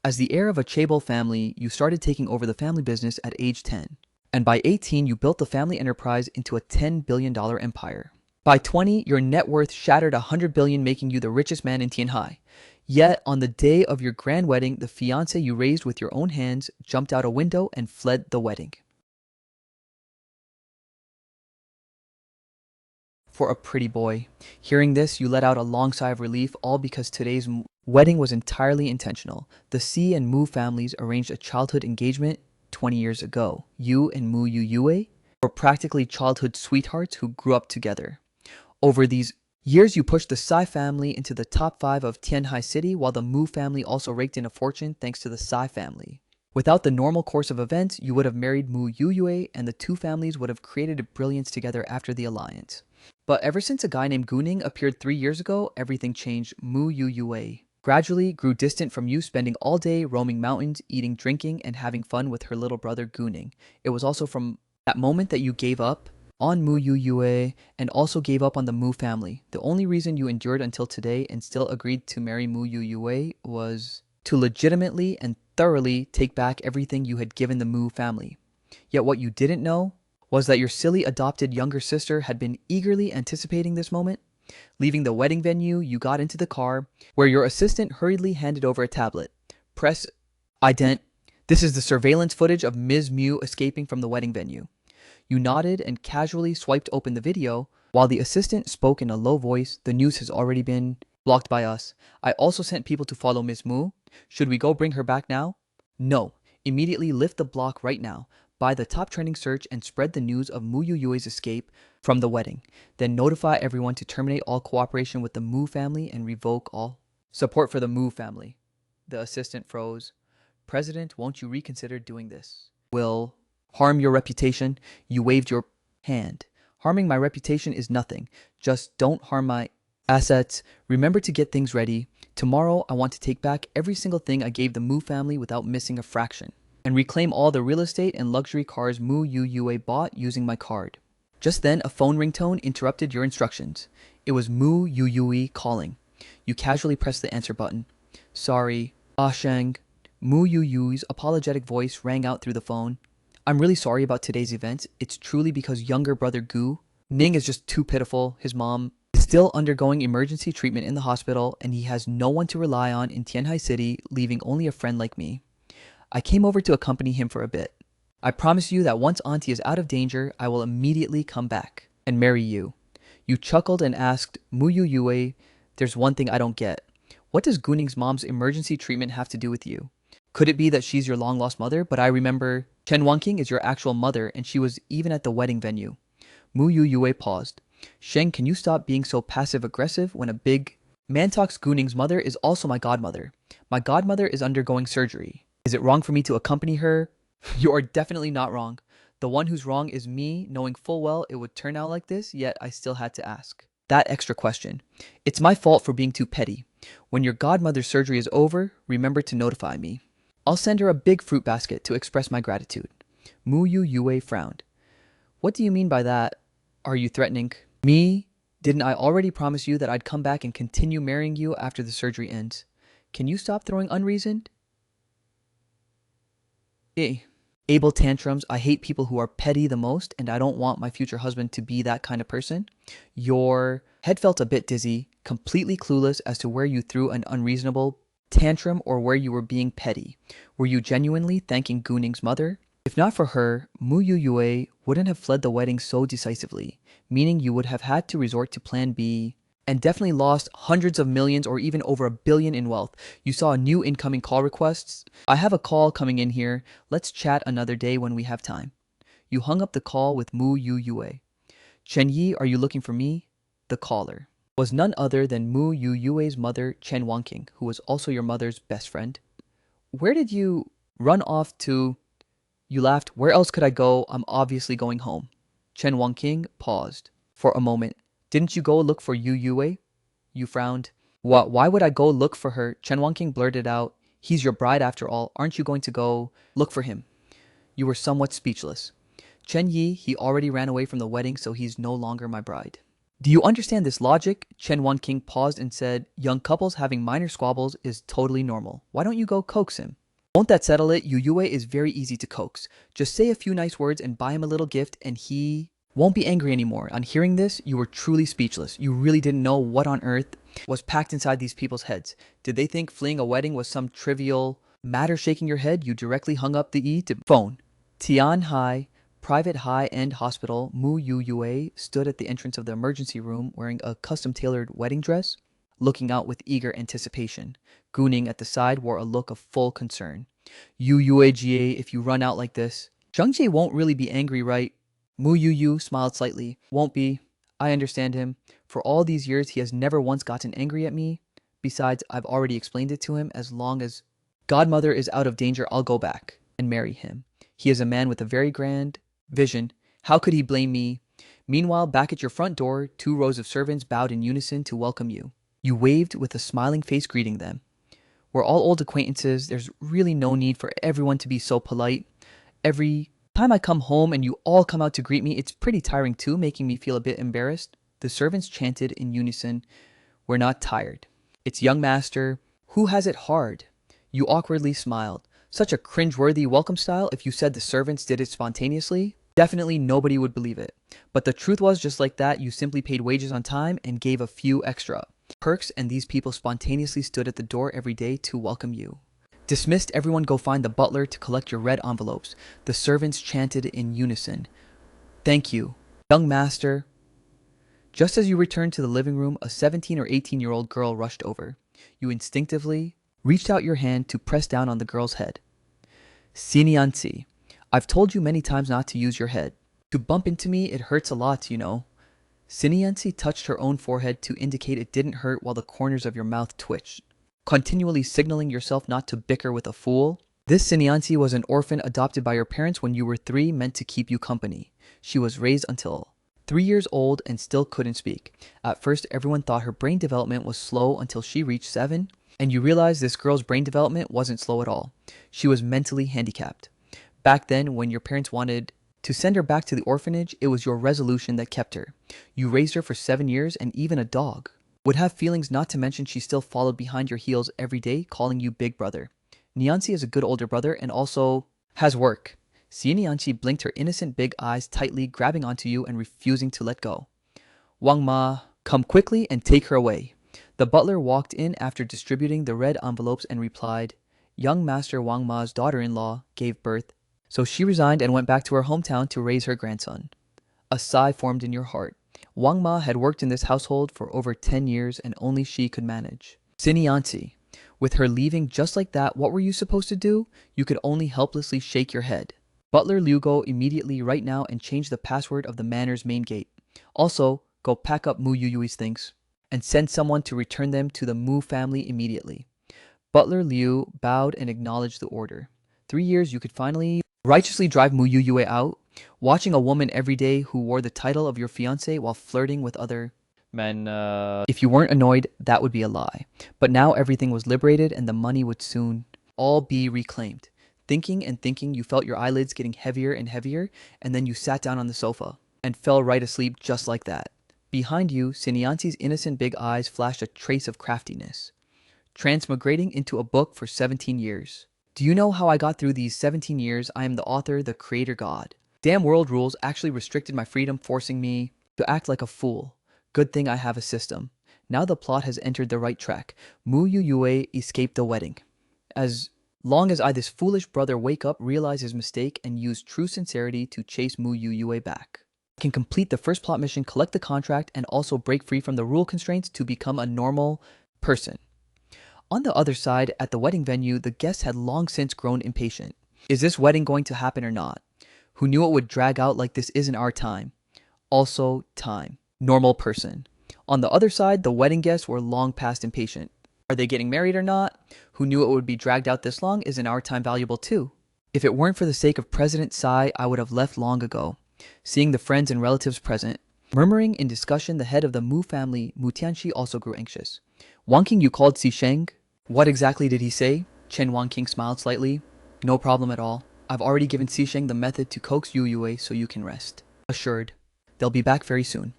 As the heir of a chaebol family, you started taking over the family business at age 10. And by 18, you built the family enterprise into a $10 billion empire. By 20, your net worth shattered $100 billion, making you the richest man in Tianhai. Yet, on the day of your grand wedding, the fiancé you raised with your own hands jumped out a window and fled the wedding. For a pretty boy. Hearing this, you let out a long sigh of relief, all because today's wedding was entirely intentional. The Si and Mu families arranged a childhood engagement 20 years ago. You and Mu Yue were practically childhood sweethearts who grew up together. Over these years, you pushed the Sai family into the top 5 of Tianhai City, while the Mu family also raked in a fortune thanks to the Sai family. Without the normal course of events, you would have married Mu Yue, and the two families would have created a brilliance together after the alliance. But ever since a guy named Guning appeared 3 years ago, everything changed. Mu Yue gradually grew distant from you, spending all day roaming mountains, eating, drinking, and having fun with her little brother Guning. It was also from that moment that you gave up on Mu Yue and also gave up on the Mu family. The only reason you endured until today and still agreed to marry Mu Yue was to legitimately and thoroughly take back everything you had given the Mu family. Yet what you didn't know was that your silly adopted younger sister had been eagerly anticipating this moment. Leaving the wedding venue, you got into the car, where your assistant hurriedly handed over a tablet. Press ident. This is the surveillance footage of Ms. Mu escaping from the wedding venue. You nodded and casually swiped open the video, while the assistant spoke in a low voice. The news has already been blocked by us. I also sent people to follow Ms. Mu. Should we go bring her back now? No. Immediately lift the block right now. Buy the top trending search and spread the news of Mu Yue's escape from the wedding. Then notify everyone to terminate all cooperation with the Mu family and revoke all support for the Mu family. The assistant froze. President, won't you reconsider doing this? Will harm your reputation. You waved your hand. Harming my reputation is nothing. Just don't harm my assets. Remember to get things ready. Tomorrow, I want to take back every single thing I gave the Mu family without missing a fraction, and reclaim all the real estate and luxury cars Mu Yue bought using my card. Just then, a phone ringtone interrupted your instructions. It was Mu Yue calling. You casually pressed the answer button. Sorry, Sheng. Mu Yue's apologetic voice rang out through the phone. I'm really sorry about today's events. It's truly because younger brother Gu Ning is just too pitiful. His mom is still undergoing emergency treatment in the hospital, and he has no one to rely on in Tianhai City, leaving only a friend like me. I came over to accompany him for a bit. I promise you that once Auntie is out of danger, I will immediately come back and marry you. You chuckled and asked, Mu Yue, there's one thing I don't get. What does Guning's mom's emergency treatment have to do with you? Could it be that she's your long-lost mother? But I remember Chen Wanqing is your actual mother, and she was even at the wedding venue. Mu Yue paused. Sheng, can you stop being so passive-aggressive when a big man talks? Guning's mother is also my godmother. My godmother is undergoing surgery. Is it wrong for me to accompany her? You are definitely not wrong. The one who's wrong is me, knowing full well it would turn out like this, yet I still had to ask that extra question. It's my fault for being too petty. When your godmother's surgery is over, remember to notify me. I'll send her a big fruit basket to express my gratitude. Mu Yue frowned. What do you mean by that? Are you threatening me? Didn't I already promise you that I'd come back and continue marrying you after the surgery ends? Can you stop throwing unreasoned? Able tantrums. I hate people who are petty the most, and I don't want my future husband to be that kind of person. Your head felt a bit dizzy, completely clueless as to where you threw an unreasonable tantrum or where you were being petty. Were you genuinely thanking Guning's mother? If not for her, Mu Yue wouldn't have fled the wedding so decisively, meaning you would have had to resort to plan B and definitely lost hundreds of millions or even over $1 billion in wealth. You saw new incoming call requests. I have a call coming in here. Let's chat another day when we have time. You hung up the call with Mu Yue. Chen Yi, are you looking for me? The caller was none other than Mu Yue's mother, Chen Wanqing, who was also your mother's best friend. Where did you run off to? You laughed. Where else could I go? I'm obviously going home. Chen Wanqing paused for a moment. Didn't you go look for Yue? You frowned. What? Why would I go look for her? Chen Wanqing blurted out. He's your bride after all. Aren't you going to go look for him? You were somewhat speechless. Chen Yi, he already ran away from the wedding, so he's no longer my bride. Do you understand this logic? Chen King paused and said, young couples having minor squabbles is totally normal. Why don't you go coax him? Won't that settle it? Yu Yue is very easy to coax. Just say a few nice words and buy him a little gift and he won't be angry anymore. On hearing this, you were truly speechless. You really didn't know what on earth was packed inside these people's heads. Did they think fleeing a wedding was some trivial matter? Shaking your head, you directly hung up the phone. Tianhai Private high-end hospital Mu Yu Yue stood at the entrance of the emergency room wearing a custom-tailored wedding dress, looking out with eager anticipation. Gooning at the side wore a look of full concern. Yu Yue Jie, if you run out like this, Zhang Jie won't really be angry, right? Mu Yu Yu smiled slightly. Won't be. I understand him. For all these years, he has never once gotten angry at me. Besides, I've already explained it to him. As long as Godmother is out of danger, I'll go back and marry him. He is a man with a very grand vision. How could he blame me? Meanwhile, back at your front door, 2 rows of servants bowed in unison to welcome you. You waved with a smiling face greeting them. We're all old acquaintances. There's really no need for everyone to be so polite. Every time I come home and you all come out to greet me, it's pretty tiring too, making me feel a bit embarrassed. The servants chanted in unison, we're not tired. It's young master. Who has it hard? You awkwardly smiled. Such a cringe-worthy welcome style. If you said the servants did it spontaneously, definitely nobody would believe it. But the truth was, just like that, you simply paid wages on time and gave a few extra perks, and these people spontaneously stood at the door every day to welcome you. Dismissed, everyone go find the butler to collect your red envelopes. The servants chanted in unison. Thank you, young master. Just as you returned to the living room, a 17 or 18-year-old girl rushed over. You instinctively reached out your hand to press down on the girl's head. Siniansi, I've told you many times not to use your head. To bump into me, it hurts a lot, you know. Siniansi touched her own forehead to indicate it didn't hurt while the corners of your mouth twitched, continually signaling yourself not to bicker with a fool. This Siniansi was an orphan adopted by your parents when you were 3, meant to keep you company. She was raised until 3 years old and still couldn't speak. At first, everyone thought her brain development was slow until she reached 7, and you realized this girl's brain development wasn't slow at all. She was mentally handicapped. Back then, when your parents wanted to send her back to the orphanage, it was your resolution that kept her. You raised her for 7 years, and even a dog would have feelings, not to mention she still followed behind your heels every day, calling you big brother. Nianci is a good older brother and also has work. Nianci blinked her innocent big eyes tightly, grabbing onto you and refusing to let go. Wang Ma, come quickly and take her away. The butler walked in after distributing the red envelopes and replied, young master Wang Ma's daughter-in-law gave birth, so she resigned and went back to her hometown to raise her grandson. A sigh formed in your heart. Wang Ma had worked in this household for over 10 years and only she could manage. Sinianci, with her leaving just like that, what were you supposed to do? You could only helplessly shake your head. Butler Liu, go immediately right now and change the password of the manor's main gate. Also, go pack up Mu Yuyui's things and send someone to return them to the Mu family immediately. Butler Liu bowed and acknowledged the order. 3 years you could finally righteously drive Mu Yuyue out, watching a woman every day who wore the title of your fiancé while flirting with other men. If you weren't annoyed, that would be a lie. But now everything was liberated and the money would soon all be reclaimed. Thinking and thinking, you felt your eyelids getting heavier and heavier, and then you sat down on the sofa and fell right asleep just like that. Behind you, Siniansi's innocent big eyes flashed a trace of craftiness, transmigrating into a book for 17 years. Do you know how I got through these 17 years? I am the author, the creator god. Damn world rules actually restricted my freedom, forcing me to act like a fool. Good thing I have a system. Now the plot has entered the right track. Mu Yuyue escaped the wedding. As long as I, this foolish brother, wake up, realize his mistake, and use true sincerity to chase Mu Yuyue back, I can complete the first plot mission, collect the contract, and also break free from the rule constraints to become a normal person. On the other side, at the wedding venue, the guests had long since grown impatient. Is this wedding going to happen or not? Who knew it would drag out like this? Isn't our time. Also, time. Normal person. On the other side, the wedding guests were long past impatient. Are they getting married or not? Who knew it would be dragged out this long? Isn't our time valuable too? If it weren't for the sake of President Tsai, I would have left long ago. Seeing the friends and relatives present, murmuring in discussion, the head of the Mu family, Mu Tianxi, also grew anxious. Wang King, you called Si Sheng? What exactly did he say? Chen Wang King smiled slightly. No problem at all. I've already given Si Sheng the method to coax Yu Yue so you can rest. Assured. They'll be back very soon.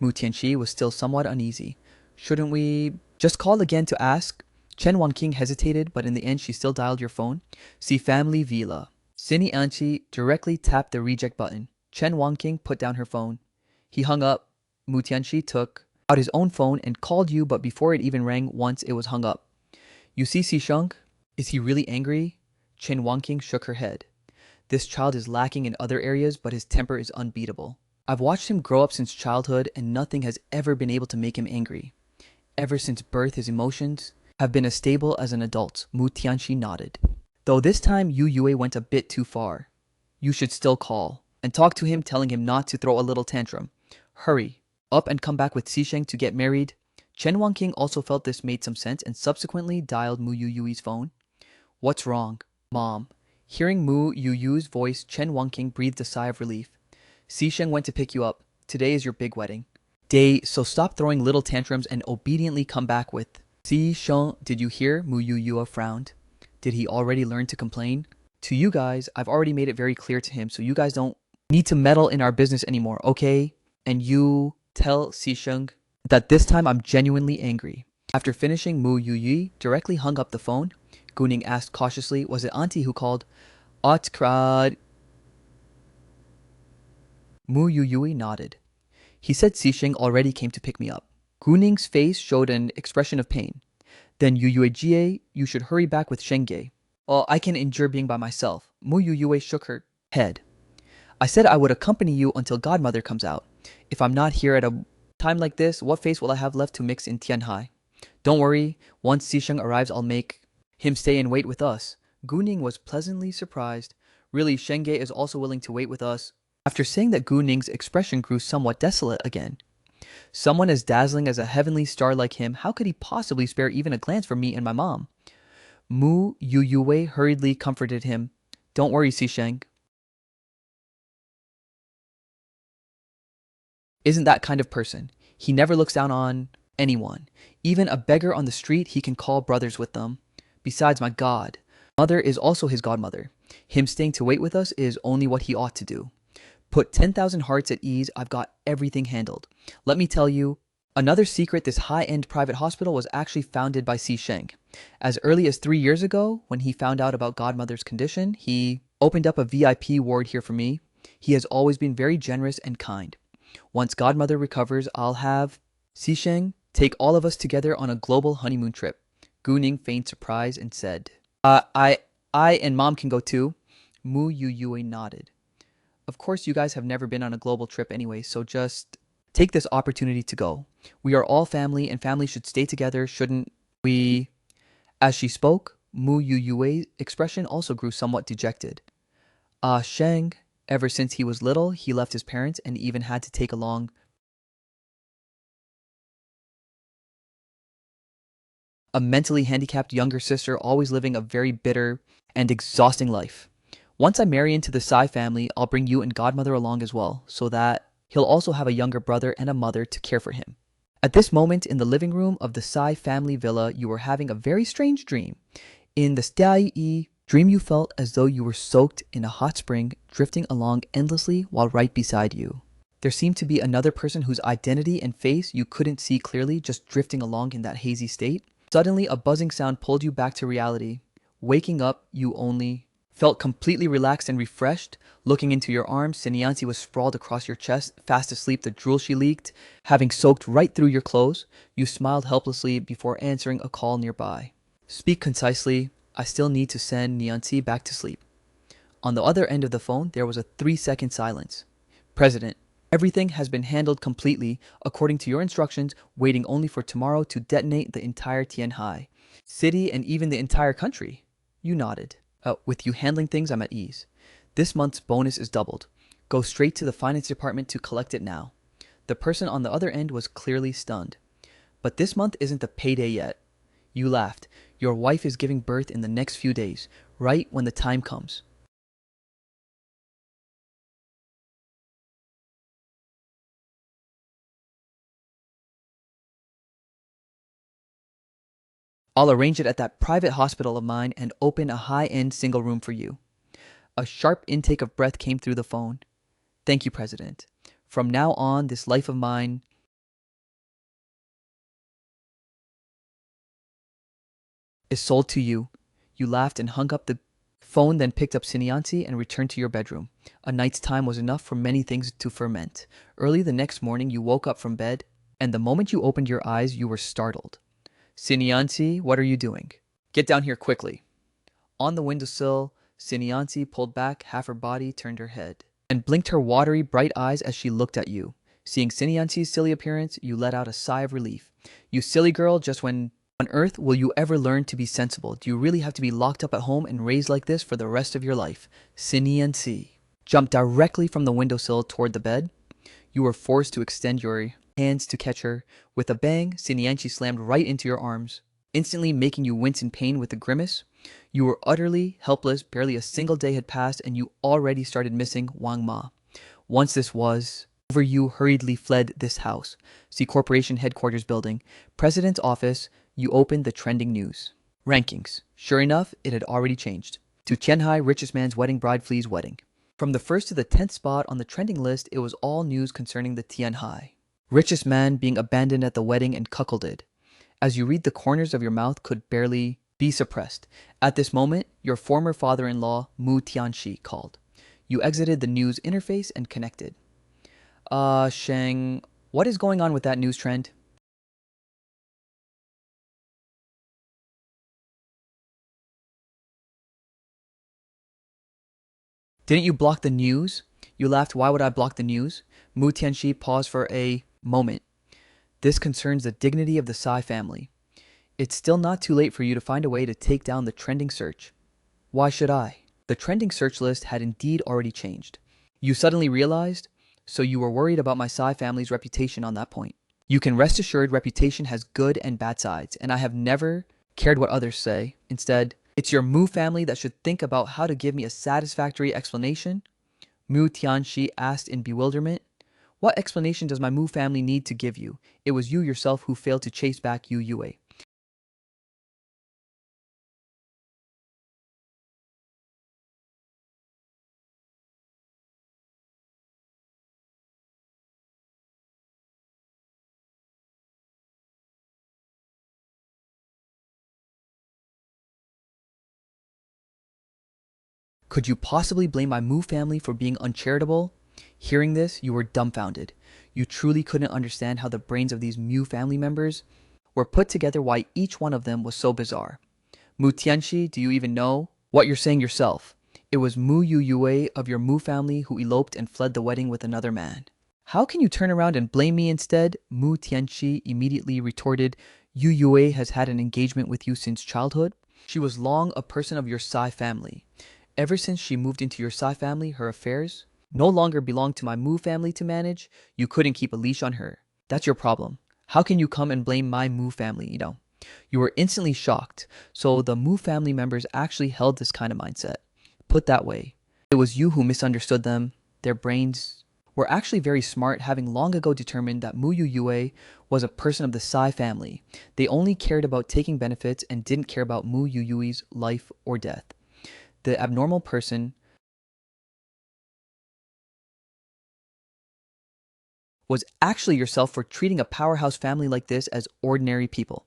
Mu Tianxi was still somewhat uneasy. Shouldn't we just call again to ask? Chen Wanqing hesitated, but in the end she still dialed your phone. See family villa. Sini Anchi directly tapped the reject button. Chen Wanqing put down her phone. He hung up. Mu Tianxi took out his own phone and called you, but before it even rang once, it was hung up. You see Xisheng? Is he really angry? Chen Wanqing shook her head. This child is lacking in other areas, but his temper is unbeatable. I've watched him grow up since childhood, and nothing has ever been able to make him angry. Ever since birth, his emotions have been as stable as an adult's. Mu Tianxi nodded. Though this time Yu Yue went a bit too far. You should still call and talk to him, telling him not to throw a little tantrum. Hurry up and come back with Xisheng to get married. Chen Wanqing also felt this made some sense and subsequently dialed Mu Yue's phone. What's wrong, Mom? Hearing Mu Yu's voice, Chen Wanqing breathed a sigh of relief. Xisheng went to pick you up. Today is your big wedding day, so stop throwing little tantrums and obediently come back with Xisheng. Did you hear? Mu Yu frowned. Did he already learn to complain? To you guys, I've already made it very clear to him, so you guys don't need to meddle in our business anymore, okay? And you tell Xisheng that this time I'm genuinely angry. After finishing, Mu Yu directly hung up the phone. Guning asked cautiously, was it Auntie who called? Otkrad. Mu Yu nodded. He said Xisheng already came to pick me up. Guning's face showed an expression of pain. Then Yu Jie, you should hurry back with Shenge. Well, I can endure being by myself. Mu Yu shook her head. I said I would accompany you until Godmother comes out. If I'm not here at a time like this, what face will I have left to mix in Tianhai? Don't worry, once Xisheng arrives, I'll make him stay and wait with us. Guning was pleasantly surprised. Really, Shenge is also willing to wait with us. After saying that, Guning's expression grew somewhat desolate again. Someone as dazzling as a heavenly star like him, how could he possibly spare even a glance for me and my mom? Mu Yue hurriedly comforted him. Don't worry, Xisheng. Isn't that kind of person. He never looks down on anyone. Even a beggar on the street, he can call brothers with them. Besides, my God, mother is also his godmother. Him staying to wait with us is only what he ought to do. Put 10,000 hearts at ease, I've got everything handled. Let me tell you, another secret, this high-end private hospital was actually founded by Xisheng. As early as 3 years ago, when he found out about Godmother's condition, he opened up a VIP ward here for me. He has always been very generous and kind. Once Godmother recovers, I'll have Xisheng take all of us together on a global honeymoon trip. Guning feigned surprise and said, I and Mom can go too. Mu Yue nodded. Of course, you guys have never been on a global trip anyway, so just take this opportunity to go. We are all family, and family should stay together, shouldn't we? As she spoke, Mu Yue's expression also grew somewhat dejected. Sheng, ever since he was little, he left his parents and even had to take along a mentally handicapped younger sister, always living a very bitter and exhausting life. Once I marry into the Sai family, I'll bring you and Godmother along as well, so that he'll also have a younger brother and a mother to care for him. At this moment, in the living room of the Sai family villa, you were having a very strange dream. In the Stiai dream, you felt as though you were soaked in a hot spring, drifting along endlessly while right beside you. There seemed to be another person whose identity and face you couldn't see clearly, just drifting along in that hazy state. Suddenly, a buzzing sound pulled you back to reality. Waking up, you only felt completely relaxed and refreshed. Looking into your arms, Siniansi was sprawled across your chest, fast asleep, the drool she leaked having soaked right through your clothes. You smiled helplessly before answering a call nearby. Speak concisely. I still need to send Niansi back to sleep. On the other end of the phone, there was a 3-second silence. President, everything has been handled completely according to your instructions, waiting only for tomorrow to detonate the entire Tianhai city and even the entire country. You nodded. With you handling things, I'm at ease. This month's bonus is doubled. Go straight to the finance department to collect it now. The person on the other end was clearly stunned. But this month isn't the payday yet. You laughed. Your wife is giving birth in the next few days, right when the time comes. I'll arrange it at that private hospital of mine and open a high-end single room for you. A sharp intake of breath came through the phone. Thank you, President. From now on, this life of mine is sold to you. You laughed and hung up the phone, then picked up Sinyansi and returned to your bedroom. A night's time was enough for many things to ferment. Early the next morning, you woke up from bed, and the moment you opened your eyes, you were startled. Sinyansi, what are you doing? Get down here quickly. On the windowsill, Sinyansi pulled back half her body, turned her head, and blinked her watery, bright eyes as she looked at you. Seeing Sinyansi's silly appearance, you let out a sigh of relief. You silly girl, just when on earth will you ever learn to be sensible? Do you really have to be locked up at home and raised like this for the rest of your life? Sinyansi jumped directly from the windowsill toward the bed. You were forced to extend your hands to catch her. With a bang, Sinyansi slammed right into your arms, instantly making you wince in pain with a grimace. You were utterly helpless. Barely a single day had passed, and you already started missing Wang Ma. Once this was over, you hurriedly fled this house. See Corporation Headquarters Building, President's Office. You opened the trending news rankings. Sure enough, it had already changed to Tianhai richest man's wedding bride flees wedding. From the 1st to the 10th spot on the trending list, it was all news concerning the Tianhai richest man being abandoned at the wedding and cuckolded. As you read, the corners of your mouth could barely be suppressed. At this moment, your former father-in-law, Mu Tianxi, called. You exited the news interface and connected. Sheng, what is going on with that news trend? Didn't you block the news? You laughed. Why would I block the news? Mu Tianxi paused for a moment. This concerns the dignity of the Tsai family. It's still not too late for you to find a way to take down the trending search. Why should I? The trending search list had indeed already changed. You suddenly realized, so you were worried about my Tsai family's reputation on that point. You can rest assured reputation has good and bad sides, and I have never cared what others say. Instead, it's your Mu family that should think about how to give me a satisfactory explanation. Mu Tianxi asked in bewilderment. What explanation does my Mu family need to give you? It was you yourself who failed to chase back Yu Yue. Could you possibly blame my Mu family for being uncharitable? Hearing this, you were dumbfounded. You truly couldn't understand how the brains of these Mu family members were put together, why each one of them was so bizarre. Mu Tianxi, do you even know what you're saying yourself? It was Mu Yu Yue of your Mu family who eloped and fled the wedding with another man. How can you turn around and blame me instead? Mu Tianxi immediately retorted. Yu Yue has had an engagement with you since childhood. She was long a person of your Tsai family. Ever since she moved into your Tsai family, her affairs no longer belonged to my Mu family to manage. You couldn't keep a leash on her. That's your problem. How can you come and blame my Mu family, You were instantly shocked. So the Mu family members actually held this kind of mindset. Put that way, it was you who misunderstood them. Their brains were actually very smart, having long ago determined that Mu Yu Yue was a person of the Tsai family. They only cared about taking benefits and didn't care about Mu Yu Yue's life or death. The abnormal person was actually yourself for treating a powerhouse family like this as ordinary people.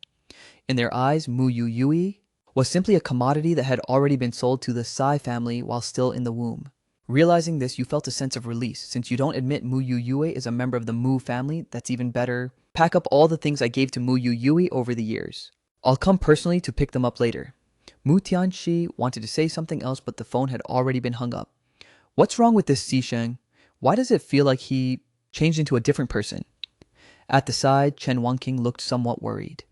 In their eyes, Mu Yu Yui was simply a commodity that had already been sold to the Tsai family while still in the womb. Realizing this, you felt a sense of release. Since you don't admit Mu Yu Yue is a member of the Mu family, that's even better. Pack up all the things I gave to Mu Yu Yui over the years. I'll come personally to pick them up later. Mu Tianxi wanted to say something else, but the phone had already been hung up. What's wrong with this Xisheng? Why does it feel like he changed into a different person? At the side, Chen Wangqing looked somewhat worried.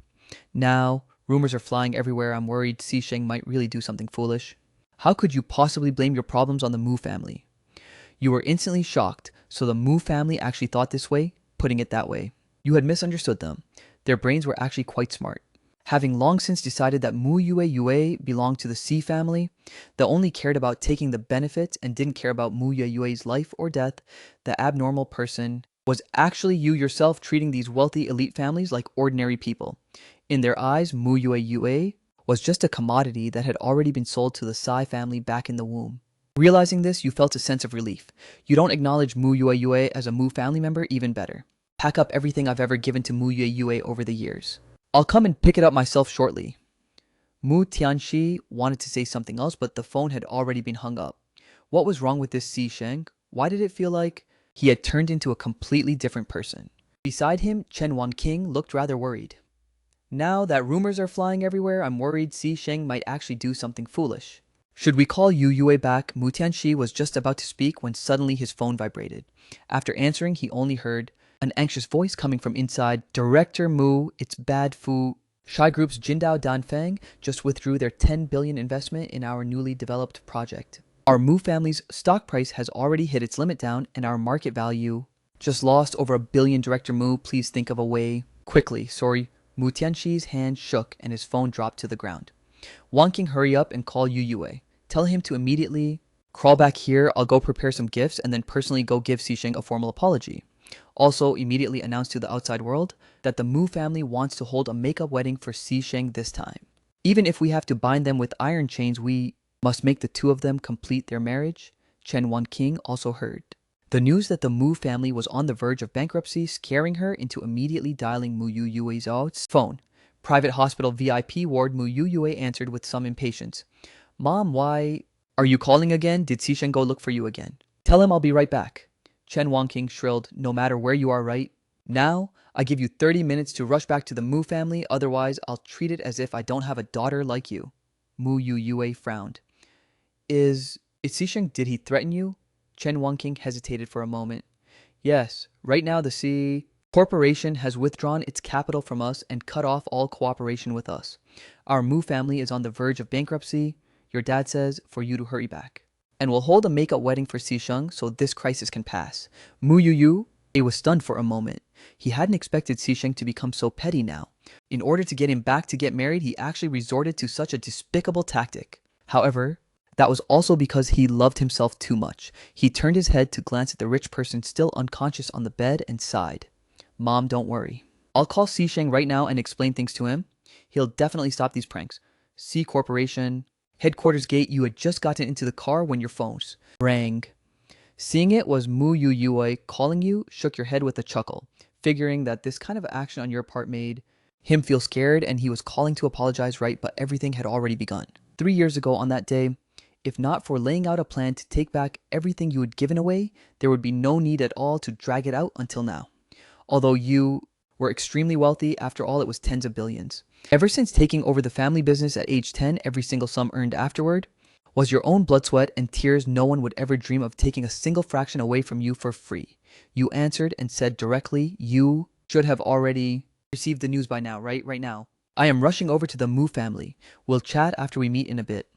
Now, rumors are flying everywhere. I'm worried Xisheng might really do something foolish. How could you possibly blame your problems on the Mu family? You were instantly shocked. So the Mu family actually thought this way, putting it that way. You had misunderstood them. Their brains were actually quite smart. Having long since decided that Mu Yue belonged to the Si family, that only cared about taking the benefits and didn't care about Mu Yue's life or death, the abnormal person was actually you yourself, treating these wealthy elite families like ordinary people. In their eyes, Mu Yue was just a commodity that had already been sold to the Tsai family back in the womb. Realizing this, you felt a sense of relief. You don't acknowledge Mu Yue as a Mu family member, even better. Pack up everything I've ever given to Mu Yue over the years. I'll come and pick it up myself shortly. Mu Tianxi wanted to say something else, but the phone had already been hung up. What was wrong with this Si Sheng? Why did it feel like he had turned into a completely different person? Beside him, Chen Wanqing looked rather worried. Now that rumors are flying everywhere, I'm worried Si Sheng might actually do something foolish. Should we call Yu Yue back? Mu Tianxi was just about to speak when suddenly his phone vibrated. After answering, he only heard an anxious voice coming from inside. Director Mu, it's bad Fu. Shai Group's Jindao Danfeng just withdrew their 10 billion investment in our newly developed project. Our Mu family's stock price has already hit its limit down, and our market value just lost over $1 billion. Director Mu, please think of a way. Quickly, sorry. Mu Tianxi's hand shook and his phone dropped to the ground. Wanking, hurry up and call Yu Yue. Tell him to immediately crawl back here. I'll go prepare some gifts and then personally go give Xisheng a formal apology. Also, immediately announce to the outside world that the Mu family wants to hold a makeup wedding for Xisheng this time. Even if we have to bind them with iron chains, we must make the two of them complete their marriage. Chen Wanqing also heard the news that the Mu family was on the verge of bankruptcy, scaring her into immediately dialing Mu Yue's phone. Private hospital VIP ward. Mu Yue answered with some impatience. Mom, why are you calling again? Did Xisheng go look for you again? Tell him I'll be right back. Chen Wanqing shrilled, no matter where you are right now, I give you 30 minutes to rush back to the Mu family, otherwise I'll treat it as if I don't have a daughter like you. Mu Yue frowned. Is Xisheng, did he threaten you? Chen Wanqing hesitated for a moment. Yes, right now the C Corporation has withdrawn its capital from us and cut off all cooperation with us. Our Mu family is on the verge of bankruptcy. Your dad says for you to hurry back. And we'll hold a makeup wedding for Xisheng so this crisis can pass. Mu Yu was stunned for a moment. He hadn't expected Xisheng to become so petty now. In order to get him back to get married, he actually resorted to such a despicable tactic. However, that was also because he loved himself too much. He turned his head to glance at the rich person still unconscious on the bed and sighed. Mom, don't worry. I'll call Xisheng right now and explain things to him. He'll definitely stop these pranks. C Corporation, headquarters gate, you had just gotten into the car when your phones rang. Seeing it was Mu Yue calling you, shook your head with a chuckle, figuring that this kind of action on your part made him feel scared and he was calling to apologize, right? But everything had already begun. 3 years ago on that day, if not for laying out a plan to take back everything you had given away, there would be no need at all to drag it out until now. Although you were extremely wealthy, after all, it was tens of billions. Ever since taking over the family business at age 10, every single sum earned afterward was your own blood, sweat, and tears. No one would ever dream of taking a single fraction away from you for free. You answered and said directly, you should have already received the news by now, right? Right now. I am rushing over to the Mu family. We'll chat after we meet in a bit.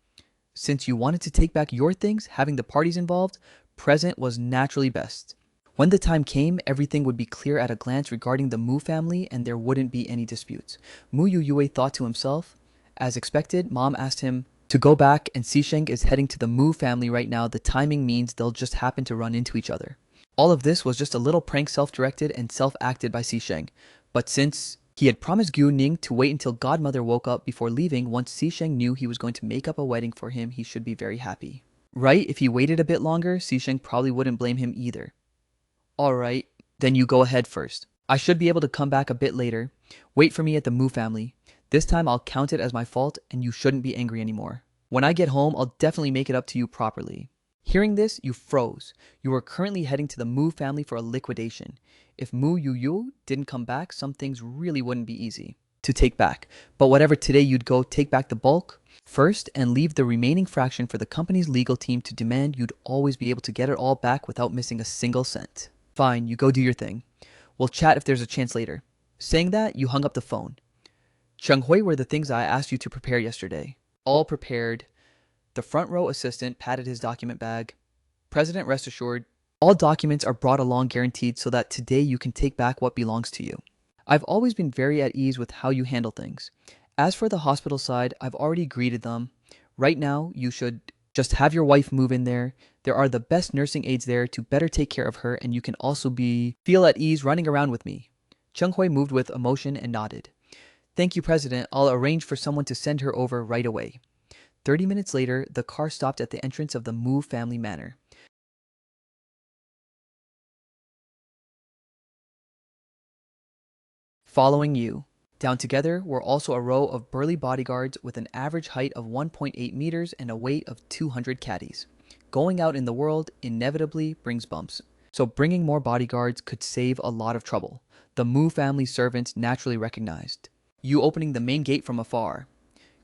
Since you wanted to take back your things, having the parties involved, present was naturally best. When the time came, everything would be clear at a glance regarding the Mu family and there wouldn't be any disputes. Mu Yue thought to himself. As expected, Mom asked him to go back and Xisheng is heading to the Mu family right now. The timing means they'll just happen to run into each other. All of this was just a little prank self-directed and self-acted by Xisheng. But since he had promised Gu Ning to wait until Godmother woke up before leaving, once Xisheng knew he was going to make up a wedding for him, he should be very happy. Right? If he waited a bit longer, Xisheng probably wouldn't blame him either. Alright, then you go ahead first. I should be able to come back a bit later. Wait for me at the Mu family. This time I'll count it as my fault and you shouldn't be angry anymore. When I get home, I'll definitely make it up to you properly. Hearing this, you froze. You were currently heading to the Mu family for a liquidation. If Mu Yu didn't come back, some things really wouldn't be easy to take back. But whatever, today you'd go take back the bulk first and leave the remaining fraction for the company's legal team to demand. You'd always be able to get it all back without missing a single cent. Fine, you go do your thing. We'll chat if there's a chance later. Saying that, you hung up the phone. Chenghui were the things I asked you to prepare yesterday. All prepared. The front row assistant patted his document bag. President, rest assured, all documents are brought along guaranteed so that today you can take back what belongs to you. I've always been very at ease with how you handle things. As for the hospital side, I've already greeted them. Right now, you should just have your wife move in there. There are the best nursing aides there to better take care of her, and you can also feel at ease running around with me. Chenghui moved with emotion and nodded. Thank you, President. I'll arrange for someone to send her over right away. 30 minutes later, the car stopped at the entrance of the Mu family manor. Following you. Down together were also a row of burly bodyguards with an average height of 1.8 meters and a weight of 200 caddies. Going out in the world inevitably brings bumps, so bringing more bodyguards could save a lot of trouble. The Mu family servants naturally recognized you opening the main gate from afar.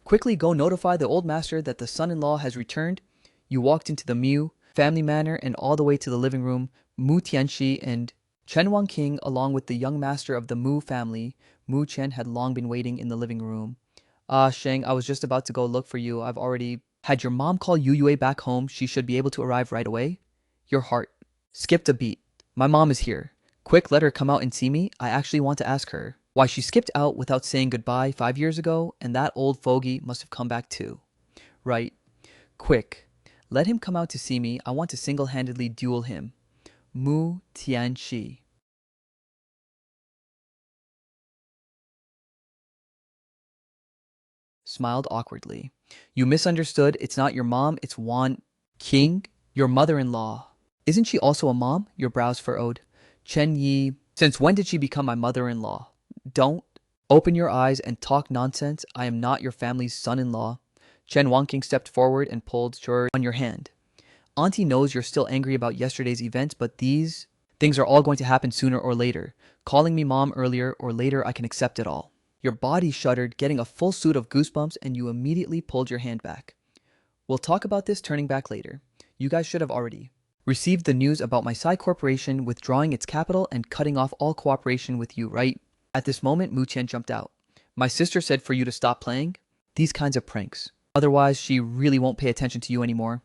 Quickly go notify the old master that the son-in-law has returned. You walked into the Mu family manor and all the way to the living room. Mu Tianxi and Chen Wangqing, along with the young master of the Mu family, Mu Chen, had long been waiting in the living room. Sheng, I was just about to go look for you. I've already had your mom call Yu Yue back home. She should be able to arrive right away. Your heart skipped a beat. My mom is here. Quick, let her come out and see me. I actually want to ask her why she skipped out without saying goodbye 5 years ago, and that old fogey must have come back too. Right. Quick, let him come out to see me. I want to single-handedly duel him. Mu Tianxi. Smiled awkwardly. You misunderstood. It's not your mom, it's Wan King, your mother-in-law. Isn't she also a mom? Your brows furrowed. Chen Yi, since when did she become my mother-in-law? Don't open your eyes and talk nonsense. I am not your family's son-in-law. Chen Wangqing stepped forward and pulled her on your hand. Auntie knows you're still angry about yesterday's events, but these things are all going to happen sooner or later. Calling me mom earlier or later, I can accept it all. Your body shuddered, getting a full suit of goosebumps, and you immediately pulled your hand back. We'll talk about this turning back later. You guys should have already received the news about my Psy Corporation withdrawing its capital and cutting off all cooperation with you, right? At this moment, Mu Qian jumped out. My sister said for you to stop playing these kinds of pranks. Otherwise, she really won't pay attention to you anymore.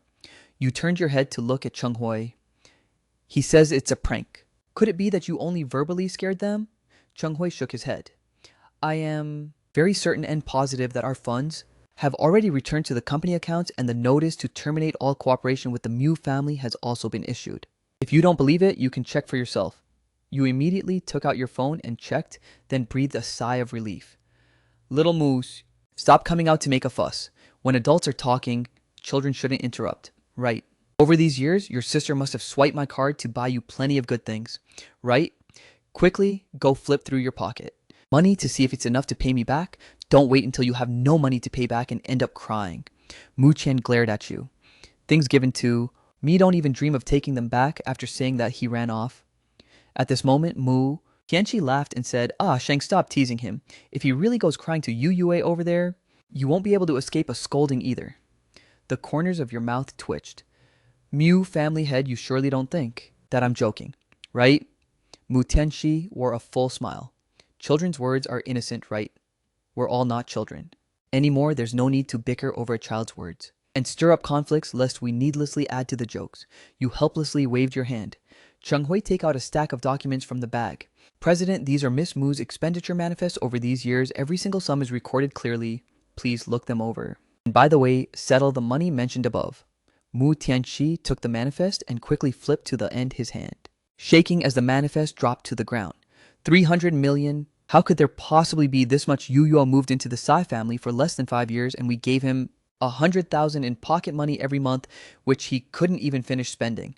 You turned your head to look at Cheng Hui. He says it's a prank. Could it be that you only verbally scared them? Cheng Hui shook his head. I am very certain and positive that our funds have already returned to the company accounts, and the notice to terminate all cooperation with the Mu family has also been issued. If you don't believe it, you can check for yourself. You immediately took out your phone and checked, then breathed a sigh of relief. Little Moose, stop coming out to make a fuss. When adults are talking, children shouldn't interrupt. Right. Over these years, your sister must have swiped my card to buy you plenty of good things. Right? Quickly, go flip through your pocket. Money to see if it's enough to pay me back. Don't wait until you have no money to pay back and end up crying. Mu Qian glared at you. Things given to me, don't even dream of taking them back after saying that he ran off. At this moment, Mu Tianqi laughed and said, Sheng, stop teasing him. If he really goes crying to Yu Yue over there, you won't be able to escape a scolding either. The corners of your mouth twitched. Mu family head, you surely don't think that I'm joking, right? Mu Tianxi wore a full smile. Children's words are innocent, right? We're all not children. Anymore, there's no need to bicker over a child's words and stir up conflicts lest we needlessly add to the jokes. You helplessly waved your hand. Cheng Hui, take out a stack of documents from the bag. President, these are Miss Mu's expenditure manifests over these years. Every single sum is recorded clearly. Please look them over. And by the way, settle the money mentioned above. Mu Tianxi took the manifest and quickly flipped to the end his hand, shaking as the manifest dropped to the ground. 300 million. How could there possibly be this much? Yu Yue moved into the Sai family for less than 5 years, and we gave him 100,000 in pocket money every month, which he couldn't even finish spending.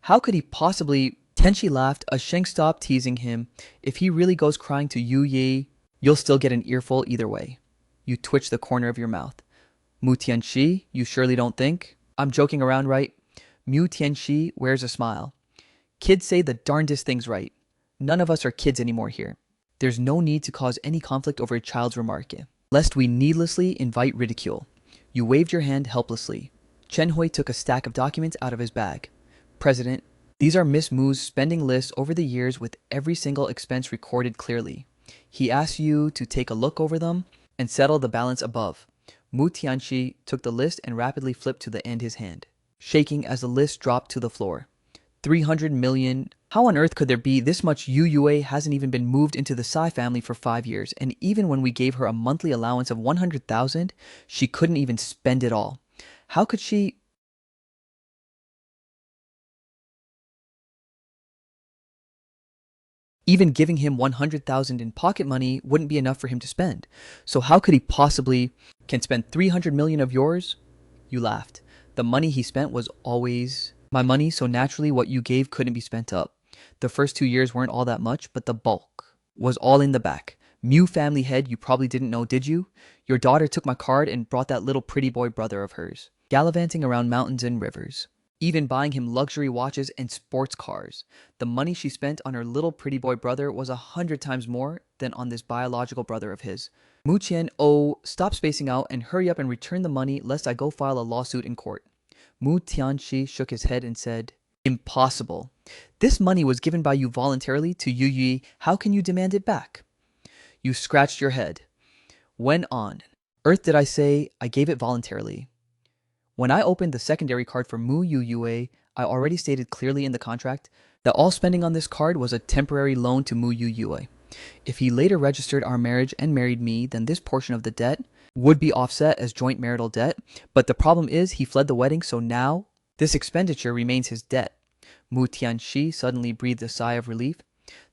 How could he possibly? Tianxi laughed. Sheng, stop teasing him. If he really goes crying to Yu Yi, you'll still get an earful either way. You twitched the corner of your mouth. Mu Tianxi, you surely don't think I'm joking around, right? Mu Tianxi wears a smile. Kids say the darndest things, right? None of us are kids anymore here. There's no need to cause any conflict over a child's remark, lest we needlessly invite ridicule. You waved your hand helplessly. Chen Hui took a stack of documents out of his bag. President, these are Miss Mu's spending lists over the years with every single expense recorded clearly. He asked you to take a look over them and settle the balance above. Mu Tianxi took the list and rapidly flipped to the end his hand, shaking as the list dropped to the floor. 300 million. How on earth could there be this much? Yu Yue hasn't even been moved into the Sai family for 5 years, and even when we gave her a monthly allowance of 100,000, she couldn't even spend it all. How could she? Even giving him 100,000 in pocket money wouldn't be enough for him to spend. So how could he possibly can spend 300 million of yours? You laughed. The money he spent was always my money, so naturally what you gave couldn't be spent up. The first 2 years weren't all that much, but the bulk was all in the back. Mew family head, you probably didn't know, did you? Your daughter took my card and brought that little pretty boy brother of hers, gallivanting around mountains and rivers, even buying him luxury watches and sports cars. The money she spent on her little pretty boy brother was 100 times more than on this biological brother of his. Mu Qian, oh, stop spacing out and hurry up and return the money lest I go file a lawsuit in court. Mu Tianxi shook his head and said, impossible. This money was given by you voluntarily to Yu Yi. How can you demand it back? You scratched your head. Went on. Earth, did I say I gave it voluntarily? When I opened the secondary card for Mu Yu Yue, I already stated clearly in the contract that all spending on this card was a temporary loan to Mu Yu Yue. If he later registered our marriage and married me, then this portion of the debt would be offset as joint marital debt, but the problem is he fled the wedding, so now this expenditure remains his debt. Mu Tianxi suddenly breathed a sigh of relief.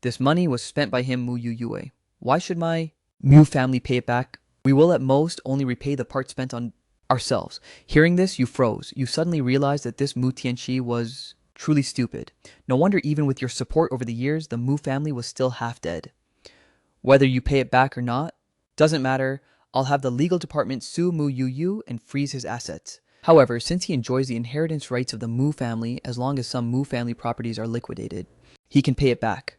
This money was spent by him, Mu Yu Yue. Why should my Mu family pay it back? We will at most only repay the part spent on ourselves. Hearing this, you froze. You suddenly realized that this Mu Tianxi was truly stupid. No wonder even with your support over the years, the Mu family was still half dead. Whether you pay it back or not, doesn't matter. I'll have the legal department sue Mu Yu Yu and freeze his assets. However, since he enjoys the inheritance rights of the Mu family as long as some Mu family properties are liquidated, he can pay it back.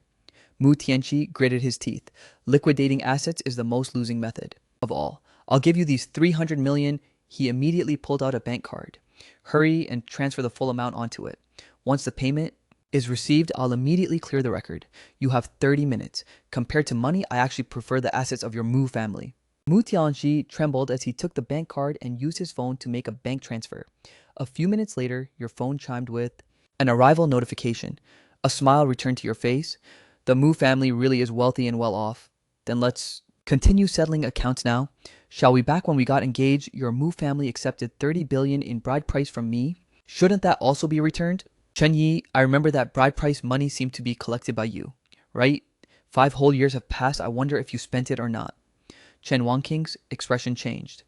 Mu Tianxi gritted his teeth. Liquidating assets is the most losing method of all. I'll give you these 300 million. He immediately pulled out a bank card. Hurry and transfer the full amount onto it. Once the payment is received, I'll immediately clear the record. You have 30 minutes. Compared to money, I actually prefer the assets of your Mu family. Mu Tianxi trembled as he took the bank card and used his phone to make a bank transfer. A few minutes later, your phone chimed with an arrival notification. A smile returned to your face. The Mu family really is wealthy and well off. Then let's continue settling accounts now. Shall we? Back when we got engaged, your Mu family accepted 30 billion in bride price from me. Shouldn't that also be returned? Chen Yi, I remember that bride price money seemed to be collected by you, right? 5 whole years have passed. I wonder if you spent it or not. Chen Wangqing's expression changed.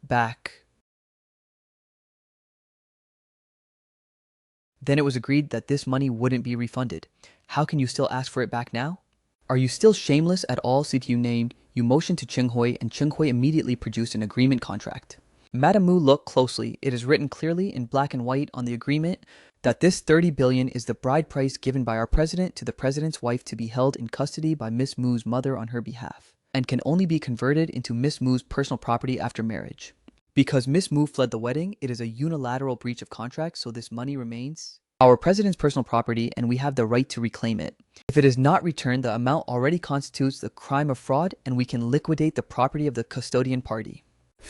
Back. Then it was agreed that this money wouldn't be refunded. How can you still ask for it back now? Are you still shameless at all? CTU named. You motioned to Qinghui, and Qinghui immediately produced an agreement contract. Madame Mu looked closely. It is written clearly in black and white on the agreement that this 30 billion is the bride price given by our president to the president's wife to be held in custody by Miss Mu's mother on her behalf, and can only be converted into Miss Mu's personal property after marriage. Because Miss Mu fled the wedding, it is a unilateral breach of contract, so this money remains our president's personal property and we have the right to reclaim it. If it is not returned, the amount already constitutes the crime of fraud and we can liquidate the property of the custodian party.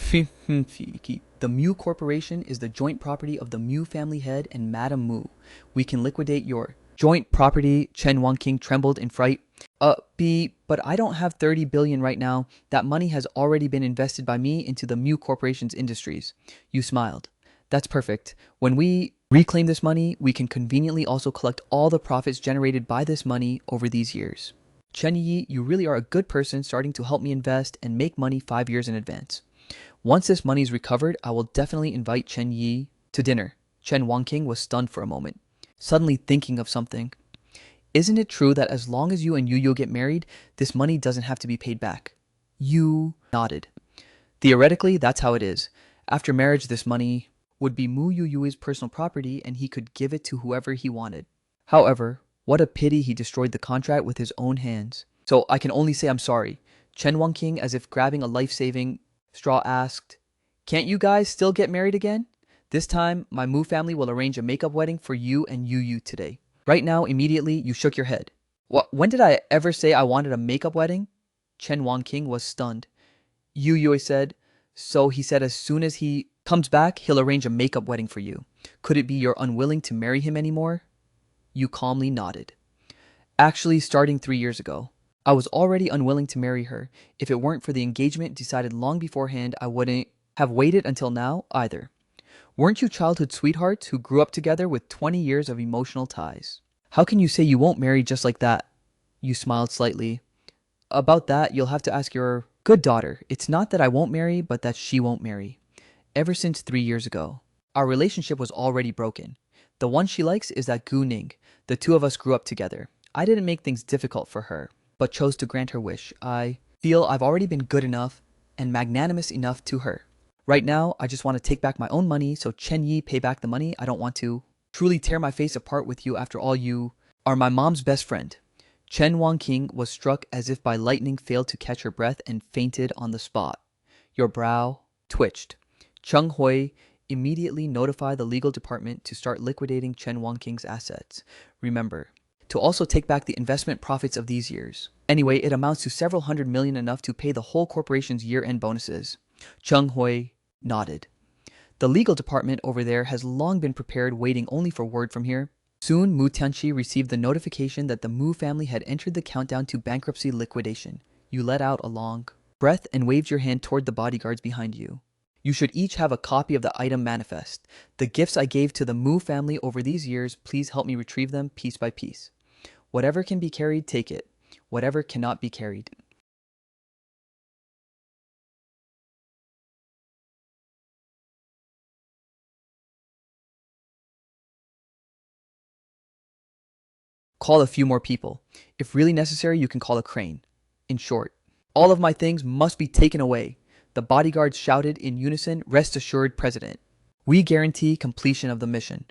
The Mu Corporation is the joint property of the Mu family head and Madame Mu. We can liquidate your joint property. Chen Wangqing trembled in fright. But I don't have 30 billion right now. That money has already been invested by me into the Mu Corporation's industries. You smiled. That's perfect. When we reclaim this money, we can conveniently also collect all the profits generated by this money over these years. Chen Yi, you really are a good person starting to help me invest and make money 5 years in advance. Once this money is recovered, I will definitely invite Chen Yi to dinner. Chen Wangqing was stunned for a moment, suddenly thinking of something. Isn't it true that as long as you and Yu Yu get married, this money doesn't have to be paid back? You nodded. Theoretically, that's how it is. After marriage, this money would be Mu Yu Yu's personal property and he could give it to whoever he wanted. However, what a pity he destroyed the contract with his own hands. So I can only say I'm sorry. Chen Wangqing, as if grabbing a life-saving straw, asked, can't you guys still get married again? This time, my Mu family will arrange a makeup wedding for you and Yu Yu today. Right now, immediately, you shook your head. What? When did I ever say I wanted a makeup wedding? Chen Wangqing was stunned. Yu Yu said, so he said as soon as he comes back, he'll arrange a makeup wedding for you. Could it be you're unwilling to marry him anymore? You calmly nodded. Actually, starting 3 years ago, I was already unwilling to marry her. If it weren't for the engagement decided long beforehand, I wouldn't have waited until now either. Weren't you childhood sweethearts who grew up together with 20 years of emotional ties? How can you say you won't marry just like that? You smiled slightly. About that, you'll have to ask your good daughter. It's not that I won't marry, but that she won't marry. Ever since 3 years ago, our relationship was already broken. The one she likes is that Gu Ning. The two of us grew up together. I didn't make things difficult for her, but chose to grant her wish. feel I've already been good enough and magnanimous enough to her. Right now, I just want to take back my own money, so Chen Yi pay back the money. I don't want to truly tear my face apart with you. After all, you are my mom's best friend. Chen Wangqing was struck as if by lightning, failed to catch her breath, and fainted on the spot. Your brow twitched. Cheng Hui immediately notified the legal department to start liquidating Chen Wangqing's assets. Remember, to also take back the investment profits of these years. Anyway, it amounts to several hundred million, enough to pay the whole corporation's year-end bonuses. Cheng Hui nodded. The legal department over there has long been prepared, waiting only for word from here. Soon, Mu Tianqi received the notification that the Mu family had entered the countdown to bankruptcy liquidation. You let out a long breath and waved your hand toward the bodyguards behind you. You should each have a copy of the item manifest. The gifts I gave to the Mu family over these years, please help me retrieve them piece by piece. Whatever can be carried, take it. Whatever cannot be carried. Call a few more people. If really necessary, you can call a crane. In short, all of my things must be taken away. The bodyguards shouted in unison. Rest assured, President. We guarantee completion of the mission.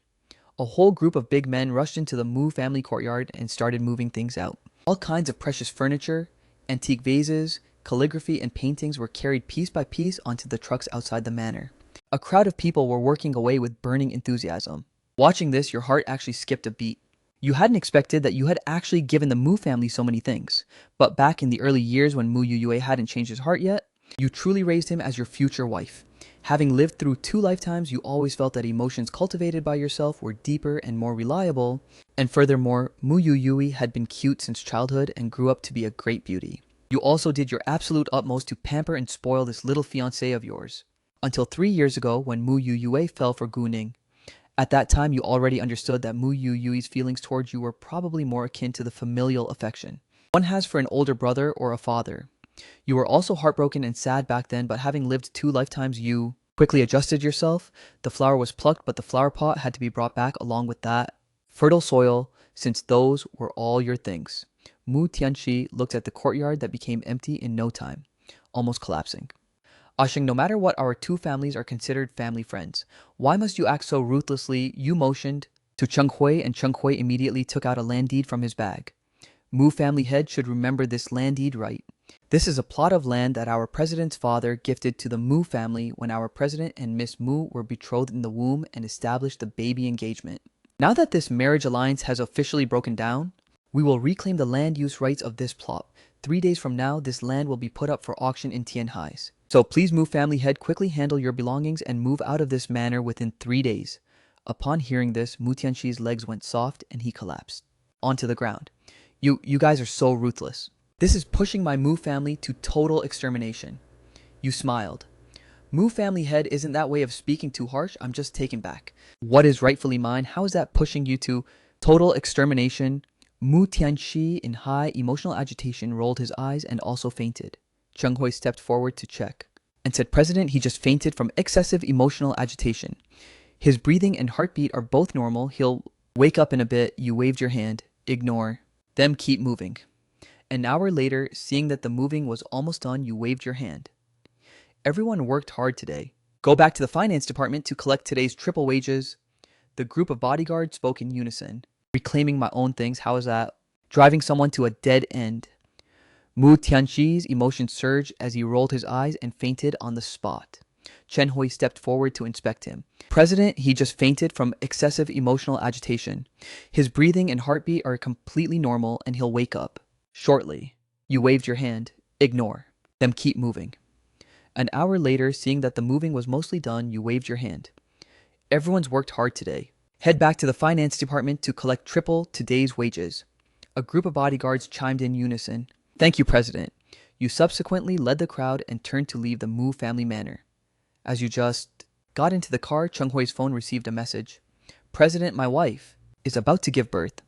A whole group of big men rushed into the Mu family courtyard and started moving things out. All kinds of precious furniture, antique vases, calligraphy, and paintings were carried piece by piece onto the trucks outside the manor. A crowd of people were working away with burning enthusiasm. Watching this, your heart actually skipped a beat. You hadn't expected that you had actually given the Mu family so many things. But back in the early years when Mu Yuyue hadn't changed his heart yet, you truly raised him as your future wife. Having lived through 2 lifetimes, you always felt that emotions cultivated by yourself were deeper and more reliable. And furthermore, Mu Yuyue had been cute since childhood and grew up to be a great beauty. You also did your absolute utmost to pamper and spoil this little fiancé of yours. Until 3 years ago when Mu Yuyue fell for Guning. At that time, you already understood that Mu Yuyue's feelings towards you were probably more akin to the familial affection one has for an older brother or a father. You were also heartbroken and sad back then, but having lived 2 lifetimes, you quickly adjusted yourself. The flower was plucked, but the flower pot had to be brought back along with that fertile soil, since those were all your things. Mu Tianqi looked at the courtyard that became empty in no time, almost collapsing. Ashing, no matter what, our 2 families are considered family friends. Why must you act so ruthlessly? You motioned to Cheng Hui, and Cheng Hui immediately took out a land deed from his bag. Mu family head should remember this land deed right. This is a plot of land that our president's father gifted to the Mu family when our president and Miss Mu were betrothed in the womb and established the baby engagement. Now that this marriage alliance has officially broken down, we will reclaim the land use rights of this plot. 3 days from now, this land will be put up for auction in Tianhai. So please, Mu family head, quickly handle your belongings and move out of this manor within 3 days. Upon hearing this, Mu Tianqi's legs went soft and he collapsed onto the ground. You guys are so ruthless. This is pushing my Mu family to total extermination. You smiled. Mu family head, isn't that way of speaking too harsh? I'm just taken back. What is rightfully mine? How is that pushing you to total extermination? Mu Tianqi, in high emotional agitation, rolled his eyes and also fainted. Cheng Hui stepped forward to check and said, President, he just fainted from excessive emotional agitation. His breathing and heartbeat are both normal. He'll wake up in a bit. You waved your hand. Ignore them. Keep moving. An hour later, seeing that the moving was almost done, you waved your hand. Everyone worked hard today. Go back to the finance department to collect today's triple wages. The group of bodyguards spoke in unison. Reclaiming my own things, how is that? Driving someone to a dead end. Mu Tianqi's emotions surged as he rolled his eyes and fainted on the spot. Chen Hui stepped forward to inspect him. President, he just fainted from excessive emotional agitation. His breathing and heartbeat are completely normal and he'll wake up shortly. You waved your hand. Ignore them. Keep moving. An hour later, seeing that the moving was mostly done, you waved your hand. Everyone's worked hard today. Head back to the finance department to collect triple today's wages. A group of bodyguards chimed in unison. Thank you, President. You subsequently led the crowd and turned to leave the Mu family manor. As you just got into the car, Cheng Hui's phone received a message. President, my wife is about to give birth.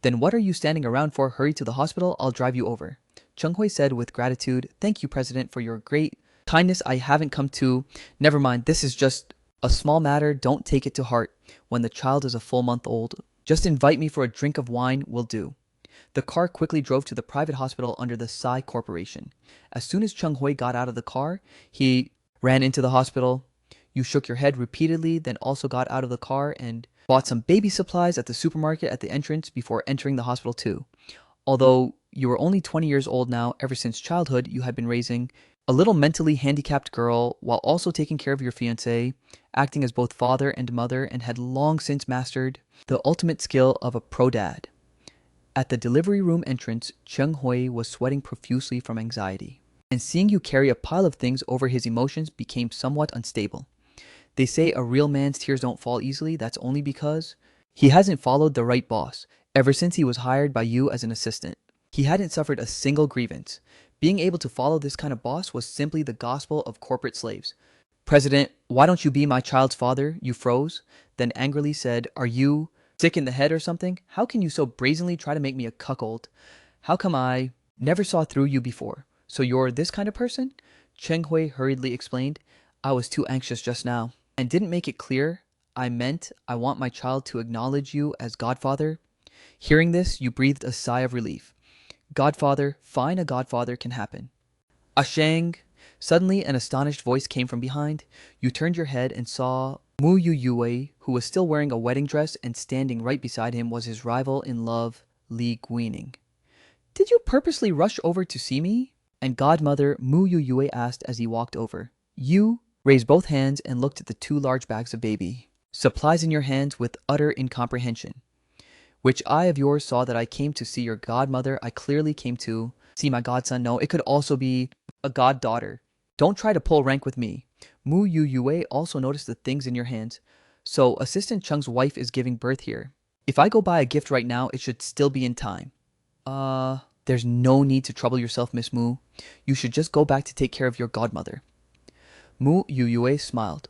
Then what are you standing around for? Hurry to the hospital. I'll drive you over. Cheng Hui said with gratitude, Thank you, President, for your great kindness. I haven't come to... Never mind, this is just a small matter. Don't take it to heart. When the child is a full month old, just invite me for a drink of wine will do. The car quickly drove to the private hospital under the Psy Corporation. As soon as Chung Hui got out of the car, he ran into the hospital. You shook your head repeatedly, then also got out of the car and bought some baby supplies at the supermarket at the entrance before entering the hospital too. Although you were only 20 years old now, ever since childhood, you had been raising a little mentally handicapped girl while also taking care of your fiancé, acting as both father and mother, and had long since mastered the ultimate skill of a pro dad. At the delivery room entrance, Chung Hui was sweating profusely from anxiety, and seeing you carry a pile of things over his emotions became somewhat unstable. They say a real man's tears don't fall easily. That's only because he hasn't followed the right boss ever since he was hired by you as an assistant. He hadn't suffered a single grievance. Being able to follow this kind of boss was simply the gospel of corporate slaves. President, why don't you be my child's father? You froze, then angrily said, are you sick in the head or something? How can you so brazenly try to make me a cuckold? How come I never saw through you before? So you're this kind of person? Cheng Hui hurriedly explained, I was too anxious just now, and didn't make it clear. I meant I want my child to acknowledge you as godfather. Hearing this, you breathed a sigh of relief. Godfather, fine, a godfather can happen. Ashang! Suddenly, an astonished voice came from behind. You turned your head and saw Mu Yu Yue, who was still wearing a wedding dress, and standing right beside him was his rival in love, Li Guining. Did you purposely rush over to see me? And godmother Mu Yu Yue asked as he walked over. You raised both hands and looked at the two large bags of baby supplies in your hands with utter incomprehension. Which eye of yours saw that I came to see your godmother? I clearly came to see my godson. No, it could also be a goddaughter. Don't try to pull rank with me. Mu Yu Yue also noticed the things in your hands. So, Assistant Cheng's wife is giving birth here. If I go buy a gift right now, it should still be in time. There's no need to trouble yourself, Miss Mu. You should just go back to take care of your godmother. Mu Yu Yue smiled.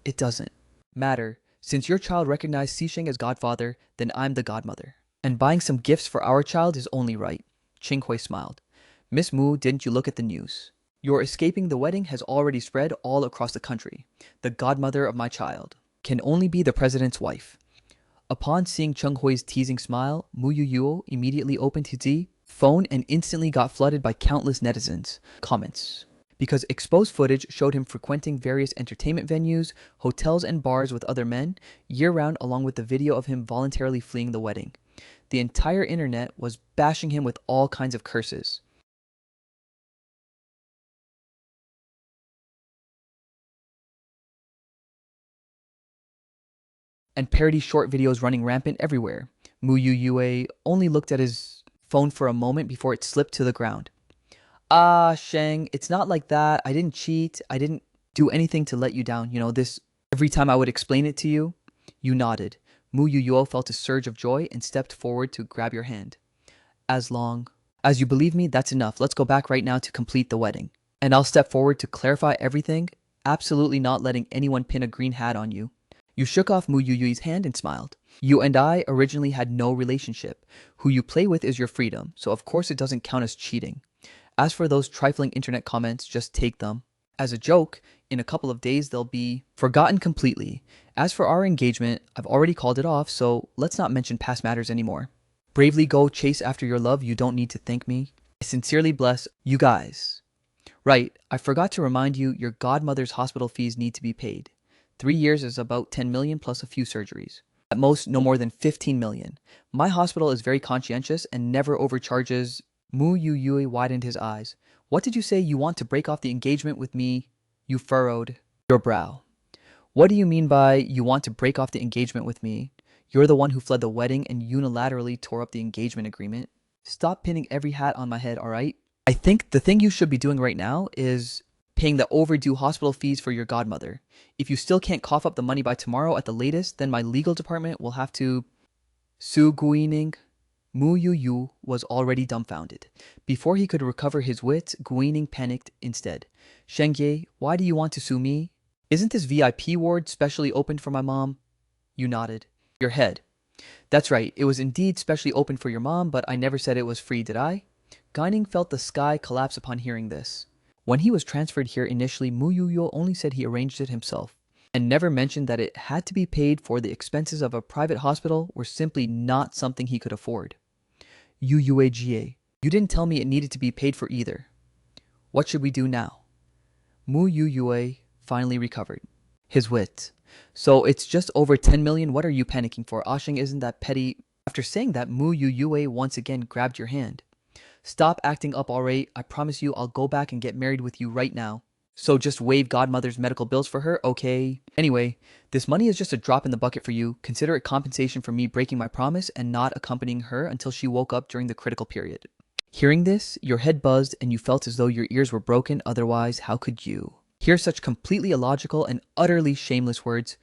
It doesn't matter. Since your child recognized Xisheng as godfather, then I'm the godmother. And buying some gifts for our child is only right. Qing Hui smiled. Miss Mu, didn't you look at the news? Your escaping the wedding has already spread all across the country. The godmother of my child can only be the president's wife. Upon seeing Cheng Hui's teasing smile, Mu Yuo immediately opened his phone and instantly got flooded by countless netizens' comments. Because exposed footage showed him frequenting various entertainment venues, hotels, and bars with other men, year-round, along with the video of him voluntarily fleeing the wedding. The entire internet was bashing him with all kinds of curses. And parody short videos running rampant everywhere. Mu Yue only looked at his phone for a moment before it slipped to the ground. Sheng, it's not like that. I didn't cheat. I didn't do anything to let you down. You know, this, every time I would explain it to you, you nodded. Mu Yuo felt a surge of joy and stepped forward to grab your hand. As long as you believe me, that's enough. Let's go back right now to complete the wedding. And I'll step forward to clarify everything, absolutely not letting anyone pin a green hat on you. You shook off Mu Yui's hand and smiled. You and I originally had no relationship. Who you play with is your freedom, so of course it doesn't count as cheating. As for those trifling internet comments, just take them as a joke. In a couple of days, they'll be forgotten completely. As for our engagement, I've already called it off, so let's not mention past matters anymore. Bravely go chase after your love. You don't need to thank me. I sincerely bless you guys. Right, I forgot to remind you, your godmother's hospital fees need to be paid. 3 years is about 10 million plus a few surgeries. At most, no more than 15 million. My hospital is very conscientious and never overcharges. Mu Yue widened his eyes. What did you say? You want to break off the engagement with me? You furrowed your brow. What do you mean by you want to break off the engagement with me? You're the one who fled the wedding and unilaterally tore up the engagement agreement. Stop pinning every hat on my head, all right? I think the thing you should be doing right now is paying the overdue hospital fees for your godmother. If you still can't cough up the money by tomorrow at the latest, then my legal department will have to sue Guining. Mu Yu was already dumbfounded. Before he could recover his wits, Guining panicked instead. Shengye, why do you want to sue me? Isn't this VIP ward specially opened for my mom? You nodded. Your head. That's right, it was indeed specially opened for your mom, but I never said it was free, did I? Guining felt the sky collapse upon hearing this. When he was transferred here initially, Mu Yuyo only said he arranged it himself, and never mentioned that it had to be paid for. The expenses of a private hospital were simply not something he could afford. Yuuga. You didn't tell me it needed to be paid for either. What should we do now? Mu Yue finally recovered his wits. So it's just over 10 million. What are you panicking for? Ashing isn't that petty. After saying that, Mu Yue once again grabbed your hand. Stop acting up already. I promise you I'll go back and get married with you right now. So just waive godmother's medical bills for her, okay? Anyway, this money is just a drop in the bucket for you. Consider it compensation for me breaking my promise and not accompanying her until she woke up during the critical period. Hearing this, your head buzzed and you felt as though your ears were broken. Otherwise, how could you hear such completely illogical and utterly shameless words?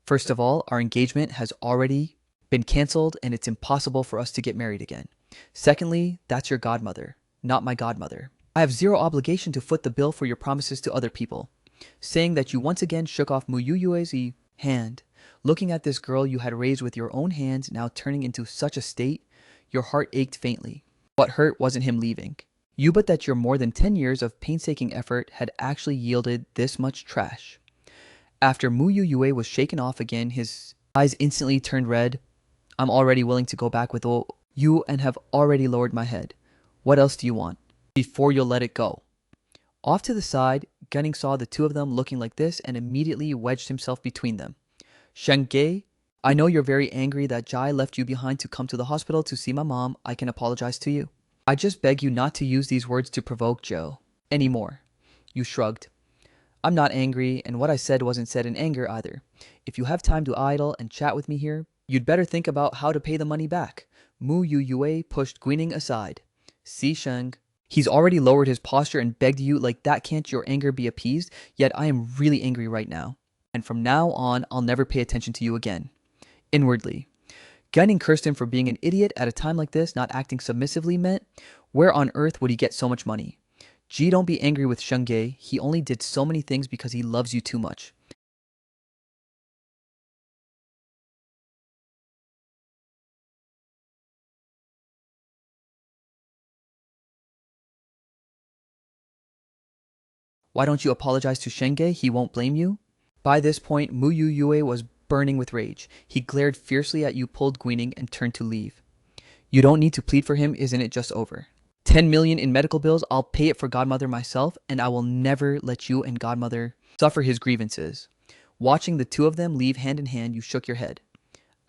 First of all, our engagement has already been canceled and it's impossible for us to get married again. Secondly, that's your godmother, not my godmother. I have zero obligation to foot the bill for your promises to other people. Saying that, you once again shook off Mu Yue's hand. Looking at this girl you had raised with your own hands now turning into such a state, your heart ached faintly. What hurt wasn't him leaving you, but that your more than 10 years of painstaking effort had actually yielded this much trash. After Mu Yue was shaken off again, his eyes instantly turned red. I'm already willing to go back with you and have already lowered my head. What else do you want? Before you'll let it go. Off to the side, Gunning saw the two of them looking like this and immediately wedged himself between them. Shenge, I know you're very angry that Jai left you behind to come to the hospital to see my mom. I can apologize to you. I just beg you not to use these words to provoke Joe anymore. You shrugged. I'm not angry, and what I said wasn't said in anger either. If you have time to idle and chat with me here, you'd better think about how to pay the money back. Mu Yue pushed Guining aside. See, Sheng, he's already lowered his posture and begged you like that. Can't your anger be appeased? Yet I am really angry right now. And from now on, I'll never pay attention to you again. Inwardly, Gunning cursed him for being an idiot at a time like this. Not acting submissively meant, where on earth would he get so much money? Gee, don't be angry with Shenge. He only did so many things because he loves you too much. Why don't you apologize to Shenge? He won't blame you. By this point, Mu Yue was burning with rage. He glared fiercely at you, pulled Guining, and turned to leave. You don't need to plead for him. Isn't it just over? 10 million in medical bills. I'll pay it for godmother myself, and I will never let you and godmother suffer his grievances. Watching the two of them leave hand in hand, you shook your head.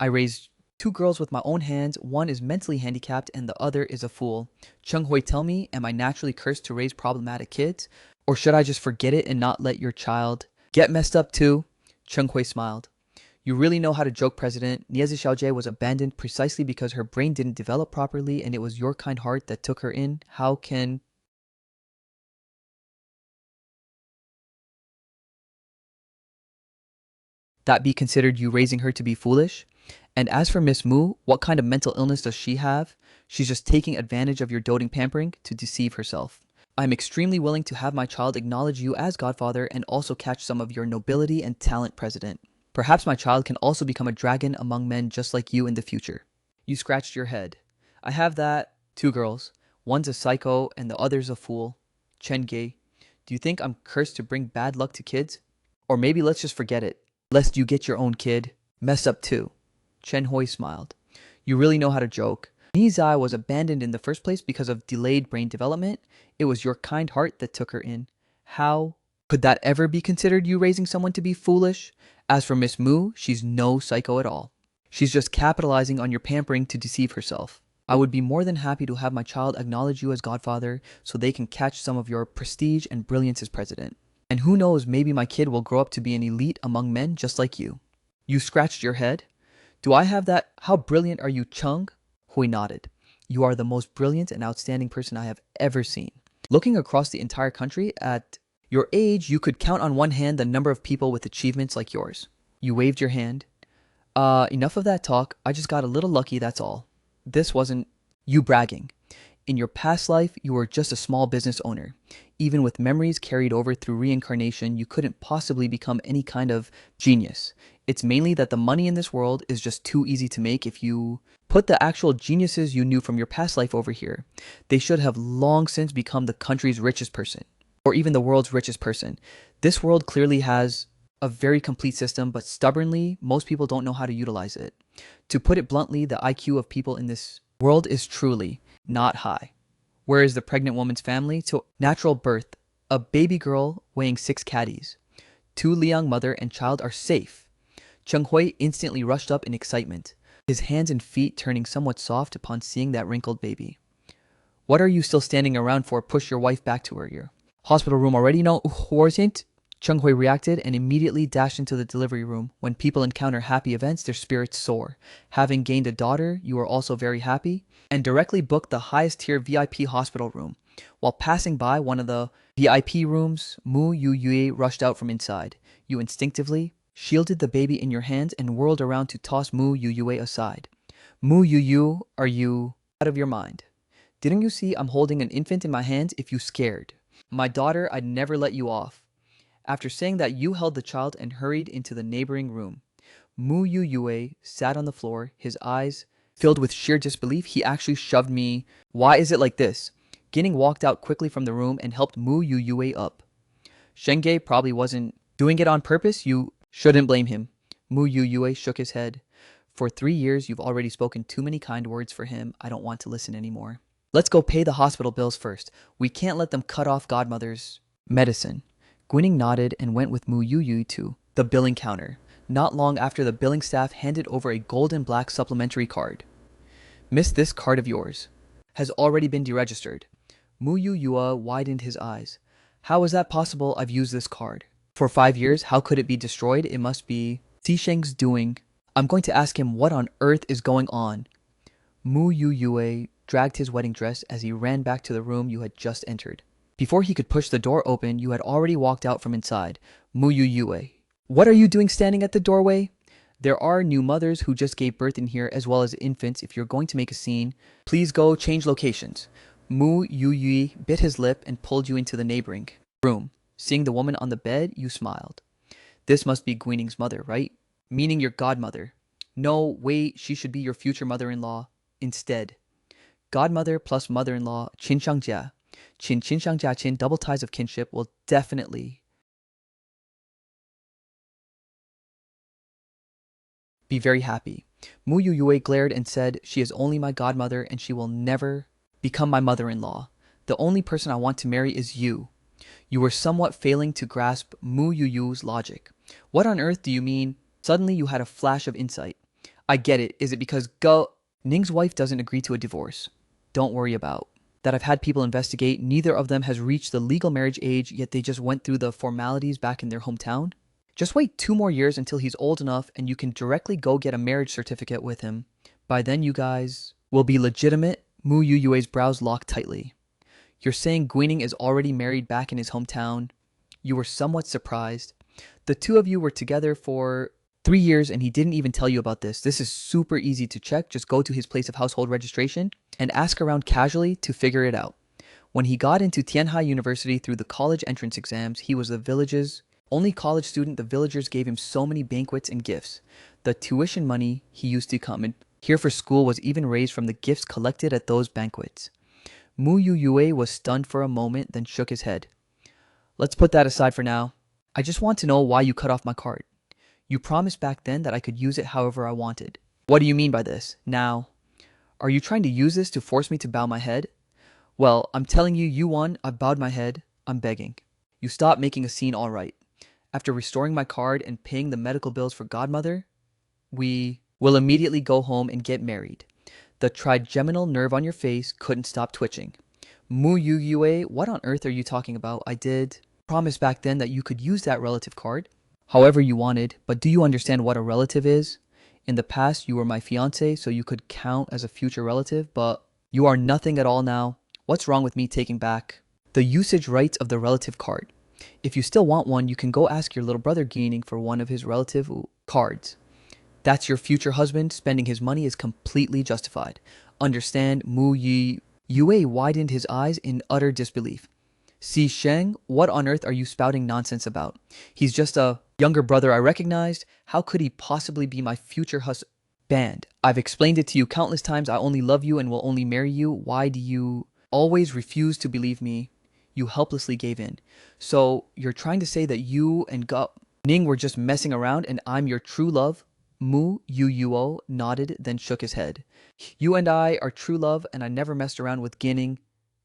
I raised two girls with my own hands. One is mentally handicapped and the other is a fool. Chung Hui, tell me, am I naturally cursed to raise problematic kids? Or should I just forget it and not let your child get messed up too? Chung Hui smiled. You really know how to joke, President. Niezi Xiaojie was abandoned precisely because her brain didn't develop properly, and it was your kind heart that took her in. How can that be considered you raising her to be foolish? And as for Miss Mu, what kind of mental illness does she have? She's just taking advantage of your doting pampering to deceive herself. I'm extremely willing to have my child acknowledge you as godfather and also catch some of your nobility and talent, President. Perhaps my child can also become a dragon among men just like you in the future. You scratched your head. I have that. Two girls. One's a psycho and the other's a fool. Chen Gei, do you think I'm cursed to bring bad luck to kids? Or maybe let's just forget it, lest you get your own kid messed up too. Chen Hui smiled. You really know how to joke. Nizai was abandoned in the first place because of delayed brain development. It was your kind heart that took her in. How could that ever be considered you raising someone to be foolish? As for Miss Mu, she's no psycho at all. She's just capitalizing on your pampering to deceive herself. I would be more than happy to have my child acknowledge you as godfather so they can catch some of your prestige and brilliance as president. And who knows, maybe my kid will grow up to be an elite among men just like you. You scratched your head. Do I have that? How brilliant are you, Chung? Hui nodded. You are the most brilliant and outstanding person I have ever seen. Looking across the entire country, at your age, you could count on one hand the number of people with achievements like yours. You waved your hand. Enough of that talk. I just got a little lucky, that's all. This wasn't you bragging. In your past life, you were just a small business owner. Even with memories carried over through reincarnation, you couldn't possibly become any kind of genius. It's mainly that the money in this world is just too easy to make if you put the actual geniuses you knew from your past life over here. They should have long since become the country's richest person, or even the world's richest person. This world clearly has a very complete system, but stubbornly, most people don't know how to utilize it. To put it bluntly, the IQ of people in this world is truly not high. Where is the pregnant woman's family? To natural birth, a baby girl weighing 6 caddies. Tu Liang mother and child are safe. Cheng Hui instantly rushed up in excitement, his hands and feet turning somewhat soft upon seeing that wrinkled baby. What are you still standing around for? Push your wife back to her ear. Hospital room already? No, urgent. Cheng Hui reacted and immediately dashed into the delivery room. When people encounter happy events, their spirits soar. Having gained a daughter, you are also very happy, and directly booked the highest tier VIP hospital room. While passing by one of the VIP rooms, Mu Yu Yue rushed out from inside. You instinctively shielded the baby in your hands and whirled around to toss Mu Yu Yue aside. Mu Yu Yu, are you out of your mind? Didn't you see I'm holding an infant in my hands? If you scared my daughter, I'd never let you off. After saying that, you held the child and hurried into the neighboring room. Mu Yu Yue sat on the floor, his eyes filled with sheer disbelief. He actually shoved me. Why is it like this? Ginning walked out quickly from the room and helped Mu Yu Yue up. Shenge probably wasn't doing it on purpose. You shouldn't blame him. Mu Yu Yue shook his head. For 3 years, you've already spoken too many kind words for him. I don't want to listen anymore. Let's go pay the hospital bills first. We can't let them cut off godmother's medicine. Gwynning nodded and went with Mu Yu Yu to the billing counter. Not long after, the billing staff handed over a gold and black supplementary card. Miss, this card of yours has already been deregistered. Mu Yu Yue widened his eyes. How is that possible? I've used this card for 5 years. How could it be destroyed? It must be Xisheng's doing. I'm going to ask him what on earth is going on. Mu Yu Yue dragged his wedding dress as he ran back to the room you had just entered. Before he could push the door open, you had already walked out from inside. Mu Yu Yue, what are you doing standing at the doorway? There are new mothers who just gave birth in here, as well as infants. If you're going to make a scene, please go change locations. Mu Yu Yue bit his lip and pulled you into the neighboring room. Seeing the woman on the bed, you smiled. This must be Guining's mother, right? Meaning your godmother. No, wait, she should be your future mother-in-law instead. Godmother plus mother-in-law, Qin Shangjia. Qin Shangjia Qin, double ties of kinship, will definitely be very happy. Mu Yu Yue glared and said, she is only my godmother and she will never become my mother-in-law. The only person I want to marry is you. You were somewhat failing to grasp Mu Yu Yu's logic. What on earth do you mean? Suddenly you had a flash of insight. I get it. Is it because Ning's wife doesn't agree to a divorce? Don't worry about that. I've had people investigate. Neither of them has reached the legal marriage age, yet they just went through the formalities back in their hometown. Just wait 2 more years until he's old enough and you can directly go get a marriage certificate with him. By then you guys will be legitimate. Mu Yu Yue's brows locked tightly. You're saying Guining is already married back in his hometown? You were somewhat surprised. The two of you were together for 3 years and he didn't even tell you about this. This is super easy to check. Just go to his place of household registration and ask around casually to figure it out. When he got into Tianhai University through the college entrance exams, he was the village's only college student. The villagers gave him so many banquets and gifts. The tuition money he used to come in here for school was even raised from the gifts collected at those banquets. Mu Yu Yue was stunned for a moment, then shook his head. Let's put that aside for now. I just want to know why you cut off my card. You promised back then that I could use it however I wanted. What do you mean by this? Now, are you trying to use this to force me to bow my head? Well, I'm telling you, you won. I've bowed my head. I'm begging. You stop making a scene, all right. After restoring my card and paying the medical bills for godmother, we will immediately go home and get married. The trigeminal nerve on your face couldn't stop twitching. Mu Yu Yue, what on earth are you talking about? I did promise back then that you could use that relative card however you wanted, but do you understand what a relative is? In the past, you were my fiance, so you could count as a future relative, but you are nothing at all now. What's wrong with me taking back the usage rights of the relative card? If you still want one, you can go ask your little brother Guining for one of his relative cards. That's your future husband. Spending his money is completely justified. Understand? Mu Yue widened his eyes in utter disbelief. Si Sheng, what on earth are you spouting nonsense about? He's just a younger brother I recognized. How could he possibly be my future husband? I've explained it to you countless times. I only love you and will only marry you. Why do you always refuse to believe me? You helplessly gave in. So you're trying to say that you and Ning were just messing around and I'm your true love? Mu Yuo nodded, then shook his head. You and I are true love, and I never messed around with Ginning.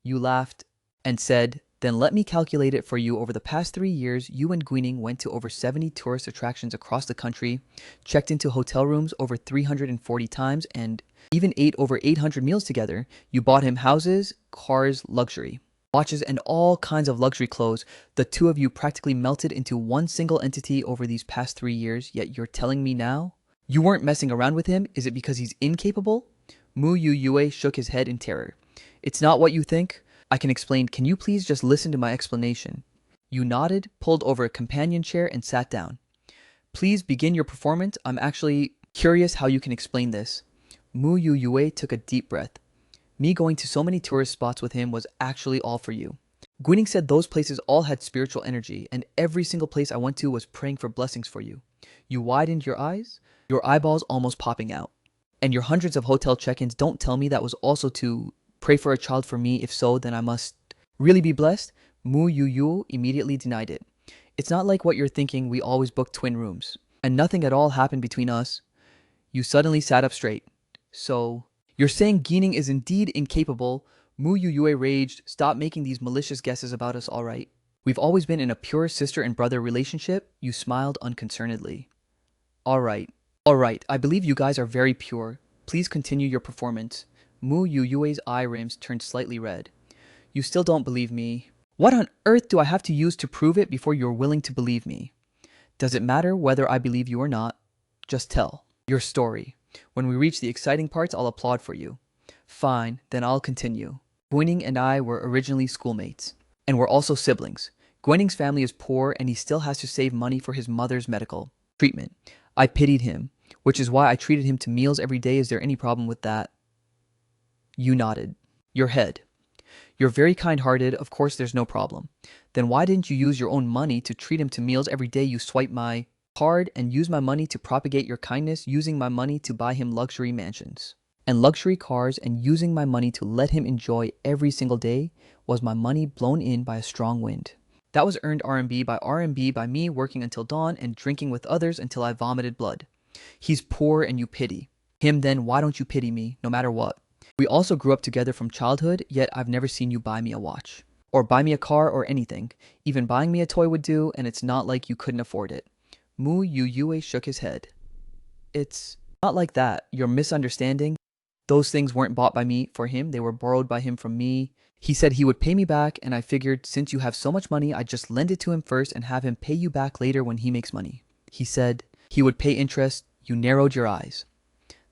You laughed and said, then let me calculate it for you. Over the past 3 years, you and Guining went to over 70 tourist attractions across the country, checked into hotel rooms over 340 times, and even ate over 800 meals together. You bought him houses, cars, luxury, watches, and all kinds of luxury clothes. The two of you practically melted into one single entity over these past 3 years, yet you're telling me now you weren't messing around with him? Is it because he's incapable? Mu Yue shook his head in terror. It's not what you think. I can explain. Can you please just listen to my explanation? You nodded, pulled over a companion chair, and sat down. Please begin your performance. I'm actually curious how you can explain this. Mu Yue took a deep breath. Me going to so many tourist spots with him was actually all for you. Guining said those places all had spiritual energy, and every single place I went to was praying for blessings for you. You widened your eyes, your eyeballs almost popping out. And your hundreds of hotel check-ins, don't tell me that was also to pray for a child for me. If so, then I must really be blessed. Mu Yu immediately denied it. It's not like what you're thinking. We always booked twin rooms. And nothing at all happened between us. You suddenly sat up straight. So, you're saying Ginning is indeed incapable? Mu Yue raged. Stop making these malicious guesses about us, alright? We've always been in a pure sister and brother relationship. You smiled unconcernedly. Alright, I believe you guys are very pure. Please continue your performance. Mu Yue's eye rims turned slightly red. You still don't believe me. What on earth do I have to use to prove it before you're willing to believe me? Does it matter whether I believe you or not? Just tell your story. When we reach the exciting parts, I'll applaud for you. Fine, then I'll continue. Guining and I were originally schoolmates, and we're also siblings. Guining's family is poor, and he still has to save money for his mother's medical treatment. I pitied him, which is why I treated him to meals every day. Is there any problem with that? You nodded your head. You're very kind-hearted. Of course there's no problem. Then why didn't you use your own money to treat him to meals every day? You swipe my card and use my money to propagate your kindness, using my money to buy him luxury mansions and luxury cars, and using my money to let him enjoy every single day was my money blown in by a strong wind. That was earned RMB by me working until dawn and drinking with others until I vomited blood. He's poor and you pity him. Then why don't you pity me, no matter what? We also grew up together from childhood, yet I've never seen you buy me a watch, or buy me a car or anything. Even buying me a toy would do, and it's not like you couldn't afford it. Mu Yue shook his head. It's not like that. You're misunderstanding. Those things weren't bought by me for him. They were borrowed by him from me. He said he would pay me back, and I figured since you have so much money, I'd just lend it to him first and have him pay you back later when he makes money. He said he would pay interest. You narrowed your eyes.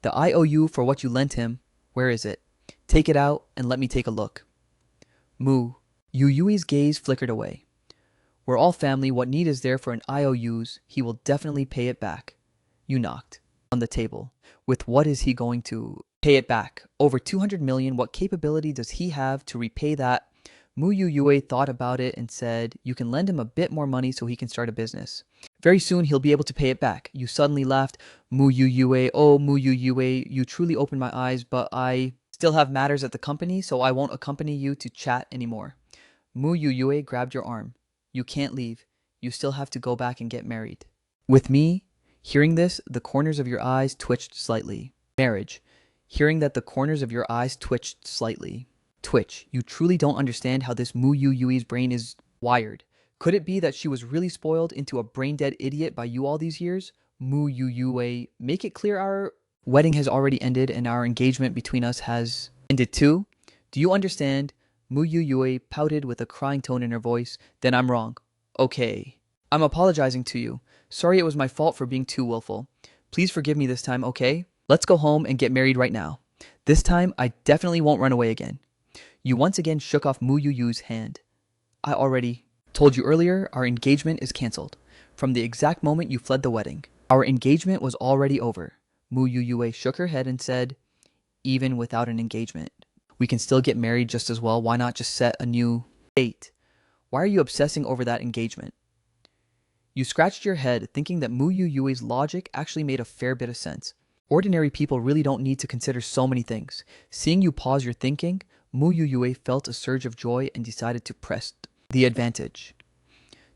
The IOU for what you lent him, where is it? Take it out and let me take a look. Mu Yue's gaze flickered away. We're all family. What need is there for an IOUs? He will definitely pay it back. You knocked on the table. With what is he going to pay it back? Over 200 million. What capability does he have to repay that? Mu Yue thought about it and said, you can lend him a bit more money so he can start a business. Very soon he'll be able to pay it back. You suddenly laughed. Mu Yue, oh Mu Yue, you truly opened my eyes, but I still have matters at the company, so I won't accompany you to chat anymore. Mu Yue grabbed your arm. You can't leave. You still have to go back and get married. With me? Hearing this, the corners of your eyes twitched slightly. Marriage. Hearing that, the corners of your eyes twitched slightly. Twitch. You truly don't understand how this Mu Yue's brain is wired. Could it be that she was really spoiled into a brain-dead idiot by you all these years? Mu Yue, make it clear our wedding has already ended and our engagement between us has ended too. Do you understand? Mu Yue pouted with a crying tone in her voice. Then I'm wrong. Okay. I'm apologizing to you. Sorry it was my fault for being too willful. Please forgive me this time, okay? Let's go home and get married right now. This time, I definitely won't run away again. You once again shook off Mu Yue's hand. I already told you earlier, our engagement is cancelled. From the exact moment you fled the wedding, our engagement was already over. Mu Yue shook her head and said, even without an engagement, we can still get married just as well. Why not just set a new date? Why are you obsessing over that engagement? You scratched your head, thinking that Mu Yue's logic actually made a fair bit of sense. Ordinary people really don't need to consider so many things. Seeing you pause your thinking, Mu Yue felt a surge of joy and decided to press the advantage.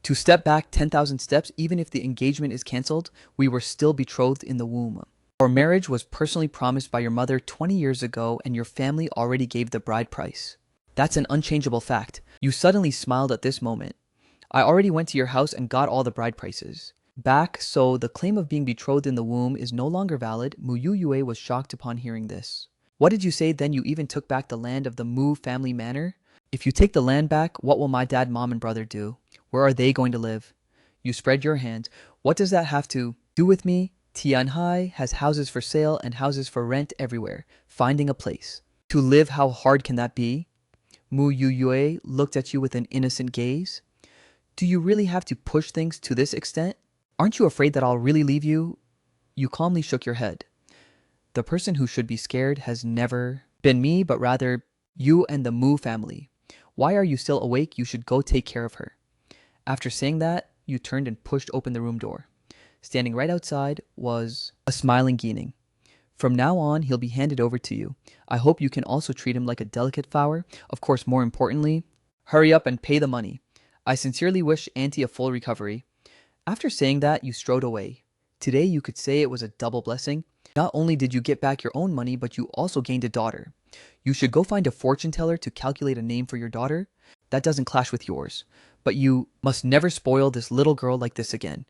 To step back 10,000 steps, even if the engagement is cancelled, we were still betrothed in the womb. Our marriage was personally promised by your mother 20 years ago, and your family already gave the bride price. That's an unchangeable fact. You suddenly smiled at this moment. I already went to your house and got all the bride prices back, so the claim of being betrothed in the womb is no longer valid. Mu Yue was shocked upon hearing this. What did you say then? You even took back the land of the Mu family manor? If you take the land back, what will my dad, mom, and brother do? Where are they going to live? You spread your hands. What does that have to do with me? Tianhai has houses for sale and houses for rent everywhere. Finding a place to live, how hard can that be? Mu Yue looked at you with an innocent gaze. Do you really have to push things to this extent? Aren't you afraid that I'll really leave you? You calmly shook your head. The person who should be scared has never been me, but rather you and the Mu family. Why are you still awake? You should go take care of her. After saying that, you turned and pushed open the room door. Standing right outside was a smiling Guining. From now on, he'll be handed over to you. I hope you can also treat him like a delicate flower. Of course, more importantly, hurry up and pay the money. I sincerely wish Auntie a full recovery. After saying that, you strode away. Today, you could say it was a double blessing. Not only did you get back your own money, but you also gained a daughter. You should go find a fortune teller to calculate a name for your daughter. That doesn't clash with yours. But you must never spoil this little girl like this again.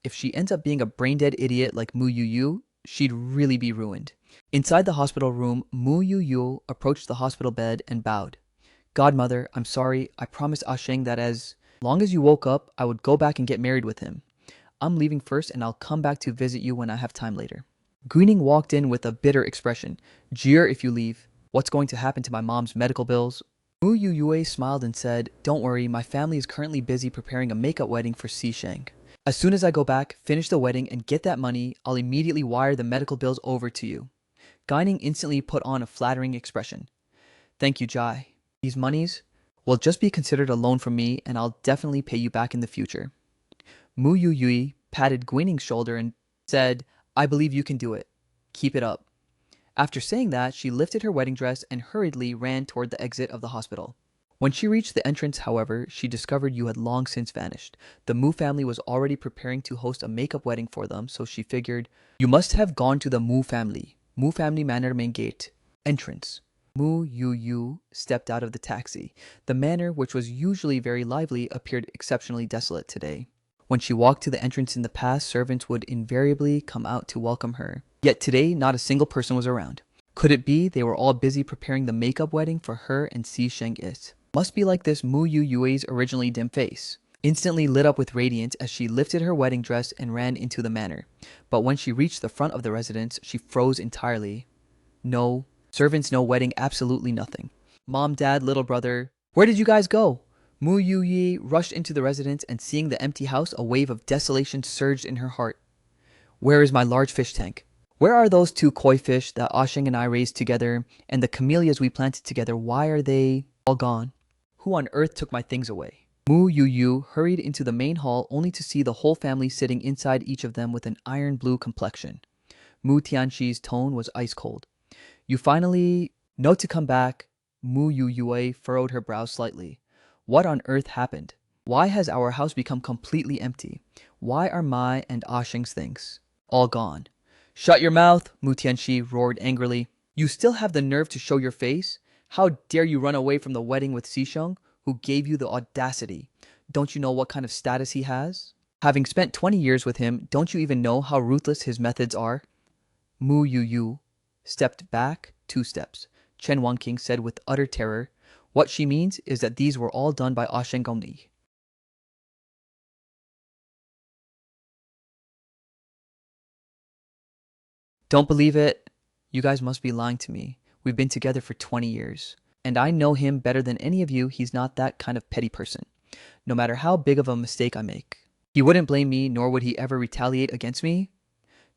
If she ends up being a brain-dead idiot like Mu Yu, she'd really be ruined. Inside the hospital room, Mu Yu approached the hospital bed and bowed. Godmother, I'm sorry. I promised Asheng that as long as you woke up, I would go back and get married with him. I'm leaving first and I'll come back to visit you when I have time later. Guining walked in with a bitter expression. Jeer if you leave. What's going to happen to my mom's medical bills? Mu Yue smiled and said, Don't worry, my family is currently busy preparing a makeup wedding for Si Sheng. As soon as I go back, finish the wedding, and get that money, I'll immediately wire the medical bills over to you. Guining instantly put on a flattering expression. Thank you, Jai. These monies will just be considered a loan from me, and I'll definitely pay you back in the future. Mu Yue patted Guining's shoulder and said, I believe you can do it. Keep it up. After saying that, she lifted her wedding dress and hurriedly ran toward the exit of the hospital. When she reached the entrance, however, she discovered you had long since vanished. The Mu family was already preparing to host a makeup wedding for them, so she figured, you must have gone to the Mu family. Mu family manor main gate. Entrance. Mu Yu stepped out of the taxi. The manor, which was usually very lively, appeared exceptionally desolate today. When she walked to the entrance in the past, servants would invariably come out to welcome her. Yet today, not a single person was around. Could it be they were all busy preparing the makeup wedding for her and Si Sheng It? Must be like this Mu Yue's originally dim face. Instantly lit up with radiance as she lifted her wedding dress and ran into the manor. But when she reached the front of the residence, she froze entirely. No. Servants, no wedding, absolutely nothing. Mom, dad, little brother, where did you guys go? Mu Yu rushed into the residence and seeing the empty house, a wave of desolation surged in her heart. Where is my large fish tank? Where are those 2 koi fish that Asheng and I raised together and the camellias we planted together? Why are they all gone? Who on earth took my things away? Mu Yu hurried into the main hall only to see the whole family sitting inside, each of them with an iron blue complexion. Mu Tianxi's tone was ice cold. You finally know to come back. Mu Yue furrowed her brows slightly. What on earth happened? Why has our house become completely empty? Why are my and Asheng's things all gone? Shut your mouth, Mu Tianxi roared angrily. You still have the nerve to show your face? How dare you run away from the wedding with Si Sheng, who gave you the audacity? Don't you know what kind of status he has? Having spent 20 years with him, don't you even know how ruthless his methods are? Mu Yu stepped back 2 steps. Chen Wanqing said with utter terror, What she means is that these were all done by Asheng Gongli. Don't believe it? You guys must be lying to me. We've been together for 20 years. And I know him better than any of you. He's not that kind of petty person. No matter how big of a mistake I make. He wouldn't blame me, nor would he ever retaliate against me.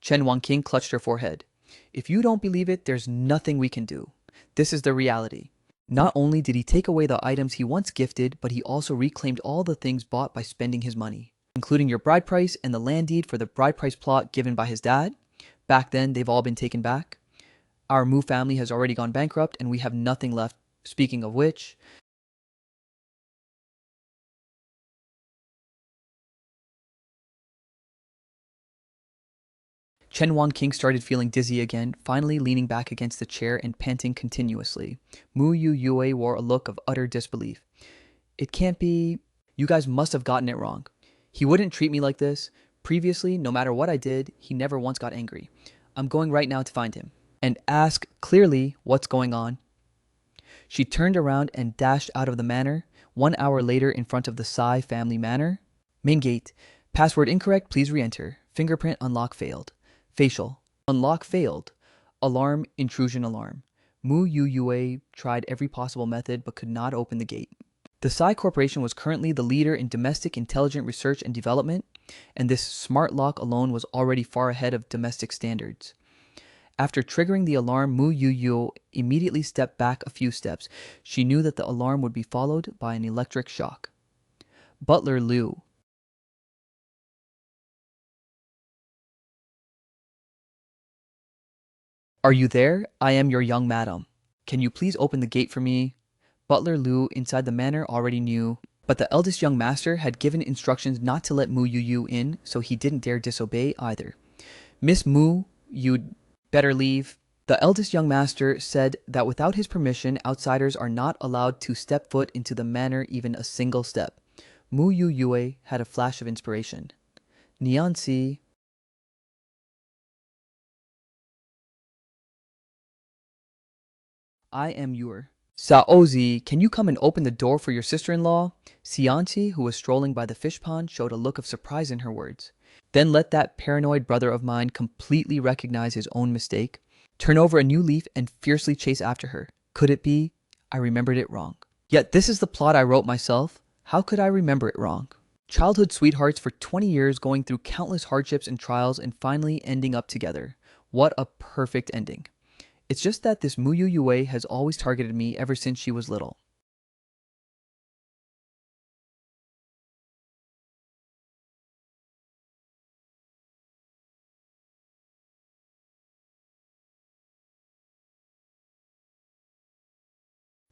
Chen Wanqing clutched her forehead. If you don't believe it, there's nothing we can do. This is the reality. Not only did he take away the items he once gifted, but he also reclaimed all the things bought by spending his money, including your bride price and the land deed for the bride price plot given by his dad. Back then, they've all been taken back. Our Mu family has already gone bankrupt, and we have nothing left. Speaking of which, Chen King started feeling dizzy again, finally leaning back against the chair and panting continuously. Mu Yu Yue wore a look of utter disbelief. It can't be. You guys must have gotten it wrong. He wouldn't treat me like this. Previously, no matter what I did, he never once got angry. I'm going right now to find him and ask clearly what's going on. She turned around and dashed out of the manor. 1 hour later, in front of the Sai family manor. Main gate. Password incorrect, please re-enter. Fingerprint unlock failed. Facial. Unlock failed. Alarm, intrusion alarm. Mu Yu Yue tried every possible method but could not open the gate. The Sai Corporation was currently the leader in domestic intelligent research and development, and this smart lock alone was already far ahead of domestic standards. After triggering the alarm, Mu Yu Yu immediately stepped back a few steps. She knew that the alarm would be followed by an electric shock. Butler Liu. Are you there? I am your young madam. Can you please open the gate for me? Butler Liu inside the manor already knew, but the eldest young master had given instructions not to let Mu Yu Yu in, so he didn't dare disobey either. Miss Mu, you'd better leave. The eldest young master said that without his permission, outsiders are not allowed to step foot into the manor even a single step. Mu Yu Yue had a flash of inspiration. Nianzi. I am your. Saozi, can you come and open the door for your sister-in-law? Xianqi, who was strolling by the fish pond, showed a look of surprise in her words. Then let that paranoid brother of mine completely recognize his own mistake, turn over a new leaf, and fiercely chase after her. Could it be? I remembered it wrong. Yet this is the plot I wrote myself. How could I remember it wrong? Childhood sweethearts for 20 years going through countless hardships and trials and finally ending up together. What a perfect ending. It's just that this Mu Yu Yue has always targeted me ever since she was little.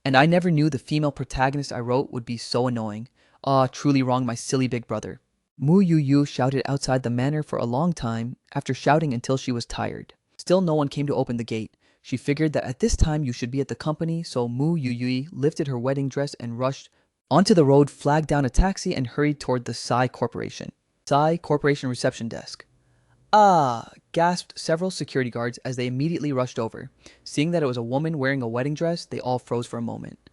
And I never knew the female protagonist I wrote would be so annoying. Ah, truly wrong, my silly big brother. Mu Yu Yu shouted outside the manor for a long time, after shouting until she was tired. Still no one came to open the gate. She figured that at this time you should be at the company, so Mu Yu Yu lifted her wedding dress and rushed onto the road, flagged down a taxi, and hurried toward the Sai Corporation. Sai Corporation reception desk. Ah, gasped several security guards as they immediately rushed over. Seeing that it was a woman wearing a wedding dress, they all froze for a moment.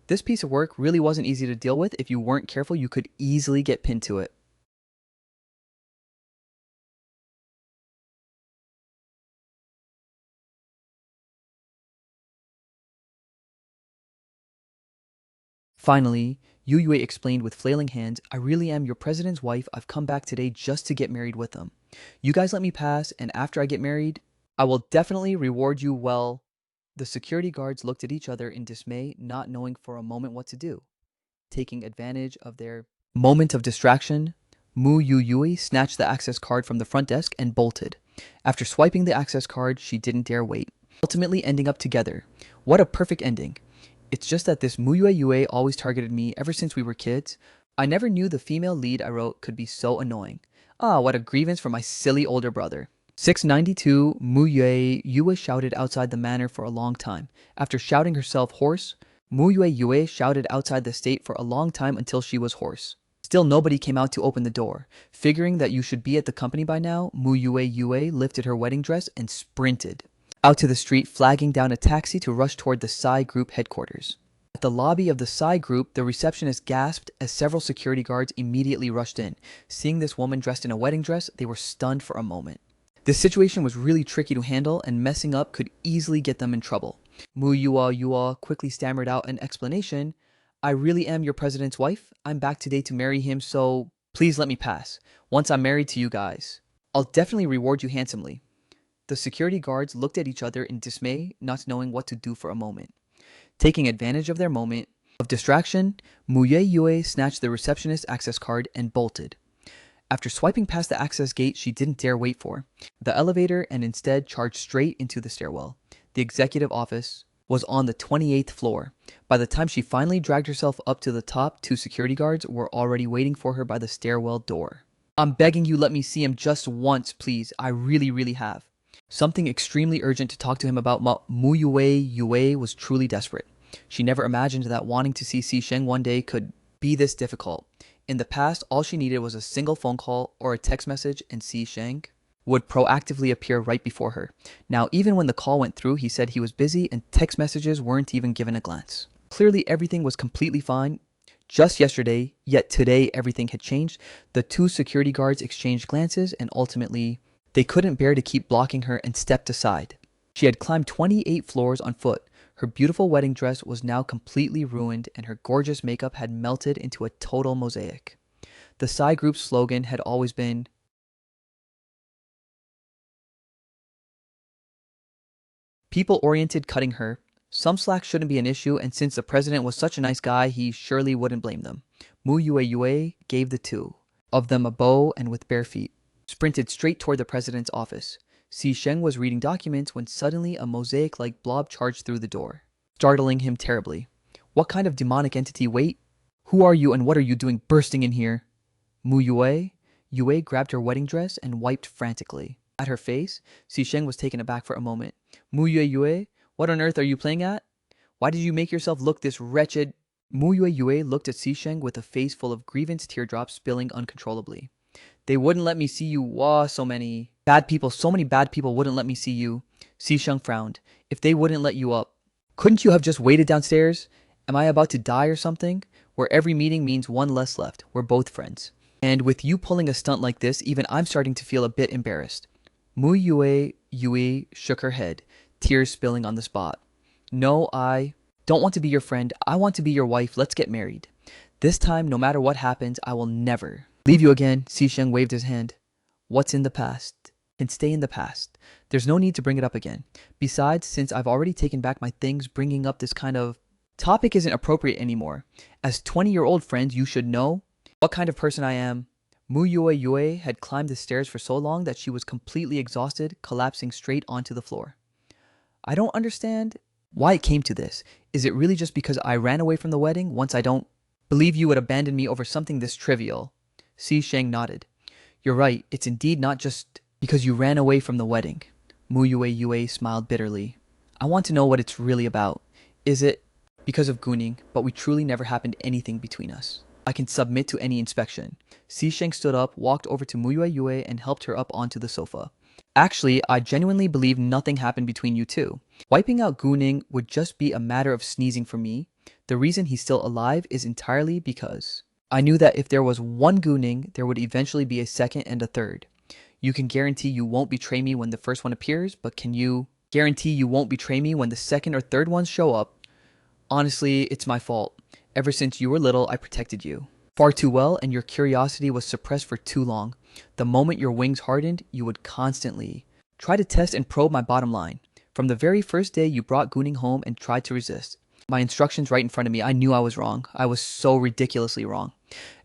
This piece of work really wasn't easy to deal with. If you weren't careful, you could easily get pinned to it. Finally, Yu Yue explained with flailing hands, I really am your president's wife. I've come back today just to get married with him. You guys let me pass, and after I get married, I will definitely reward you well. The security guards looked at each other in dismay, not knowing for a moment what to do. Taking advantage of their moment of distraction, Mu Yu Yui snatched the access card from the front desk and bolted. After swiping the access card, she didn't dare wait, ultimately ending up together. What a perfect ending. It's just that this Mu Yue always targeted me ever since we were kids. I never knew the female lead I wrote could be so annoying. Ah, what a grievance for my silly older brother. 692 Mu Yue shouted outside the manor for a long time. After shouting herself hoarse, Mu Yue shouted outside the state for a long time until she was hoarse. Still nobody came out to open the door. Figuring that you should be at the company by now, Mu Yue lifted her wedding dress and sprinted out to the street, flagging down a taxi to rush toward the Psy Group headquarters. At the lobby of the Psy Group, the receptionist gasped as several security guards immediately rushed in. Seeing this woman dressed in a wedding dress, they were stunned for a moment. This situation was really tricky to handle, and messing up could easily get them in trouble. Mu Yua quickly stammered out an explanation. I really am your president's wife. I'm back today to marry him, so please let me pass. Once I'm married to you guys, I'll definitely reward you handsomely. The security guards looked at each other in dismay, not knowing what to do for a moment. Taking advantage of their moment of distraction, Mu Yue snatched the receptionist's access card and bolted. After swiping past the access gate she didn't dare wait for, the elevator, and instead charged straight into the stairwell. The executive office was on the 28th floor. By the time she finally dragged herself up to the top, two security guards were already waiting for her by the stairwell door. I'm begging you, let me see him just once, please. I really, really have. Something extremely urgent to talk to him about. Mu Yue was truly desperate. She never imagined that wanting to see Xisheng one day could be this difficult. In the past, all she needed was a single phone call or a text message, and Xisheng would proactively appear right before her. Now, even when the call went through, he said he was busy and text messages weren't even given a glance. Clearly, everything was completely fine just yesterday, yet today everything had changed. The two security guards exchanged glances, and ultimately, they couldn't bear to keep blocking her and stepped aside. She had climbed 28 floors on foot. Her beautiful wedding dress was now completely ruined, and her gorgeous makeup had melted into a total mosaic. The Psy group's slogan had always been, people-oriented, cutting her. Some slack shouldn't be an issue, and since the president was such a nice guy, he surely wouldn't blame them. Yue gave the two of them a bow and with bare feet sprinted straight toward the president's office. Xisheng was reading documents when suddenly a mosaic-like blob charged through the door, startling him terribly. What kind of demonic entity? Wait, who are you and what are you doing bursting in here? Yue grabbed her wedding dress and wiped frantically at her face. Xisheng was taken aback for a moment. Yue, what on earth are you playing at? Why did you make yourself look this wretched? Yue looked at Xisheng with a face full of grievance, teardrops spilling uncontrollably. They wouldn't let me see you. Wah, so many bad people wouldn't let me see you. Xisheng frowned. If they wouldn't let you up, couldn't you have just waited downstairs? Am I about to die or something? Where every meeting means one less left. We're both friends. And with you pulling a stunt like this, even I'm starting to feel a bit embarrassed. Yue shook her head, tears spilling on the spot. No, I don't want to be your friend. I want to be your wife. Let's get married. This time, no matter what happens, I will never leave you again. Xisheng waved his hand. What's in the past can stay in the past. There's no need to bring it up again. Besides, since I've already taken back my things, bringing up this kind of topic isn't appropriate anymore. As 20-year-old friends, you should know what kind of person I am. Yue had climbed the stairs for so long that she was completely exhausted, collapsing straight onto the floor. I don't understand why it came to this. Is it really just because I ran away from the wedding? Once I don't believe you would abandon me over something this trivial. Xisheng nodded. You're right. It's indeed not just because you ran away from the wedding. Yue smiled bitterly. I want to know what it's really about. Is it because of gooning, but we truly never happened anything between us? I can submit to any inspection. Xisheng stood up, walked over to Yue and helped her up onto the sofa. Actually, I genuinely believe nothing happened between you two. Wiping out gooning would just be a matter of sneezing for me. The reason he's still alive is entirely because I knew that if there was one gooning, there would eventually be a second and a third. You can guarantee you won't betray me when the first one appears, but can you guarantee you won't betray me when the second or third ones show up? Honestly, it's my fault. Ever since you were little, I protected you far too well, and your curiosity was suppressed for too long. The moment your wings hardened, you would constantly try to test and probe my bottom line. From the very first day you brought gooning home and tried to resist my instructions right in front of me, I knew I was wrong. I was so ridiculously wrong.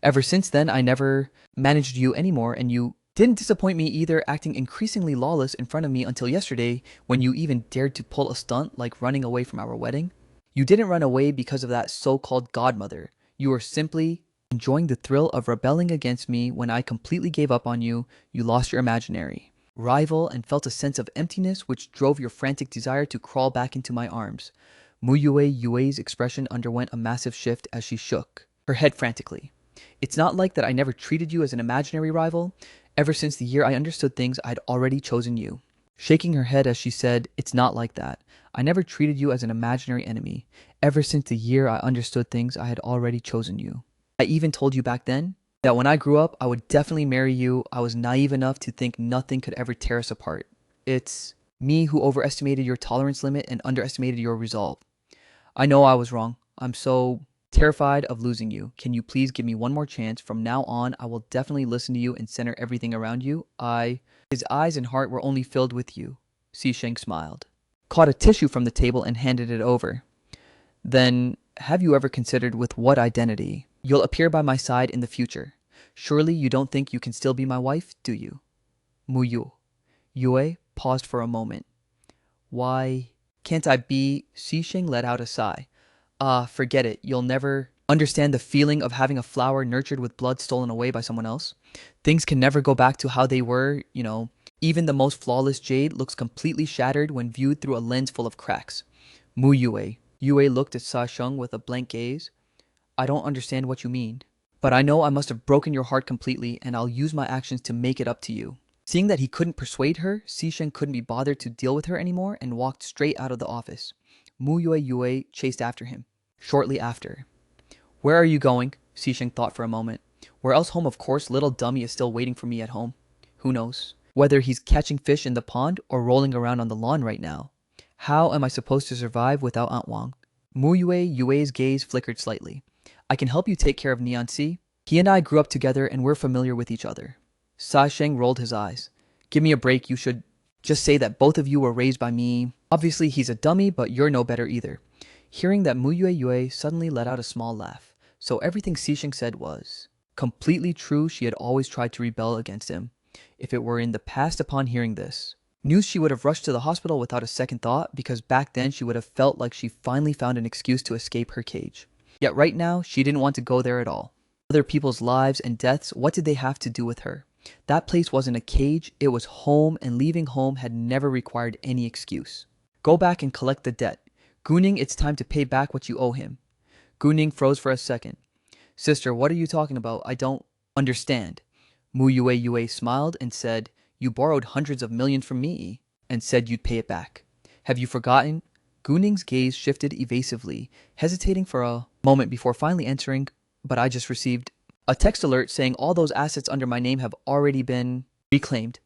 Ever since then, I never managed you anymore, and you didn't disappoint me either, acting increasingly lawless in front of me until yesterday when you even dared to pull a stunt like running away from our wedding. You didn't run away because of that so-called godmother. You were simply enjoying the thrill of rebelling against me. When I completely gave up on you, you lost your imaginary rival and felt a sense of emptiness which drove your frantic desire to crawl back into my arms. Yue's expression underwent a massive shift as she shook her head frantically. It's not like that I never treated you as an imaginary rival. Ever since the year I understood things, I'd already chosen you. Shaking her head as she said, it's not like that. I never treated you as an imaginary enemy. Ever since the year I understood things, I had already chosen you. I even told you back then that when I grew up, I would definitely marry you. I was naive enough to think nothing could ever tear us apart. It's me who overestimated your tolerance limit and underestimated your resolve. I know I was wrong. I'm so terrified of losing you. Can you please give me one more chance? From now on, I will definitely listen to you and center everything around you. His eyes and heart were only filled with you. Xisheng smiled, caught a tissue from the table and handed it over. Then, have you ever considered with what identity you'll appear by my side in the future? Surely you don't think you can still be my wife, do you? Yue paused for a moment. Why can't I be? Xisheng let out a sigh. Forget it. You'll never understand the feeling of having a flower nurtured with blood stolen away by someone else. Things can never go back to how they were. Even the most flawless jade looks completely shattered when viewed through a lens full of cracks. Mu Yue. Yue looked at Sa Sheng with a blank gaze. I don't understand what you mean. But I know I must have broken your heart completely, and I'll use my actions to make it up to you. Seeing that he couldn't persuade her, Xisheng couldn't be bothered to deal with her anymore and walked straight out of the office. Mu Yue chased after him. Shortly after. Where are you going? Xisheng thought for a moment. Where else home, of course. Little dummy is still waiting for me at home. Who knows? Whether he's catching fish in the pond or rolling around on the lawn right now. How am I supposed to survive without Aunt Wang? Yue's gaze flickered slightly. I can help you take care of Nianxi. He and I grew up together and we're familiar with each other. Sa Sheng rolled his eyes. Give me a break, you should just say that both of you were raised by me. Obviously he's a dummy, but you're no better either. Hearing that Mu Yue suddenly let out a small laugh. So everything Xisheng said was completely true. She had always tried to rebel against him. If it were in the past, upon hearing this news, she would have rushed to the hospital without a second thought, because back then she would have felt like she finally found an excuse to escape her cage. Yet right now, she didn't want to go there at all. Other people's lives and deaths, what did they have to do with her? That place wasn't a cage, it was home, and leaving home had never required any excuse. Go back and collect the debt. Guning, it's time to pay back what you owe him. Guning froze for a second. Sister, what are you talking about? I don't understand. Mu Yue smiled and said, You borrowed hundreds of millions from me and said you'd pay it back. Have you forgotten? Guning's gaze shifted evasively, hesitating for a moment before finally answering, But I just received a text alert saying all those assets under my name have already been reclaimed.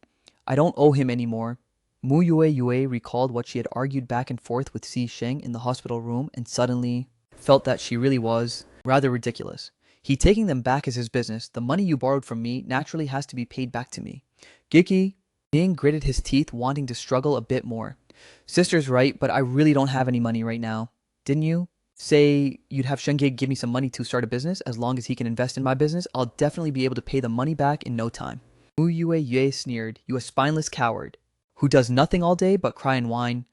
I don't owe him anymore. Mu Yue recalled what she had argued back and forth with Xisheng in the hospital room and suddenly felt that she really was rather ridiculous. He taking them back is his business. The money you borrowed from me naturally has to be paid back to me. Giki, Ning gritted his teeth, wanting to struggle a bit more. Sister's right, but I really don't have any money right now. Didn't you say you'd have Shenge give me some money to start a business? As long as he can invest in my business, I'll definitely be able to pay the money back in no time. Mu Yue sneered, You a spineless coward who does nothing all day but cry and whine.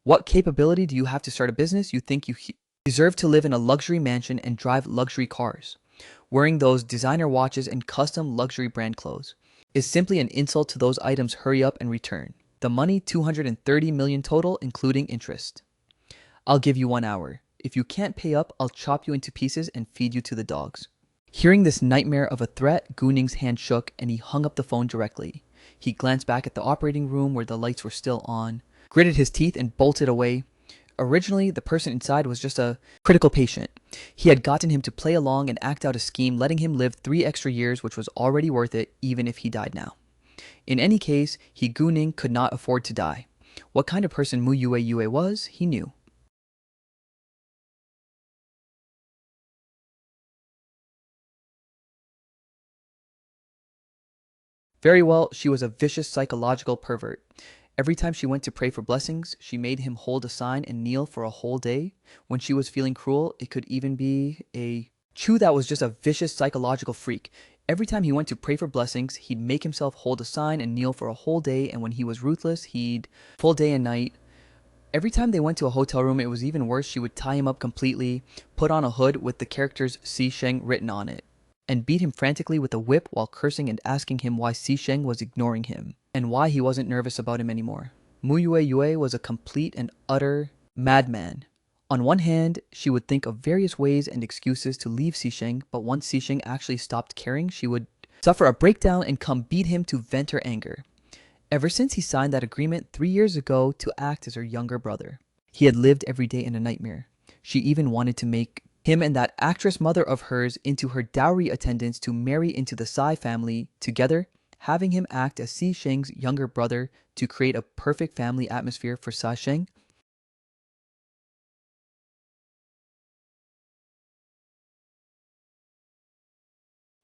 What capability do you have to start a business? You think you deserve to live in a luxury mansion and drive luxury cars. Wearing those designer watches and custom luxury brand clothes is simply an insult to those items. Hurry up and return. The money, 230 million total, including interest. I'll give you 1 hour. If you can't pay up, I'll chop you into pieces and feed you to the dogs. Hearing this nightmare of a threat, Guning's hand shook and he hung up the phone directly. He glanced back at the operating room where the lights were still on, gritted his teeth and bolted away. Originally, the person inside was just a critical patient. He had gotten him to play along and act out a scheme, letting him live 3 extra years, which was already worth it, even if he died now. In any case, Guning could not afford to die. What kind of person Mu Yue was, he knew. Very well, she was a vicious psychological pervert. Every time she went to pray for blessings, she made him hold a sign and kneel for a whole day. When she was feeling cruel, it could even be a Chu that was just a vicious psychological freak. Every time he went to pray for blessings, he'd make himself hold a sign and kneel for a whole day, and when he was ruthless, he'd full day and night. Every time they went to a hotel room, it was even worse. She would tie him up completely, put on a hood with the characters Xisheng written on it, and beat him frantically with a whip while cursing and asking him why Xisheng was ignoring him and why he wasn't nervous about him anymore. Mu Yue was a complete and utter madman. On one hand, she would think of various ways and excuses to leave Xisheng, but once Xisheng actually stopped caring, she would suffer a breakdown and come beat him to vent her anger. Ever since he signed that agreement 3 years ago to act as her younger brother, he had lived every day in a nightmare. She even wanted to make him and that actress mother of hers into her dowry attendants to marry into the Sai family together, having him act as Xisheng's younger brother to create a perfect family atmosphere for Sa Sheng.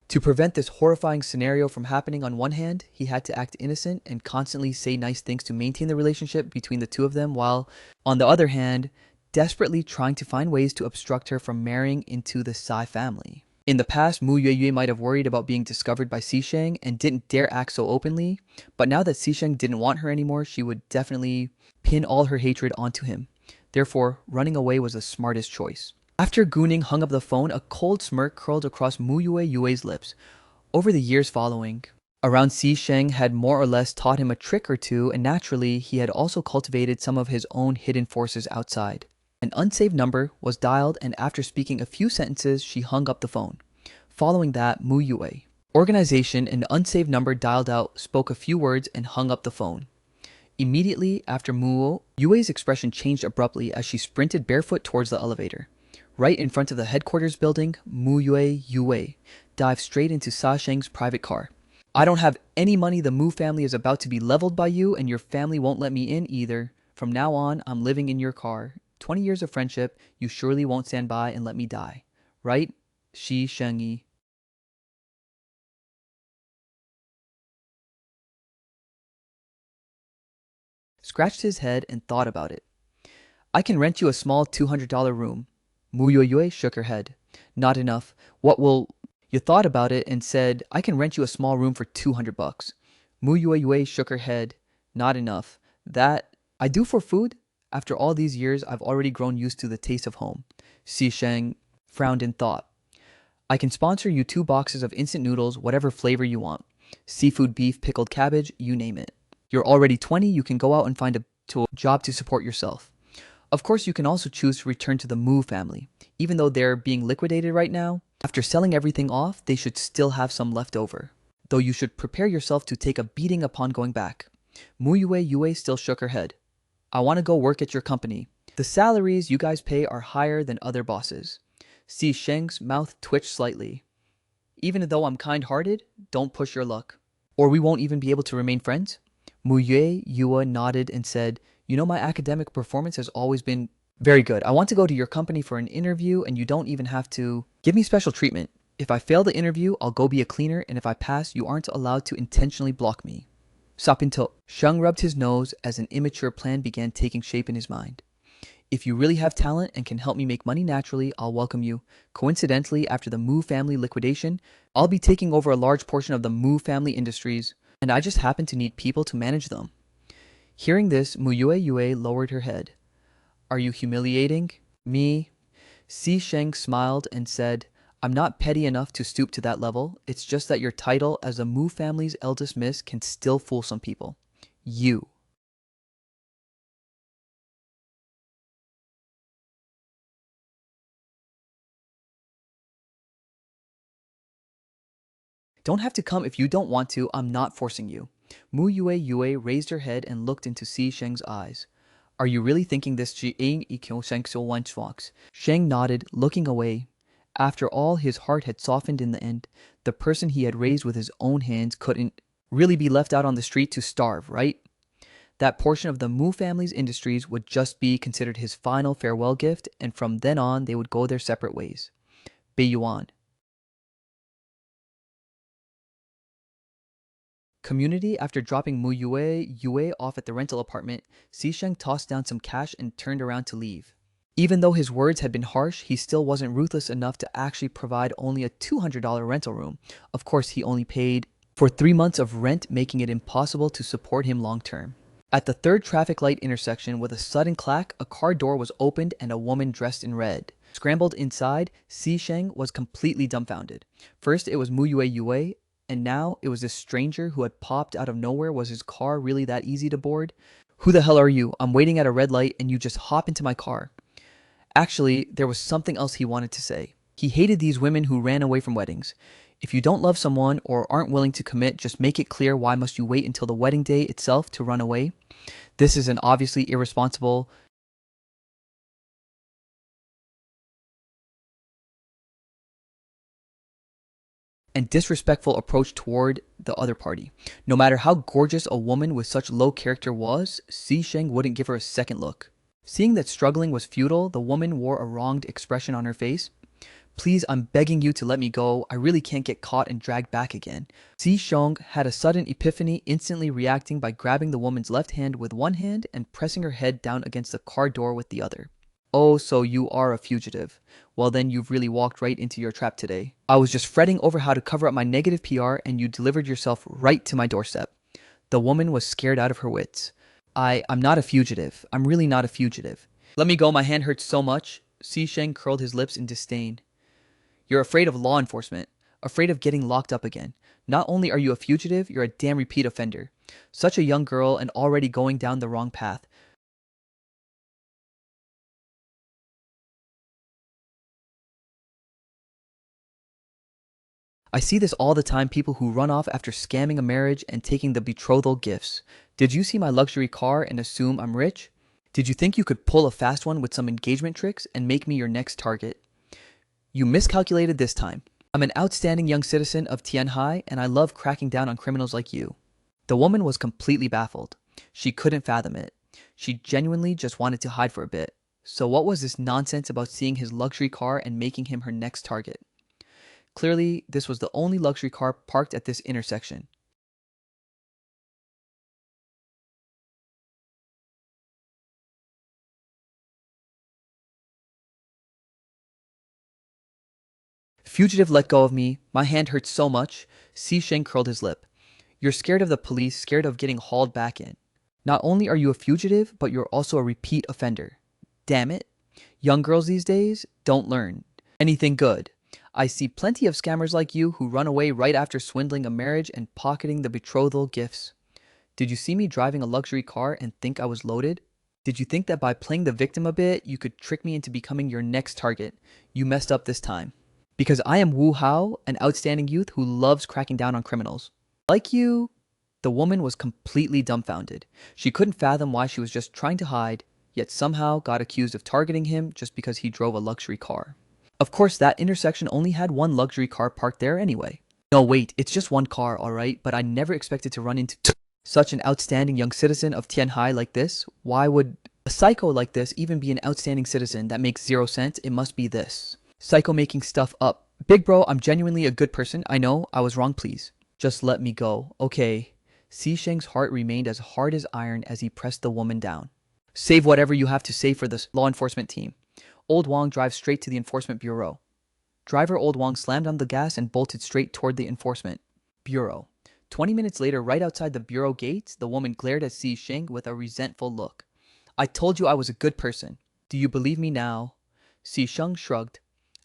To prevent this horrifying scenario from happening, on one hand, he had to act innocent and constantly say nice things to maintain the relationship between the two of them, while, on the other hand, desperately trying to find ways to obstruct her from marrying into the Sai family. In the past, Mu Yue might have worried about being discovered by Xisheng and didn't dare act so openly, but now that Xisheng didn't want her anymore, she would definitely pin all her hatred onto him. Therefore, running away was the smartest choice. After Guning hung up the phone, a cold smirk curled across Mu Yue's lips. Over the years following, around Si Sheng had more or less taught him a trick or two, and naturally, he had also cultivated some of his own hidden forces outside. An unsaved number was dialed, and after speaking a few sentences, she hung up the phone. Following that, Mu Yue. Organization, an unsaved number dialed out, spoke a few words, and hung up the phone. Immediately after Mu Yue's expression changed abruptly as she sprinted barefoot towards the elevator. Right in front of the headquarters building, Mu Yue dived straight into Sa Sheng's private car. I don't have any money. The Mu family is about to be leveled by you, and your family won't let me in either. From now on, I'm living in your car. 20 years of friendship, you surely won't stand by and let me die. Right? Shi Shengyi. Scratched his head and thought about it. I can rent you a small $200 room. Mu Yue shook her head. Not enough. What will... You thought about it and said, I can rent you a small room for $200. Mu Yue shook her head. Not enough. That... I do for food? After all these years, I've already grown used to the taste of home. Si Sheng frowned in thought. I can sponsor you 2 boxes of instant noodles, whatever flavor you want. Seafood, beef, pickled cabbage, you name it. You're already 20, you can go out and find a job to support yourself. Of course, you can also choose to return to the Mu family. Even though they're being liquidated right now, after selling everything off, they should still have some left over. Though you should prepare yourself to take a beating upon going back. Mu Yue still shook her head. I want to go work at your company. The salaries you guys pay are higher than other bosses. Si Sheng's mouth twitched slightly. Even though I'm kind-hearted, don't push your luck. Or we won't even be able to remain friends? Mu Yue nodded and said, you know, my academic performance has always been very good. I want to go to your company for an interview, and you don't even have to give me special treatment. If I fail the interview, I'll go be a cleaner, and if I pass, you aren't allowed to intentionally block me. Sapinto. Sheng rubbed his nose as an immature plan began taking shape in his mind. If you really have talent and can help me make money naturally, I'll welcome you. Coincidentally, after the Mu family liquidation, I'll be taking over a large portion of the Mu family industries, and I just happen to need people to manage them. Hearing this, Mu Yue lowered her head. Are you humiliating me? Si Sheng smiled and said, I'm not petty enough to stoop to that level. It's just that your title as the Mu family's eldest miss can still fool some people. You. Don't have to come if you don't want to. I'm not forcing you. Mu Yue raised her head and looked into Si Sheng's eyes. Are you really thinking this? Sheng nodded, looking away. After all, his heart had softened in the end. The person he had raised with his own hands couldn't really be left out on the street to starve, right? That portion of the Mu family's industries would just be considered his final farewell gift, and from then on, they would go their separate ways. Beiyuan. Community. After dropping Mu Yue off at the rental apartment, Si Sheng tossed down some cash and turned around to leave. Even though his words had been harsh, he still wasn't ruthless enough to actually provide only a $200 rental room. Of course, he only paid for 3 months of rent, making it impossible to support him long term. At the third traffic light intersection, with a sudden clack, a car door was opened and a woman dressed in red scrambled inside. Si Sheng was completely dumbfounded. First, it was Mu Yue, and now it was this stranger who had popped out of nowhere. Was his car really that easy to board? Who the hell are you? I'm waiting at a red light and you just hop into my car. Actually, there was something else he wanted to say. He hated these women who ran away from weddings. If you don't love someone or aren't willing to commit, just make it clear. Why must you wait until the wedding day itself to run away? This is an obviously irresponsible and disrespectful approach toward the other party. No matter how gorgeous a woman with such low character was, Si Sheng wouldn't give her a second look. Seeing that struggling was futile, the woman wore a wronged expression on her face. Please, I'm begging you to let me go. I really can't get caught and dragged back again. Si Sheng had a sudden epiphany, instantly reacting by grabbing the woman's left hand with one hand and pressing her head down against the car door with the other. Oh, so you are a fugitive. Well then, you've really walked right into your trap today. I was just fretting over how to cover up my negative PR and you delivered yourself right to my doorstep. The woman was scared out of her wits. I'm not a fugitive. I'm really not a fugitive. Let me go, my hand hurts so much. Si Sheng curled his lips in disdain. You're afraid of law enforcement, afraid of getting locked up again. Not only are you a fugitive, you're a damn repeat offender. Such a young girl and already going down the wrong path. I see this all the time, people who run off after scamming a marriage and taking the betrothal gifts. Did you see my luxury car and assume I'm rich? Did you think you could pull a fast one with some engagement tricks and make me your next target? You miscalculated this time. I'm an outstanding young citizen of Tianhai and I love cracking down on criminals like you. The woman was completely baffled. She couldn't fathom it. She genuinely just wanted to hide for a bit. So what was this nonsense about seeing his luxury car and making him her next target? Clearly, this was the only luxury car parked at this intersection. Fugitive let go of me. My hand hurts so much. Si Sheng curled his lip. You're scared of the police, scared of getting hauled back in. Not only are you a fugitive, but you're also a repeat offender. Damn it. Young girls these days don't learn anything good. I see plenty of scammers like you who run away right after swindling a marriage and pocketing the betrothal gifts. Did you see me driving a luxury car and think I was loaded? Did you think that by playing the victim a bit, you could trick me into becoming your next target? You messed up this time. Because I am Wu Hao, an outstanding youth who loves cracking down on criminals. Like you, the woman was completely dumbfounded. She couldn't fathom why she was just trying to hide, yet somehow got accused of targeting him just because he drove a luxury car. Of course, that intersection only had one luxury car parked there anyway. No, wait, it's just one car, alright, but I never expected to run into such an outstanding young citizen of Tianhai like this. Why would a psycho like this even be an outstanding citizen? That makes zero sense. It must be this. Psycho making stuff up. Big bro, I'm genuinely a good person. I know, I was wrong, please. Just let me go, okay? Si Sheng's heart remained as hard as iron as he pressed the woman down. Save whatever you have to save for the law enforcement team. Old Wong drives straight to the enforcement bureau. Driver Old Wong slammed on the gas and bolted straight toward the enforcement bureau. 20 minutes later, right outside the bureau gates, the woman glared at Si Sheng with a resentful look. I told you I was a good person. Do you believe me now? Si Sheng shrugged.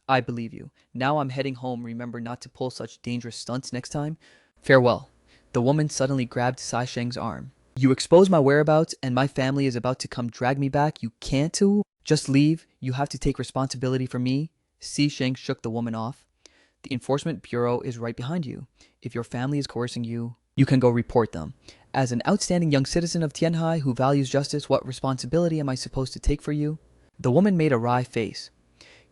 I believe you. Now I'm heading home. Remember not to pull such dangerous stunts next time. Farewell. The woman suddenly grabbed Si Sheng's arm. You expose my whereabouts and my family is about to come drag me back. You can't too. Just leave. You have to take responsibility for me. Si Sheng shook the woman off. The enforcement bureau is right behind you. If your family is coercing you, you can go report them. As an outstanding young citizen of Tianhai who values justice, what responsibility am I supposed to take for you? The woman made a wry face.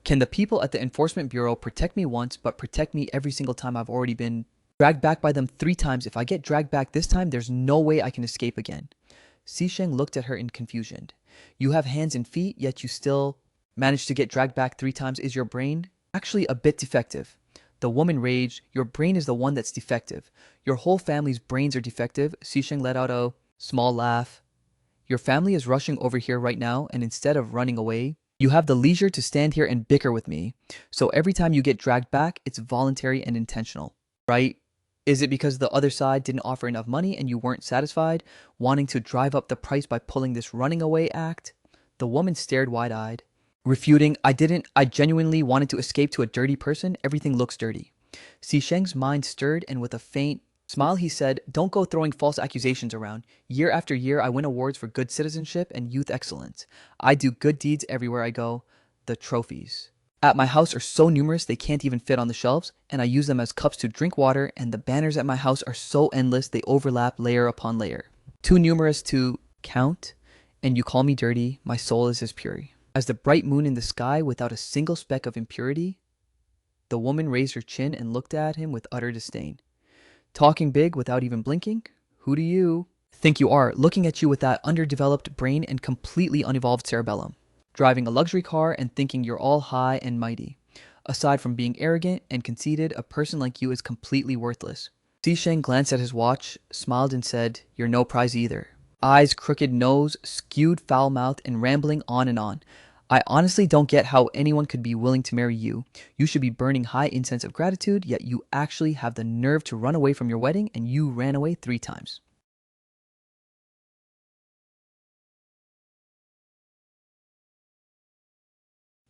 Can the people at the enforcement bureau protect me once, but protect me every single time I've already been dragged back by them 3 times? If I get dragged back this time, there's no way I can escape again. Si Sheng looked at her in confusion. You have hands and feet, yet you still managed to get dragged back 3 times. Is your brain actually a bit defective? The woman raged. Your brain is the one that's defective. Your whole family's brains are defective. Si Sheng let out a small laugh. Your family is rushing over here right now, and instead of running away, you have the leisure to stand here and bicker with me. So every time you get dragged back, it's voluntary and intentional, right? Is it because the other side didn't offer enough money and you weren't satisfied, wanting to drive up the price by pulling this running away act? The woman stared wide-eyed, refuting, I genuinely wanted to escape to a dirty person. Everything looks dirty. Si Sheng's mind stirred, and with a faint smile he said, don't go throwing false accusations around. Year after year I win awards for good citizenship and youth excellence. I do good deeds everywhere I go. The trophies at my house are so numerous they can't even fit on the shelves, and I use them as cups to drink water, and the banners at my house are so endless they overlap layer upon layer. Too numerous to count, and you call me dirty. My soul is as pure as the bright moon in the sky without a single speck of impurity. The woman raised her chin and looked at him with utter disdain. Talking big without even blinking? Who do you think you are, looking at you with that underdeveloped brain and completely unevolved cerebellum? Driving a luxury car and thinking you're all high and mighty. Aside from being arrogant and conceited, a person like you is completely worthless. Si Sheng glanced at his watch, smiled and said, you're no prize either. Eyes, crooked nose, skewed foul mouth, and rambling on and on. I honestly don't get how anyone could be willing to marry you. You should be burning high incense of gratitude, yet you actually have the nerve to run away from your wedding, and you ran away 3 times.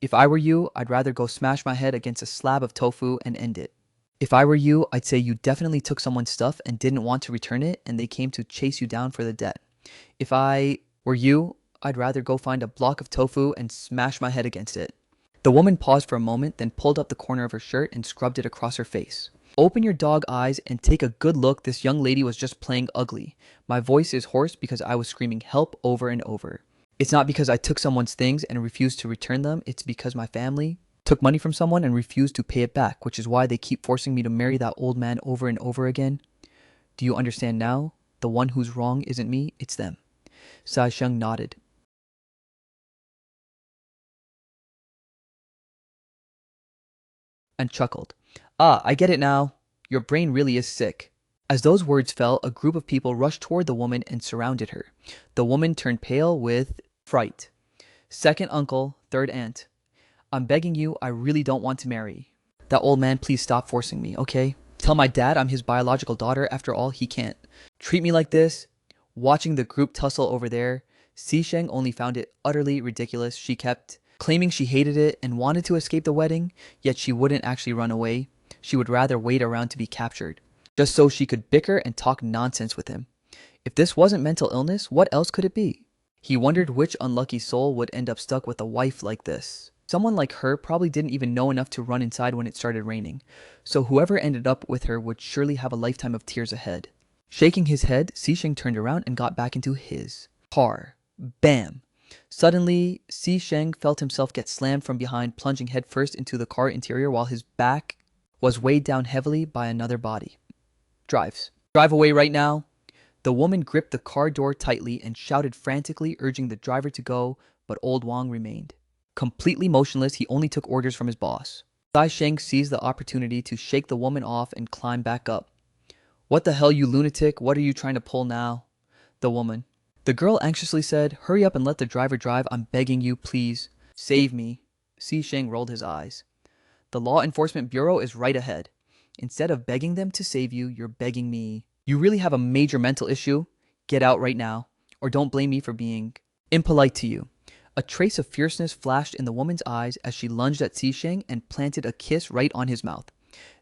If I were you, I'd rather go smash my head against a slab of tofu and end it. If I were you, I'd say you definitely took someone's stuff and didn't want to return it and they came to chase you down for the debt. If I were you, I'd rather go find a block of tofu and smash my head against it. The woman paused for a moment, then pulled up the corner of her shirt and scrubbed it across her face. Open your dog eyes and take a good look. This young lady was just playing ugly. My voice is hoarse because I was screaming help over and over. It's not because I took someone's things and refused to return them. It's because my family took money from someone and refused to pay it back, which is why they keep forcing me to marry that old man over and over again. Do you understand now? The one who's wrong isn't me, it's them. Sai Sheng nodded and chuckled. Ah, I get it now. Your brain really is sick. As those words fell, a group of people rushed toward the woman and surrounded her. The woman turned pale with fright. Second uncle, third aunt. I'm begging you, I really don't want to marry. That old man, please stop forcing me, okay? Tell my dad I'm his biological daughter. After all, he can't treat me like this. Watching the group tussle over there, Si Sheng only found it utterly ridiculous. She kept claiming she hated it and wanted to escape the wedding, yet she wouldn't actually run away. She would rather wait around to be captured, just so she could bicker and talk nonsense with him. If this wasn't mental illness, what else could it be? He wondered which unlucky soul would end up stuck with a wife like this. Someone like her probably didn't even know enough to run inside when it started raining, so whoever ended up with her would surely have a lifetime of tears ahead. Shaking his head, Si Sheng turned around and got back into his car. Bam! Suddenly, Si Sheng felt himself get slammed from behind, plunging headfirst into the car interior while his back was weighed down heavily by another body. Drive away right now! The woman gripped the car door tightly and shouted frantically, urging the driver to go, but old Wang remained. Completely motionless, he only took orders from his boss. Sai Sheng seized the opportunity to shake the woman off and climb back up. What the hell, you lunatic? What are you trying to pull now? The woman. The girl anxiously said, hurry up and let the driver drive. I'm begging you, please. Save me. Si Sheng rolled his eyes. The Law Enforcement Bureau is right ahead. Instead of begging them to save you, you're begging me. You really have a major mental issue? Get out right now, or don't blame me for being impolite to you. A trace of fierceness flashed in the woman's eyes as she lunged at Si Sheng and planted a kiss right on his mouth.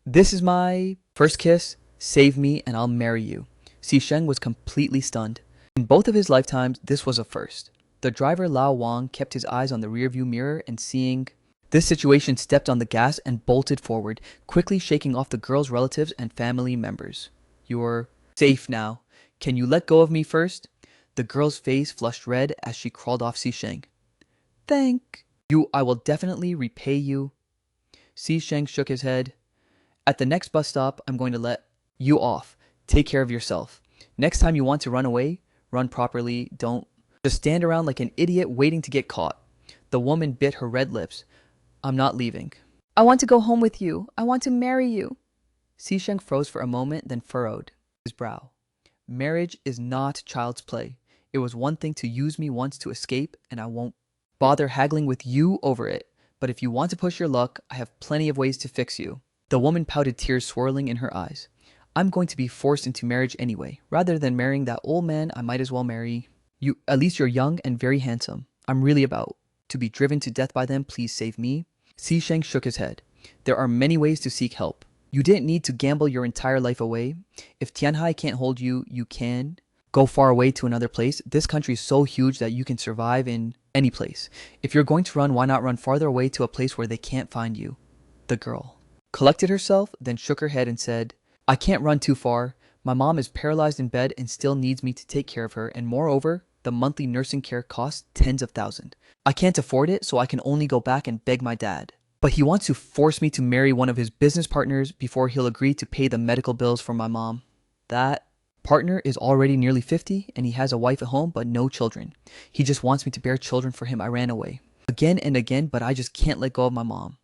This is my first kiss. Save me and I'll marry you. Si Sheng was completely stunned. In both of his lifetimes, this was a first. The driver Lao Wang kept his eyes on the rearview mirror and seeing this situation stepped on the gas and bolted forward, quickly shaking off the girl's relatives and family members. You're safe now. Can you let go of me first? The girl's face flushed red as she crawled off Si Sheng. Thank you. I will definitely repay you. Si Sheng shook his head. At the next bus stop, I'm going to let you off. Take care of yourself. Next time you want to run away, run properly. Don't just stand around like an idiot waiting to get caught. The woman bit her red lips. I'm not leaving. I want to go home with you. I want to marry you. Si Sheng froze for a moment, then furrowed his brow. Marriage is not child's play. It was one thing to use me once to escape, and I won't bother haggling with you over it. But if you want to push your luck, I have plenty of ways to fix you. The woman pouted, tears swirling in her eyes. I'm going to be forced into marriage anyway. Rather than marrying that old man, I might as well marry you. At least you're young and very handsome. I'm really about to be driven to death by them. Please save me. Si Sheng shook his head. There are many ways to seek help. You didn't need to gamble your entire life away. If Tianhai can't hold you, you can go far away to another place. This country is so huge that you can survive in any place. If you're going to run, why not run farther away to a place where they can't find you? The girl collected herself, then shook her head and said, I can't run too far. My mom is paralyzed in bed and still needs me to take care of her, and moreover, the monthly nursing care costs tens of thousands. I can't afford it, so I can only go back and beg my dad. But he wants to force me to marry one of his business partners before he'll agree to pay the medical bills for my mom. That partner is already nearly 50 and he has a wife at home but no children. He just wants me to bear children for him. I ran away again and again, but I just can't let go of my mom.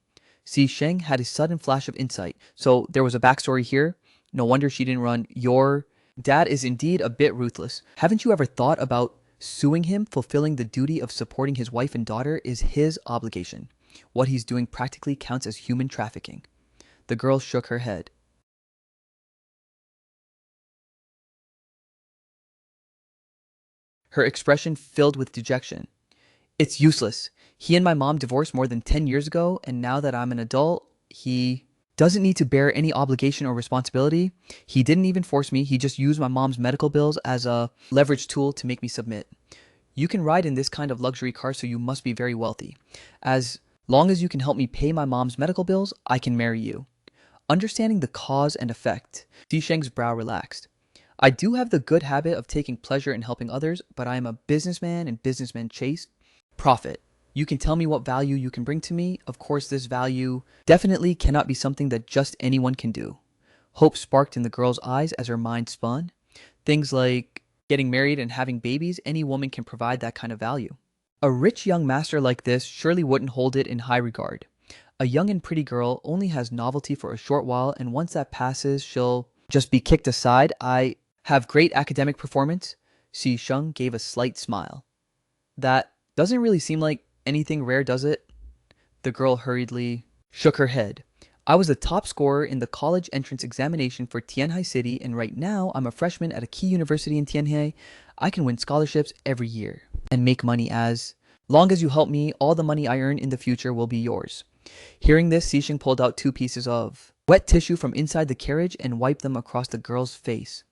Si Sheng had a sudden flash of insight. So there was a backstory here. No wonder she didn't run. Your dad is indeed a bit ruthless. Haven't you ever thought about suing him? Fulfilling the duty of supporting his wife and daughter is his obligation. What he's doing practically counts as human trafficking. The girl shook her head. Her expression filled with dejection. It's useless. He and my mom divorced more than 10 years ago, and now that I'm an adult, he doesn't need to bear any obligation or responsibility. He didn't even force me, he just used my mom's medical bills as a leverage tool to make me submit. You can ride in this kind of luxury car, so you must be very wealthy. As long as you can help me pay my mom's medical bills, I can marry you. Understanding the cause and effect, Xisheng's brow relaxed. I do have the good habit of taking pleasure in helping others, but I am a businessman and businessmen chase profit. You can tell me what value you can bring to me. Of course, this value definitely cannot be something that just anyone can do. Hope sparked in the girl's eyes as her mind spun. Things like getting married and having babies, any woman can provide that kind of value. A rich young master like this surely wouldn't hold it in high regard. A young and pretty girl only has novelty for a short while, and once that passes, she'll just be kicked aside. I have great academic performance. Xi Sheng gave a slight smile. That doesn't really seem like anything rare, does it? The girl hurriedly shook her head. I was the top scorer in the college entrance examination for Tianhai City, and right now I'm a freshman at a key university in Tianhai. I can win scholarships every year and make money as long as you help me, all the money I earn in the future will be yours. Hearing this, Xisheng pulled out 2 pieces of wet tissue from inside the carriage and wiped them across the girl's face.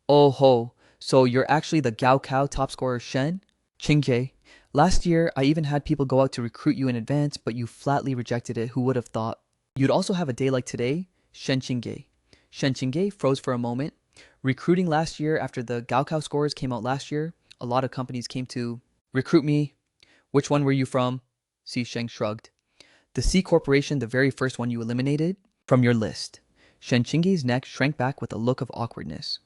Oh ho, so you're actually the Gaokao top scorer Shen? Qingje. Last year, I even had people go out to recruit you in advance, but you flatly rejected it. Who would have thought? You'd also have a day like today? Shen Qingge. Shen Qingge froze for a moment. Recruiting last year after the Gaokao scores came out last year, a lot of companies came to recruit me. Which one were you from? Xi Sheng shrugged. The C Corporation, the very first one you eliminated from your list. Shen Qingge's neck shrank back with a look of awkwardness.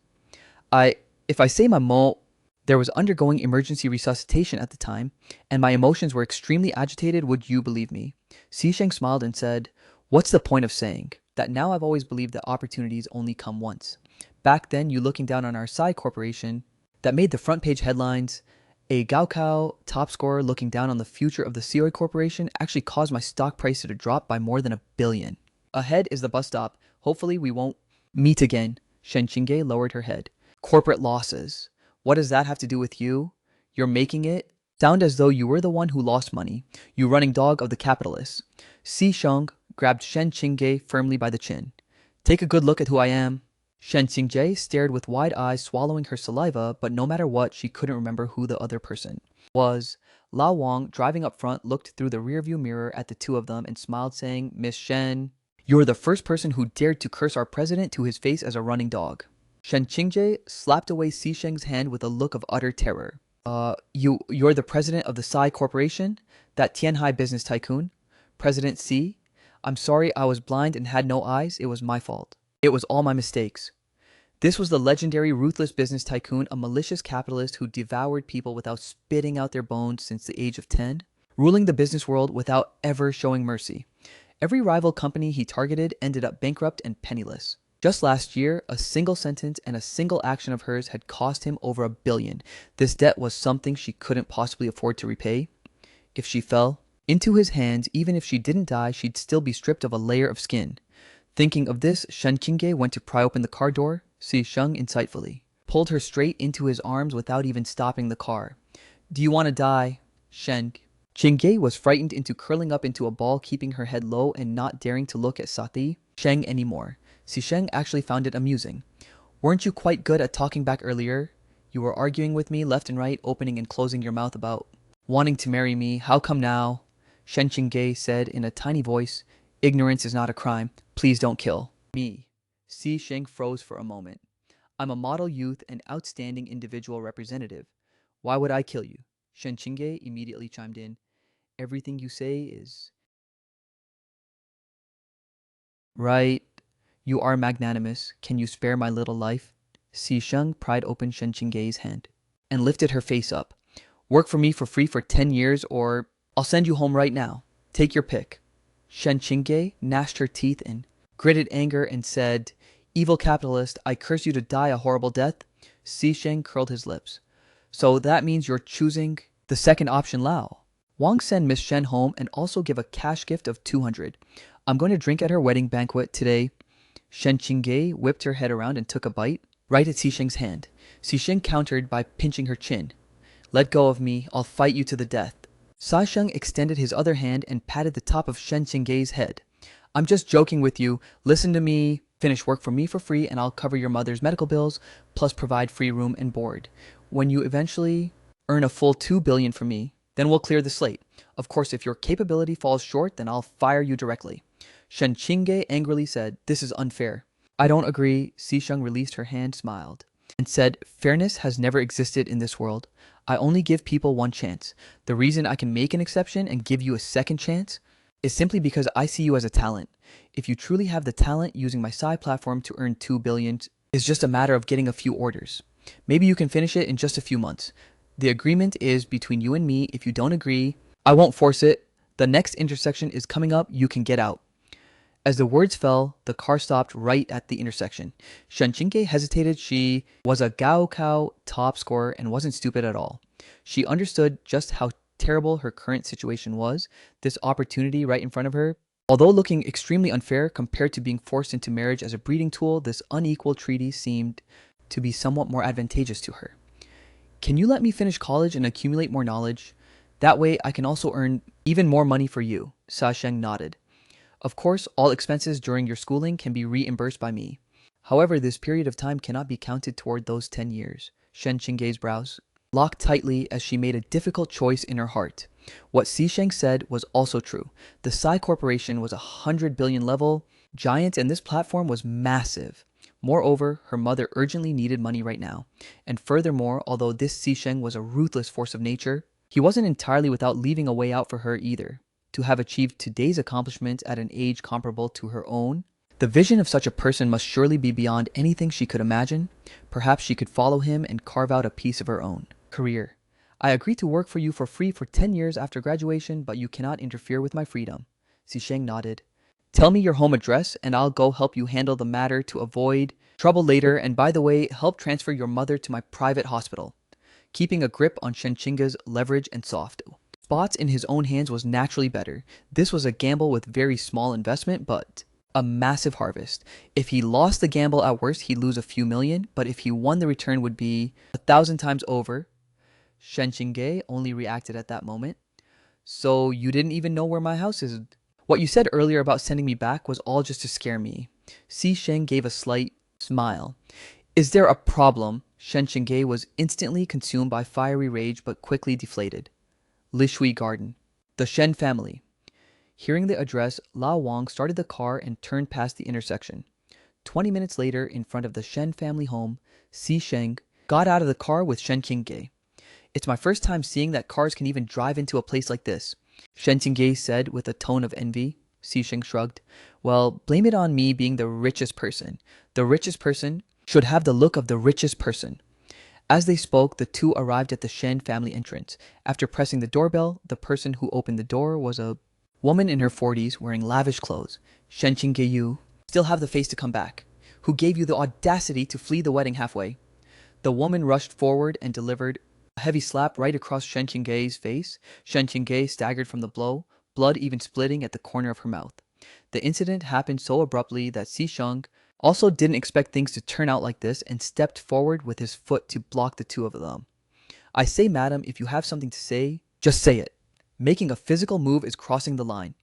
If I say my mo, there was undergoing emergency resuscitation at the time, and my emotions were extremely agitated, would you believe me? Xi Sheng smiled and said, what's the point of saying that now I've always believed that opportunities only come once. Back then, you looking down on our Psy Corporation that made the front page headlines, a Gaokao top scorer looking down on the future of the Seoi Corporation actually caused my stock price to drop by more than $1 billion. Ahead is the bus stop. Hopefully we won't meet again. Shen Qingge lowered her head. Corporate losses. What does that have to do with you? You're making it sound as though you were the one who lost money, you running dog of the capitalists. Xi Sheng grabbed Shen Qingge firmly by the chin. Take a good look at who I am. Shen Qingje stared with wide eyes, swallowing her saliva, but no matter what, she couldn't remember who the other person was. Lao Wang, driving up front, looked through the rearview mirror at the two of them and smiled, saying, Miss Shen, you're the first person who dared to curse our president to his face as a running dog. Shen Qingje slapped away Xi Sheng's hand with a look of utter terror. You're the president of the Psy Corporation? That Tianhai business tycoon? President Xi? I'm sorry I was blind and had no eyes. It was my fault. It was all my mistakes. This was the legendary ruthless business tycoon, a malicious capitalist who devoured people without spitting out their bones since the age of 10, ruling the business world without ever showing mercy. Every rival company he targeted ended up bankrupt and penniless. Just last year, a single sentence and a single action of hers had cost him over $1 billion. This debt was something she couldn't possibly afford to repay. If she fell into his hands, even if she didn't die, she'd still be stripped of a layer of skin. Thinking of this, Shen Qingge went to pry open the car door. Xi Sheng insightfully pulled her straight into his arms without even stopping the car. Do you want to die? Shen Qingge was frightened into curling up into a ball, keeping her head low and not daring to look at Sati Sheng anymore. Xi Sheng actually found it amusing. Weren't you quite good at talking back earlier? You were arguing with me left and right, opening and closing your mouth about wanting to marry me. How come now? Shen Qingge said in a tiny voice, ignorance is not a crime. Please don't kill me. Xi Sheng froze for a moment. I'm a model youth and outstanding individual representative. Why would I kill you? Shen Qingge immediately chimed in. Everything you say is right. You are magnanimous. Can you spare my little life? Xi Sheng pried open Shen Qingge's hand and lifted her face up. Work for me for free for 10 years or I'll send you home right now. Take your pick. Shen Qingge gnashed her teeth in gritted anger and said, Evil capitalist, I curse you to die a horrible death. Xi Sheng curled his lips. So that means you're choosing the second option, Lao. Wang send Miss Shen home and also give a cash gift of 200. I'm going to drink at her wedding banquet today. Shen Qingge whipped her head around and took a bite right at Xi Sheng's hand. Xi Sheng countered by pinching her chin. Let go of me. I'll fight you to the death. Sa Sheng extended his other hand and patted the top of Shen Qinggei's head. I'm just joking with you. Listen to me. Finish work for me for free and I'll cover your mother's medical bills, plus provide free room and board. When you eventually earn a full 2 billion from me, then we'll clear the slate. Of course, if your capability falls short, then I'll fire you directly. Shen Qinggei angrily said, this is unfair. I don't agree. Xisheng released her hand, smiled, and said, fairness has never existed in this world. I only give people one chance. The reason I can make an exception and give you a second chance is simply because I see you as a talent. If you truly have the talent, using my side platform to earn 2 billion is just a matter of getting a few orders. Maybe you can finish it in just a few months. The agreement is between you and me. If you don't agree, I won't force it. The next intersection is coming up. You can get out. As the words fell, the car stopped right at the intersection. Shen Qingge hesitated. She was a Gaokao top scorer and wasn't stupid at all. She understood just how terrible her current situation was. This opportunity right in front of her, although looking extremely unfair compared to being forced into marriage as a breeding tool, this unequal treaty seemed to be somewhat more advantageous to her. Can you let me finish college and accumulate more knowledge? That way I can also earn even more money for you. Sa Sheng nodded. Of course, all expenses during your schooling can be reimbursed by me. However, this period of time cannot be counted toward those 10 years. Shen Qinggei's brows locked tightly as she made a difficult choice in her heart. What Xisheng said was also true. The Psy Corporation was 100 billion level giant and this platform was massive. Moreover, her mother urgently needed money right now. And furthermore, although this Xisheng was a ruthless force of nature, he wasn't entirely without leaving a way out for her either. To have achieved today's accomplishments at an age comparable to her own, the vision of such a person must surely be beyond anything she could imagine. Perhaps she could follow him and carve out a piece of her own career. I agree to work for you for free for 10 years after graduation, but you cannot interfere with my freedom. Xisheng nodded. Tell me your home address and I'll go help you handle the matter to avoid trouble later, and by the way, help transfer your mother to my private hospital. Keeping a grip on Shen Qingge's leverage and soft spots in his own hands was naturally better. This was a gamble with very small investment, but a massive harvest. If he lost the gamble at worst, he'd lose a few million, but if he won, the return would be 1,000 times over. Shen Qingge only reacted at that moment. So you didn't even know where my house is? What you said earlier about sending me back was all just to scare me. Si Sheng gave a slight smile. Is there a problem? Shen Qingge was instantly consumed by fiery rage but quickly deflated. Lishui Garden. The Shen family. Hearing the address, Lao Wang started the car and turned past the intersection. 20 minutes later, in front of the Shen family home, Si Sheng got out of the car with Shen Qingge. It's my first time seeing that cars can even drive into a place like this, Shen Qingge said with a tone of envy. Si Sheng shrugged. Well, blame it on me being the richest person. The richest person should have the look of the richest person. As they spoke, the two arrived at the Shen family entrance. After pressing the doorbell, the person who opened the door was a woman in her 40s wearing lavish clothes. Shen Qingge, you still have the face to come back. Who gave you the audacity to flee the wedding halfway? The woman rushed forward and delivered a heavy slap right across Shen Qingge's face. Shen Qingge staggered from the blow, blood even splitting at the corner of her mouth. The incident happened so abruptly that Si Sheng also didn't expect things to turn out like this and stepped forward with his foot to block the two of them. I say, madam, if you have something to say, just say it. Making a physical move is crossing the line.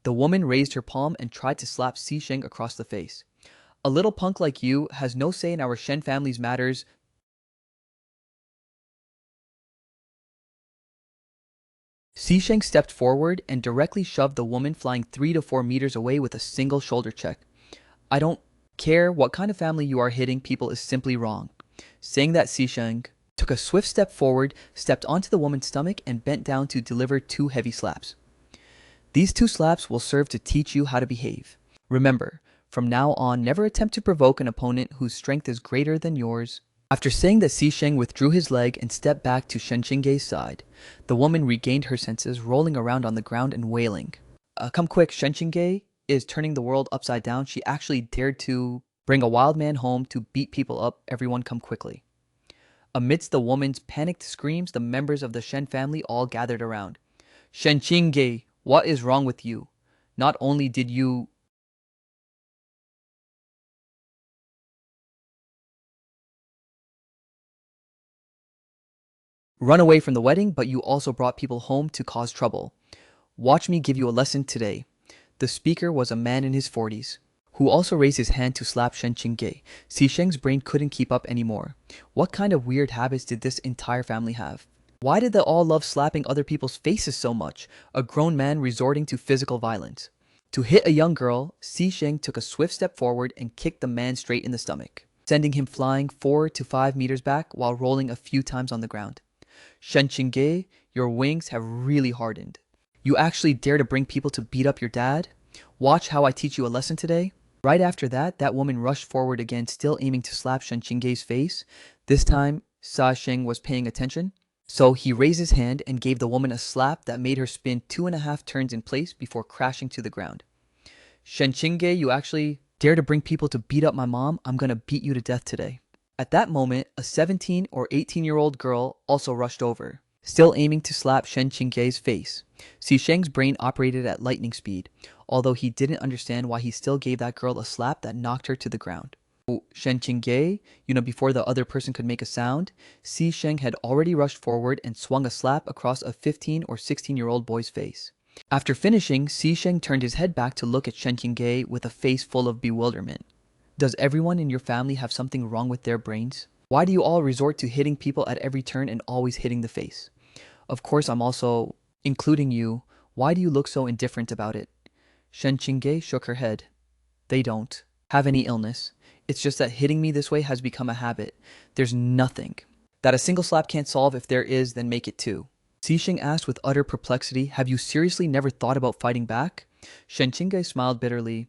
The woman raised her palm and tried to slap Si Sheng across the face. A little punk like you has no say in our Shen family's matters. Si Sheng stepped forward and directly shoved the woman flying 3 to 4 meters away with a single shoulder check. I don't care what kind of family you are hitting people is simply wrong. Saying that, Si Sheng took a swift step forward, stepped onto the woman's stomach, and bent down to deliver 2 heavy slaps. These 2 slaps will serve to teach you how to behave. Remember, from now on, never attempt to provoke an opponent whose strength is greater than yours. After saying that, Si Sheng withdrew his leg and stepped back to Shen Qingge's side. The woman regained her senses, rolling around on the ground and wailing. Come quick, Shen Qingge is turning the world upside down. She actually dared to bring a wild man home to beat people up. Everyone come quickly. Amidst the woman's panicked screams, the members of the Shen family all gathered around. Shen Qingge, what is wrong with you? Not only did you run away from the wedding, but you also brought people home to cause trouble. Watch me give you a lesson today. The speaker was a man in his 40s, who also raised his hand to slap Shen Qingge. Xisheng's brain couldn't keep up anymore. What kind of weird habits did this entire family have? Why did they all love slapping other people's faces so much? A grown man resorting to physical violence. To hit a young girl, Xisheng took a swift step forward and kicked the man straight in the stomach, sending him flying 4 to 5 meters back while rolling a few times on the ground. Shen Qingge, your wings have really hardened. You actually dare to bring people to beat up your dad? Watch how I teach you a lesson today. Right after that, that woman rushed forward again, still aiming to slap Shen Qingge's face. This time, Sa Sheng was paying attention. So he raised his hand and gave the woman a slap that made her spin 2.5 turns in place before crashing to the ground. Shen Qingge, you actually dare to bring people to beat up my mom? I'm gonna beat you to death today. At that moment, a 17 or 18-year-old girl also rushed over, still aiming to slap Shen Qingge's face. Xisheng's brain operated at lightning speed, although he didn't understand why he still gave that girl a slap that knocked her to the ground. Shen Qingge, before the other person could make a sound, Xisheng had already rushed forward and swung a slap across a 15 or 16-year-old boy's face. After finishing, Xisheng turned his head back to look at Shen Qingge with a face full of bewilderment. Does everyone in your family have something wrong with their brains? Why do you all resort to hitting people at every turn and always hitting the face? Of course, I'm also including you. Why do you look so indifferent about it? Shen Qingge shook her head. They don't have any illness. It's just that hitting me this way has become a habit. There's nothing that a single slap can't solve. If there is, then make it two. Xisheng asked with utter perplexity, have you seriously never thought about fighting back? Shen Qingge smiled bitterly.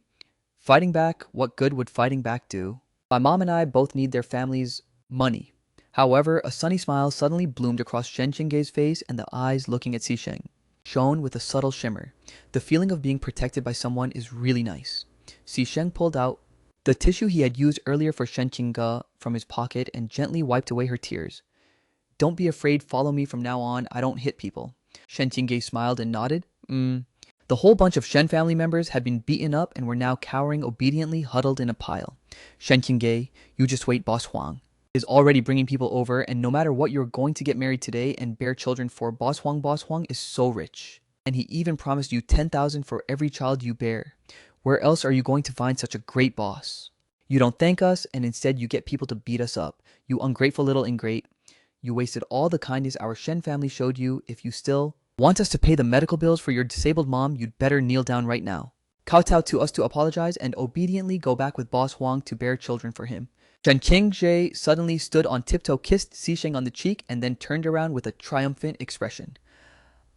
Fighting back? What good would fighting back do? My mom and I both need their family's money. However, a sunny smile suddenly bloomed across Shen Qingge's face, and the eyes looking at Xisheng shone with a subtle shimmer. The feeling of being protected by someone is really nice. Xisheng pulled out the tissue he had used earlier for Shen Qingge from his pocket and gently wiped away her tears. Don't be afraid, follow me from now on. I don't hit people. Shen Qingge smiled and nodded. The whole bunch of Shen family members had been beaten up and were now cowering obediently, huddled in a pile. Shen Qingge, you just wait, Boss Huang is already bringing people over, and no matter what, you're going to get married today and bear children for Boss Huang is so rich. And he even promised you 10,000 for every child you bear. Where else are you going to find such a great boss? You don't thank us, and instead you get people to beat us up. You ungrateful little ingrate. You wasted all the kindness our Shen family showed you. If you still want us to pay the medical bills for your disabled mom, you'd better kneel down right now. Kowtow to us to apologize and obediently go back with Boss Huang to bear children for him. Shen Qingge suddenly stood on tiptoe, kissed Xisheng on the cheek, and then turned around with a triumphant expression.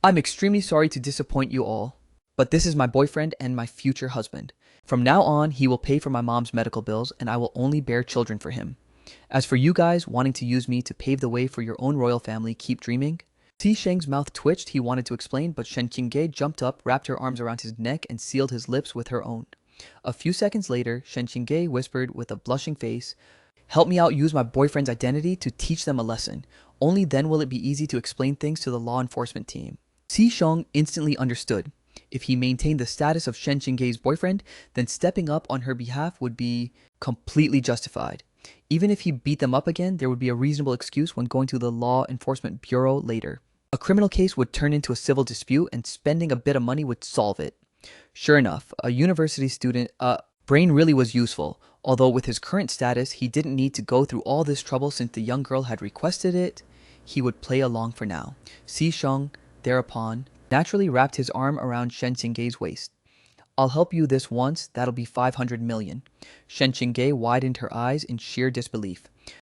I'm extremely sorry to disappoint you all, but this is my boyfriend and my future husband. From now on, he will pay for my mom's medical bills, and I will only bear children for him. As for you guys wanting to use me to pave the way for your own royal family, keep dreaming. Xisheng's mouth twitched. He wanted to explain, but Shen Qingge jumped up, wrapped her arms around his neck, and sealed his lips with her own. A few seconds later, Shen Qingge whispered with a blushing face, help me out use my boyfriend's identity to teach them a lesson. Only then will it be easy to explain things to the law enforcement team. Xisheng instantly understood. If he maintained the status of Shen Qingge's boyfriend, then stepping up on her behalf would be completely justified. Even if he beat them up again, there would be a reasonable excuse when going to the Law Enforcement Bureau later. A criminal case would turn into a civil dispute, and spending a bit of money would solve it. Sure enough, a university student, brain really was useful, although with his current status, he didn't need to go through all this trouble since the young girl had requested it. He would play along for now. Xisheng, thereupon, naturally wrapped his arm around Shen Qingge's waist. I'll help you this once, that'll be 500 million. Shen Qingge widened her eyes in sheer disbelief.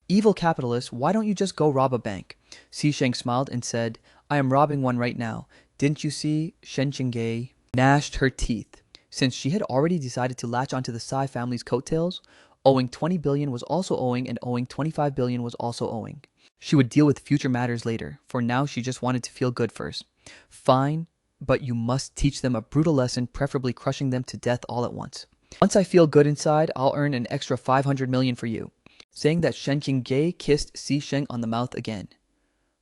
Evil capitalist, why don't you just go rob a bank? Xisheng smiled and said, I am robbing one right now. Didn't you see? Shen Qingge gnashed her teeth. Since she had already decided to latch onto the Sai family's coattails, owing 20 billion was also owing, and owing 25 billion was also owing. She would deal with future matters later. For now, she just wanted to feel good first. Fine, but you must teach them a brutal lesson, preferably crushing them to death all at once. Once I feel good inside, I'll earn an extra 500 million for you. Saying that, Shen Qingge kissed Xisheng on the mouth again.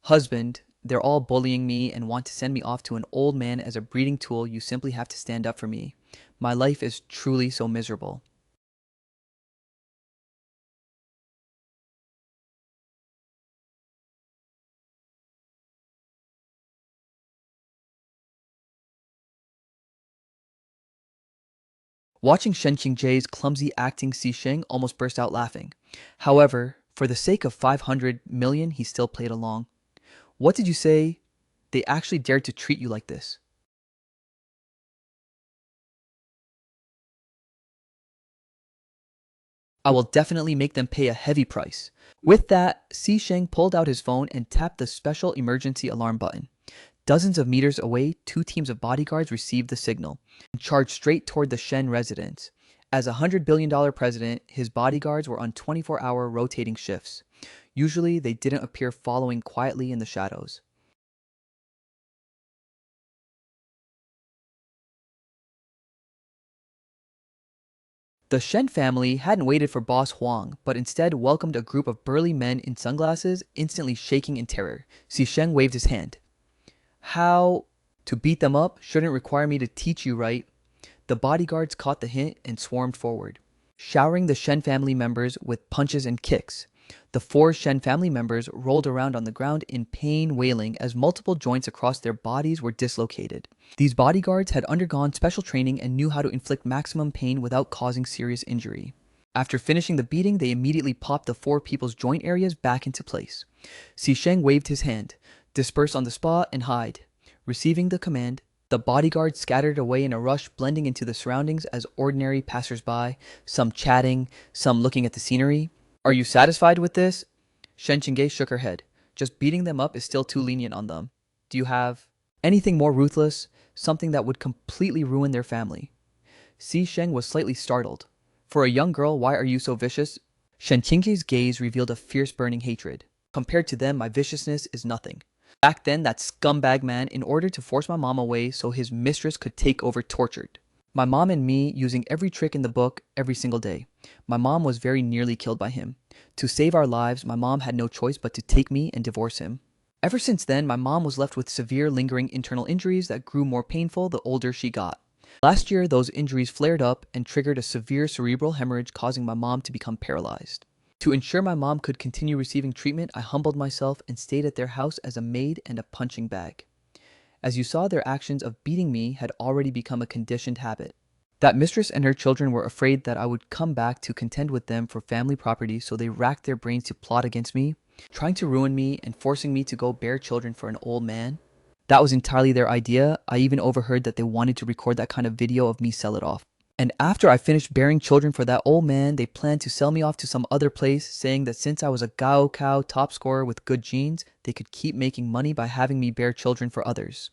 Husband, they're all bullying me and want to send me off to an old man as a breeding tool. You simply have to stand up for me. My life is truly so miserable. Watching Shen Qingji's clumsy acting, Si Sheng almost burst out laughing. However, for the sake of 500 million, he still played along. What did you say? They actually dared to treat you like this. I will definitely make them pay a heavy price. With that, Si Sheng pulled out his phone and tapped the special emergency alarm button. Dozens of meters away, two teams of bodyguards received the signal and charged straight toward the Shen residence. As a $100 billion president, his bodyguards were on 24-hour rotating shifts. Usually, they didn't appear following quietly in the shadows. The Shen family hadn't waited for Boss Huang, but instead welcomed a group of burly men in sunglasses, instantly shaking in terror. Si Sheng waved his hand. How to beat them up shouldn't require me to teach you, right? The bodyguards caught the hint and swarmed forward, showering the Shen family members with punches and kicks. The four Shen family members rolled around on the ground in pain, wailing as multiple joints across their bodies were dislocated. These bodyguards had undergone special training and knew how to inflict maximum pain without causing serious injury. After finishing the beating, they immediately popped the four people's joint areas back into place. Si Sheng waved his hand. Disperse on the spot and hide. Receiving the command, the bodyguards scattered away in a rush, blending into the surroundings as ordinary passers-by, some chatting, some looking at the scenery. Are you satisfied with this? Shen Qingge shook her head. Just beating them up is still too lenient on them. Do you have anything more ruthless? Something that would completely ruin their family? Si Sheng was slightly startled. For a young girl, why are you so vicious? Shen Qingge's gaze revealed a fierce burning hatred. Compared to them, my viciousness is nothing. Back then, that scumbag man, in order to force my mom away so his mistress could take over, tortured my mom and me using every trick in the book every single day. My mom was very nearly killed by him. To save our lives, my mom had no choice but to take me and divorce him. Ever since then, my mom was left with severe lingering internal injuries that grew more painful the older she got. Last year, those injuries flared up and triggered a severe cerebral hemorrhage, causing my mom to become paralyzed. To ensure my mom could continue receiving treatment, I humbled myself and stayed at their house as a maid and a punching bag. As you saw, their actions of beating me had already become a conditioned habit. That mistress and her children were afraid that I would come back to contend with them for family property, so they racked their brains to plot against me, trying to ruin me and forcing me to go bear children for an old man. That was entirely their idea. I even overheard that they wanted to record that kind of video of me sell it off. And after I finished bearing children for that old man, they planned to sell me off to some other place, saying that since I was a Gao Cow top scorer with good genes, they could keep making money by having me bear children for others.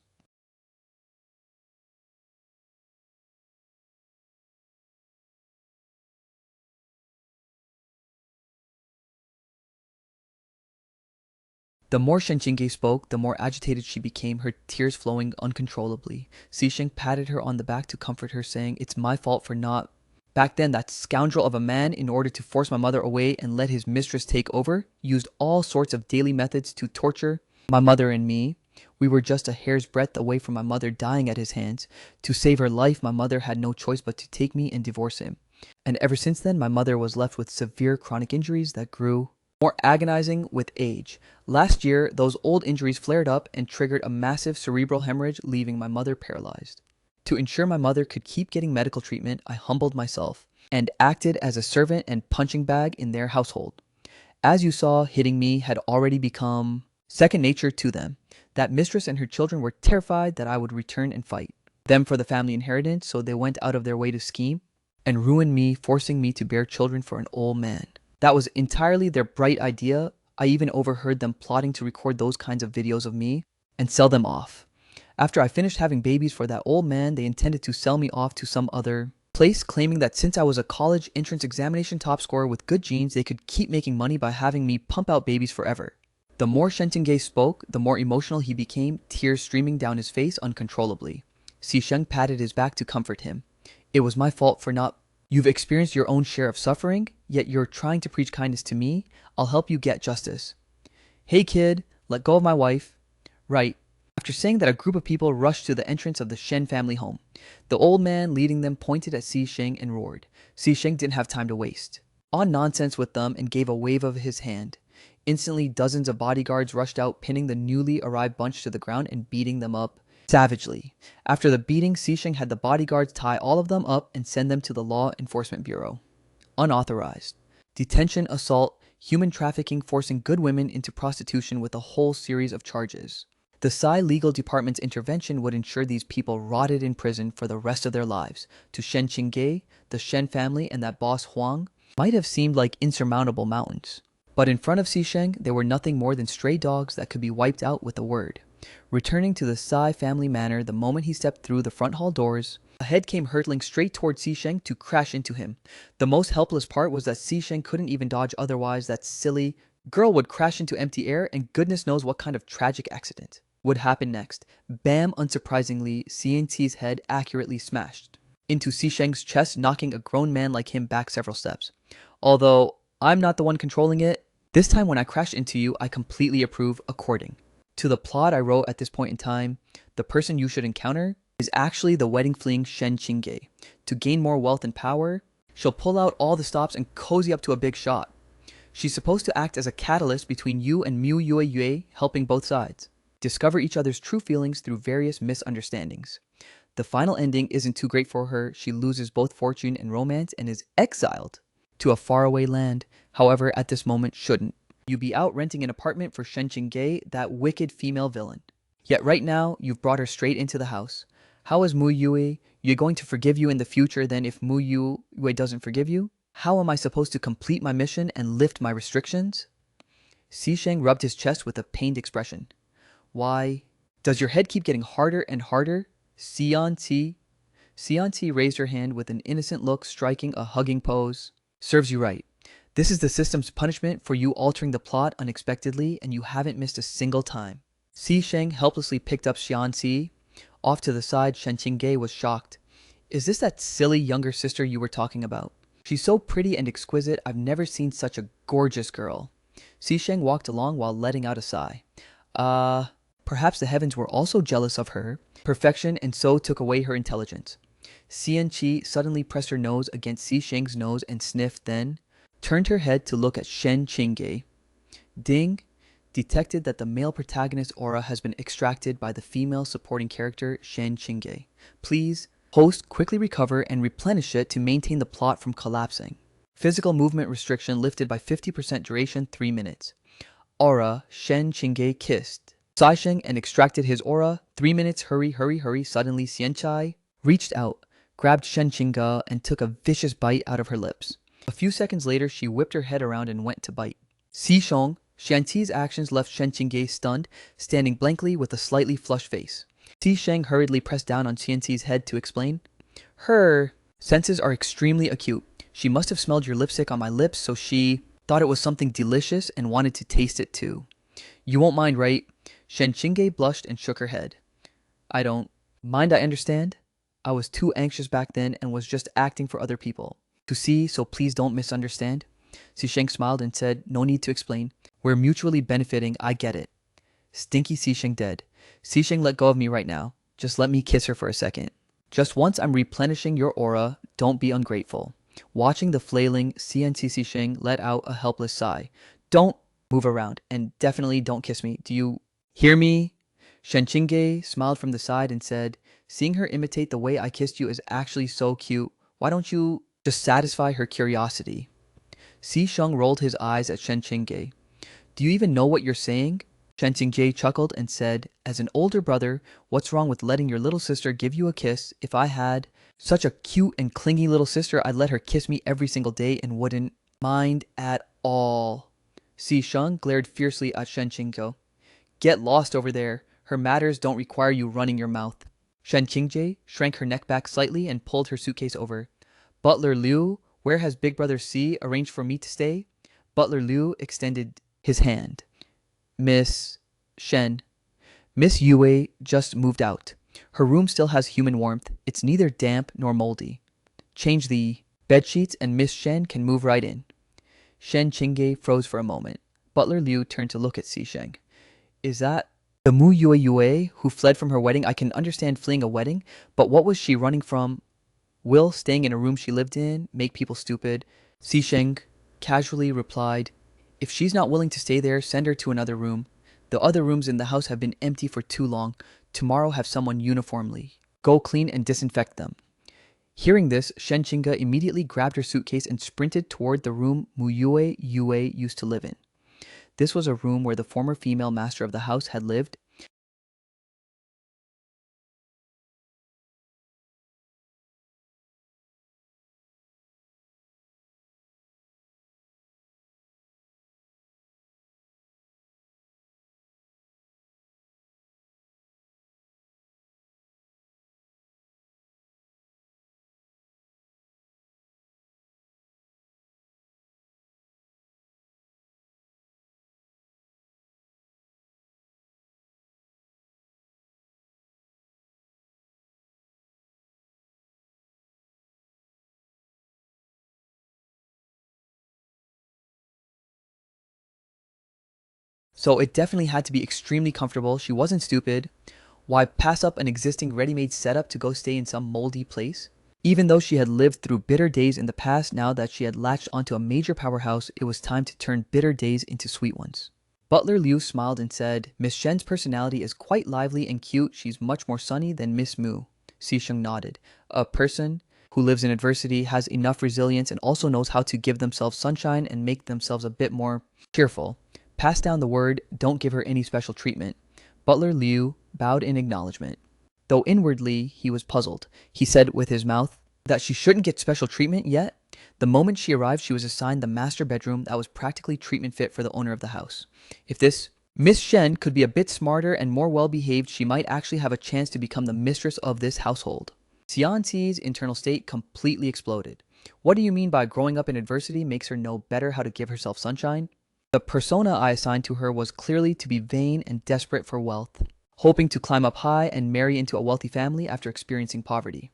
The more Shen Qingge spoke, the more agitated she became, her tears flowing uncontrollably. Si Sheng patted her on the back to comfort her, saying, "It's my fault for not." Back then, that scoundrel of a man, in order to force my mother away and let his mistress take over, used all sorts of daily methods to torture my mother and me. We were just a hair's breadth away from my mother dying at his hands. To save her life, my mother had no choice but to take me and divorce him. And ever since then, my mother was left with severe chronic injuries that grew more agonizing with age. Last year, those old injuries flared up and triggered a massive cerebral hemorrhage, leaving my mother paralyzed. To ensure my mother could keep getting medical treatment, I humbled myself and acted as a servant and punching bag in their household. As you saw, hitting me had already become second nature to them. That mistress and her children were terrified that I would return and fight them for the family inheritance, so they went out of their way to scheme and ruin me, forcing me to bear children for an old man. That was entirely their bright idea. I even overheard them plotting to record those kinds of videos of me and sell them off. After I finished having babies for that old man, they intended to sell me off to some other place, claiming that since I was a college entrance examination top scorer with good genes, they could keep making money by having me pump out babies forever. The more Shen Qingge spoke, the more emotional he became, tears streaming down his face uncontrollably. Si Sheng patted his back to comfort him. "It was my fault for not. You've experienced your own share of suffering, yet you're trying to preach kindness to me. I'll help you get justice." "Hey kid, let go of my wife." "Right." After saying that, a group of people rushed to the entrance of the Shen family home. The old man leading them pointed at Si Sheng and roared. Si Sheng didn't have time to waste. On nonsense with them and gave a wave of his hand. Instantly, dozens of bodyguards rushed out, pinning the newly arrived bunch to the ground and beating them up. savagely. After the beating, Xisheng had the bodyguards tie all of them up and send them to the Law Enforcement Bureau. Unauthorized. Detention, assault, human trafficking, forcing good women into prostitution with a whole series of charges. The Psy Legal Department's intervention would ensure these people rotted in prison for the rest of their lives. To Shen Qingge, the Shen family, and that boss Huang might have seemed like insurmountable mountains. But in front of Xisheng, they were nothing more than stray dogs that could be wiped out with a word. Returning to the Sai family manor the moment he stepped through the front hall doors, a head came hurtling straight toward Xisheng to crash into him. The most helpless part was that Xisheng couldn't even dodge, otherwise that silly girl would crash into empty air, and goodness knows what kind of tragic accident would happen next. Bam, unsurprisingly, CNT's head accurately smashed into Xisheng's chest, knocking a grown man like him back several steps. Although I'm not the one controlling it, this time when I crash into you, I completely approve according to the plot I wrote at this point in time. The person you should encounter is actually the wedding-fleeing Shen Qingge. To gain more wealth and power, she'll pull out all the stops and cozy up to a big shot. She's supposed to act as a catalyst between you and Mu Yue Yue, helping both sides discover each other's true feelings through various misunderstandings. The final ending isn't too great for her. She loses both fortune and romance and is exiled to a faraway land. However, at this moment, shouldn't you be out renting an apartment for Shen Qingge, that wicked female villain? Yet right now, you've brought her straight into the house. How is Mu Yue? You're going to forgive you in the future then if Mu Yue doesn't forgive you? How am I supposed to complete my mission and lift my restrictions? Xisheng rubbed his chest with a pained expression. Why? Does your head keep getting harder and harder? Xianti raised her hand with an innocent look, striking a hugging pose. Serves you right. This is the system's punishment for you altering the plot unexpectedly, and you haven't missed a single time. Xisheng helplessly picked up Xianti. Off to the side, Shen Qingge was shocked. Is this that silly younger sister you were talking about? She's so pretty and exquisite. I've never seen such a gorgeous girl. Xisheng walked along while letting out a sigh. Perhaps the heavens were also jealous of her perfection and so took away her intelligence. Xianqi suddenly pressed her nose against Xisheng's nose and sniffed, then turned her head to look at Shen Qingge. Ding! Detected that the male protagonist aura has been extracted by the female supporting character Shen Qingge. Please, host, quickly recover and replenish it to maintain the plot from collapsing. Physical movement restriction lifted by 50% duration, 3 minutes. Aura, Shen Qingge kissed Xisheng and extracted his aura. 3 minutes, hurry, hurry, hurry. Suddenly, Xianchai reached out, grabbed Shen Qingge, and took a vicious bite out of her lips. A few seconds later, she whipped her head around and went to bite. Xisheng, Xianti's actions left Shen Qingge stunned, standing blankly with a slightly flushed face. Xisheng hurriedly pressed down on Xianti's head to explain. Her senses are extremely acute. She must have smelled your lipstick on my lips, so she thought it was something delicious and wanted to taste it too. You won't mind, right? Shen Qingge blushed and shook her head. I don't mind, I understand. I was too anxious back then and was just acting for other people to see, so please don't misunderstand. Xisheng smiled and said, no need to explain. We're mutually benefiting, I get it. Stinky Xisheng dead. Xisheng, let go of me right now. Just let me kiss her for a second. Just once I'm replenishing your aura, don't be ungrateful. Watching the flailing CNC Xisheng let out a helpless sigh. Don't move around, and definitely don't kiss me. Do you hear me? Shen Qingge smiled from the side and said, seeing her imitate the way I kissed you is actually so cute. Why don't you just satisfy her curiosity? Xisheng rolled his eyes at Shen Qingge. Do you even know what you're saying? Shen Qingge chuckled and said, as an older brother, what's wrong with letting your little sister give you a kiss? If I had such a cute and clingy little sister, I'd let her kiss me every single day and wouldn't mind at all. Xisheng glared fiercely at Shen Qingge. Get lost over there. Her matters don't require you running your mouth. Shen Qingge shrank her neck back slightly and pulled her suitcase over. Butler Liu, where has Big Brother C arranged for me to stay? Butler Liu extended his hand. Miss Shen. Miss Yue just moved out. Her room still has human warmth. It's neither damp nor moldy. Change the bed sheets and Miss Shen can move right in. Shen Qingge froze for a moment. Butler Liu turned to look at Xisheng. Is that the Mu Yue who fled from her wedding? I can understand fleeing a wedding, but what was she running from? Will staying in a room she lived in make people stupid? Xisheng casually replied, if she's not willing to stay there, send her to another room. The other rooms in the house have been empty for too long. Tomorrow have someone uniformly go clean and disinfect them. Hearing this, Shen Qingge immediately grabbed her suitcase and sprinted toward the room Mu Yue used to live in. This was a room where the former female master of the house had lived. So it definitely had to be extremely comfortable. She wasn't stupid. Why pass up an existing ready-made setup to go stay in some moldy place? Even though she had lived through bitter days in the past, now that she had latched onto a major powerhouse, it was time to turn bitter days into sweet ones. Butler Liu smiled and said, Miss Shen's personality is quite lively and cute. She's much more sunny than Miss Mu. Xisheng nodded. A person who lives in adversity has enough resilience and also knows how to give themselves sunshine and make themselves a bit more cheerful. Pass down the word, don't give her any special treatment. Butler Liu bowed in acknowledgement. Though inwardly he was puzzled, he said with his mouth that she shouldn't get special treatment yet. The moment she arrived, she was assigned the master bedroom that was practically treatment fit for the owner of the house. If this Miss Shen could be a bit smarter and more well-behaved, she might actually have a chance to become the mistress of this household. Xianxi's internal state completely exploded. What do you mean by growing up in adversity makes her know better how to give herself sunshine? The persona I assigned to her was clearly to be vain and desperate for wealth, hoping to climb up high and marry into a wealthy family after experiencing poverty.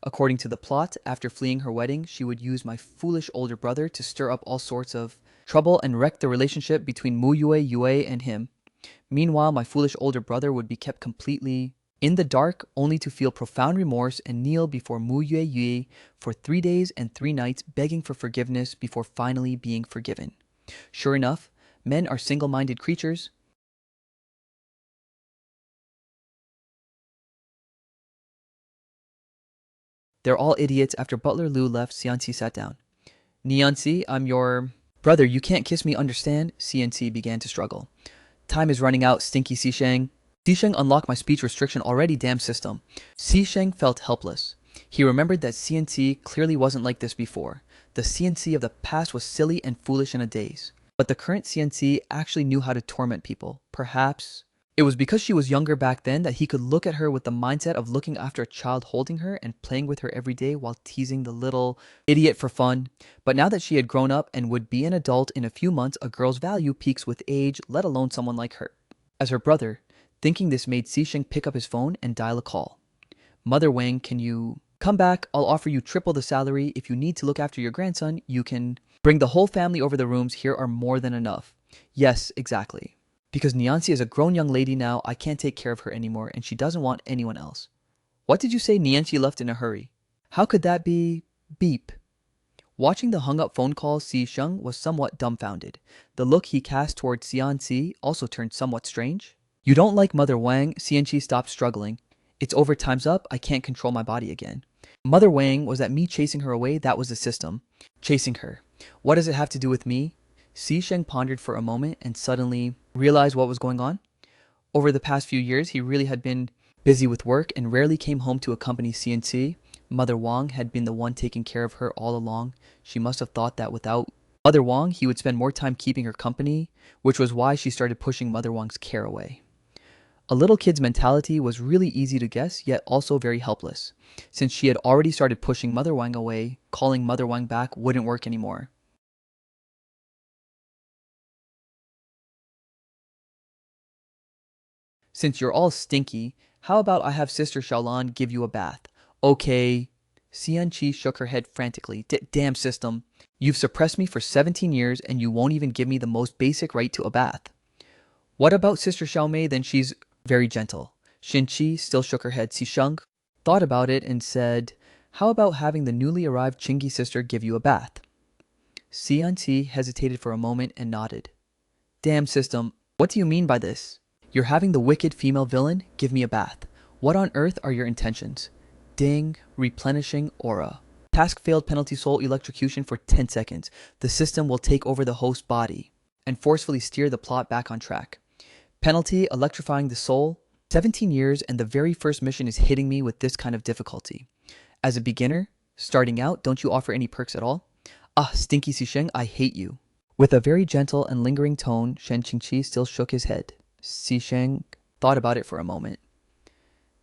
According to the plot, after fleeing her wedding, she would use my foolish older brother to stir up all sorts of trouble and wreck the relationship between Mu Yue and him. Meanwhile, my foolish older brother would be kept completely in the dark, only to feel profound remorse and kneel before Mu Yue for 3 days and 3 nights, begging for forgiveness before finally being forgiven. Sure enough, men are single-minded creatures. They're all idiots. After Butler Liu left, Xianxi sat down. Nianxi, I'm your brother. You can't kiss me, understand? Xianxi began to struggle. Time is running out, stinky Xisheng. Xisheng unlocked my speech restriction already, damn system. Xisheng felt helpless. He remembered that Xianxi clearly wasn't like this before. The Xianxi of the past was silly and foolish in a daze. But the current Xianxi actually knew how to torment people. Perhaps it was because she was younger back then that he could look at her with the mindset of looking after a child, holding her and playing with her every day while teasing the little idiot for fun. But now that she had grown up and would be an adult in a few months, a girl's value peaks with age, let alone someone like her. As her brother, thinking this made Xisheng pick up his phone and dial a call. Mother Wang, can you come back? I'll offer you triple the salary. If you need to look after your grandson, you can bring the whole family over the rooms. Here are more than enough. Yes, exactly. Because Nianxi is a grown young lady now, I can't take care of her anymore, and she doesn't want anyone else. What did you say? Nianxi left in a hurry. How could that be? Beep. Watching the hung-up phone call, Xisheng was somewhat dumbfounded. The look he cast toward Xianxi also turned somewhat strange. You don't like Mother Wang? Xianxi stopped struggling. It's over, time's up, I can't control my body again. Mother Wang, was that me chasing her away? That was the system. Chasing her. What does it have to do with me? Xisheng pondered for a moment and suddenly realized what was going on. Over the past few years, he really had been busy with work and rarely came home to accompany Xianxi. Mother Wang had been the one taking care of her all along. She must have thought that without Mother Wang, he would spend more time keeping her company, which was why she started pushing Mother Wang's care away. A little kid's mentality was really easy to guess, yet also very helpless. Since she had already started pushing Mother Wang away, calling Mother Wang back wouldn't work anymore. Since you're all stinky, how about I have Sister Xiaolan give you a bath? Okay. Xianqi shook her head frantically. Damn system. You've suppressed me for 17 years and you won't even give me the most basic right to a bath. What about Sister Xiaomei? Then she's very gentle. Xinqi still shook her head. Xisheng thought about it and said, how about having the newly arrived Chingy sister give you a bath? Xianqi hesitated for a moment and nodded. Damn system, what do you mean by this? You're having the wicked female villain give me a bath. What on earth are your intentions? Ding, replenishing aura. Task failed, penalty soul electrocution for 10 seconds. The system will take over the host's body and forcefully steer the plot back on track. Penalty, electrifying the soul. 17 years and the very first mission is hitting me with this kind of difficulty. As a beginner, starting out, don't you offer any perks at all? Ah, stinky Xisheng, I hate you. With a very gentle and lingering tone, Shen Qingqi still shook his head. Xisheng thought about it for a moment.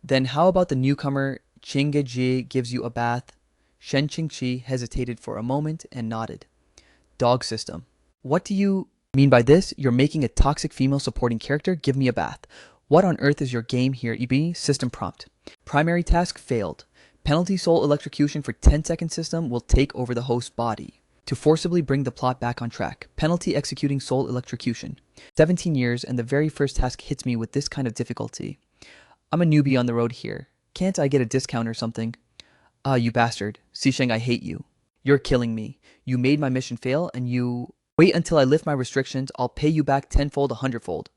Then how about the newcomer Qinggeji gives you a bath? Shen Qingqi hesitated for a moment and nodded. Dog system. What do you mean by this? You're making a toxic female supporting character give me a bath. What on earth is your game here, EB? System prompt. Primary task failed. Penalty soul electrocution for 10-second system will take over the host's body to forcibly bring the plot back on track. Penalty executing soul electrocution. 17 years and the very first task hits me with this kind of difficulty. I'm a newbie on the road here. Can't I get a discount or something? Ah, you bastard. Xisheng, I hate you. You're killing me. You made my mission fail and you... Wait until I lift my restrictions. I'll pay you back tenfold, 100-fold.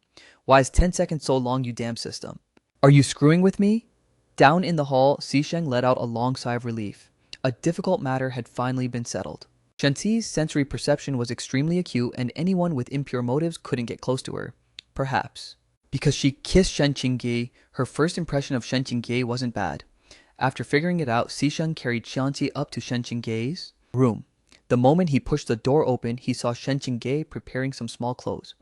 Why is 10 seconds so long, you damn system? Are you screwing with me? Down in the hall, Xisheng let out a long sigh of relief. A difficult matter had finally been settled. Shenxi's sensory perception was extremely acute and anyone with impure motives couldn't get close to her. Perhaps. Because she kissed Shen Qingge, her first impression of Shen Qingge wasn't bad. After figuring it out, Xisheng carried Xianqi up to Shen Qingge's room. The moment he pushed the door open, he saw Shen Qingge preparing some small clothes.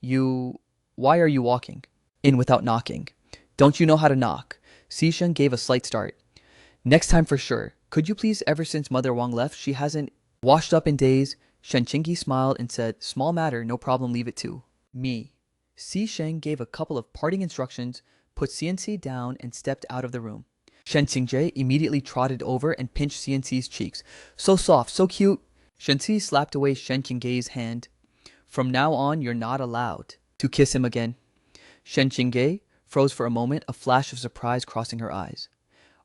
Why are you walking in without knocking? Don't you know how to knock? Xisheng gave a slight start. Next time for sure. Could you please? Ever since Mother Wang left, she hasn't washed up in days. Shen Qingge smiled and said, small matter, no problem, leave it to me. Xisheng gave a couple of parting instructions, put Xianqi down and stepped out of the room. Shen Qingge immediately trotted over and pinched Xianqi's cheeks. So soft, so cute. Shenxi slapped away Shen Qingge's hand. From now on, you're not allowed to kiss him again. Shen Qingge froze for a moment, a flash of surprise crossing her eyes.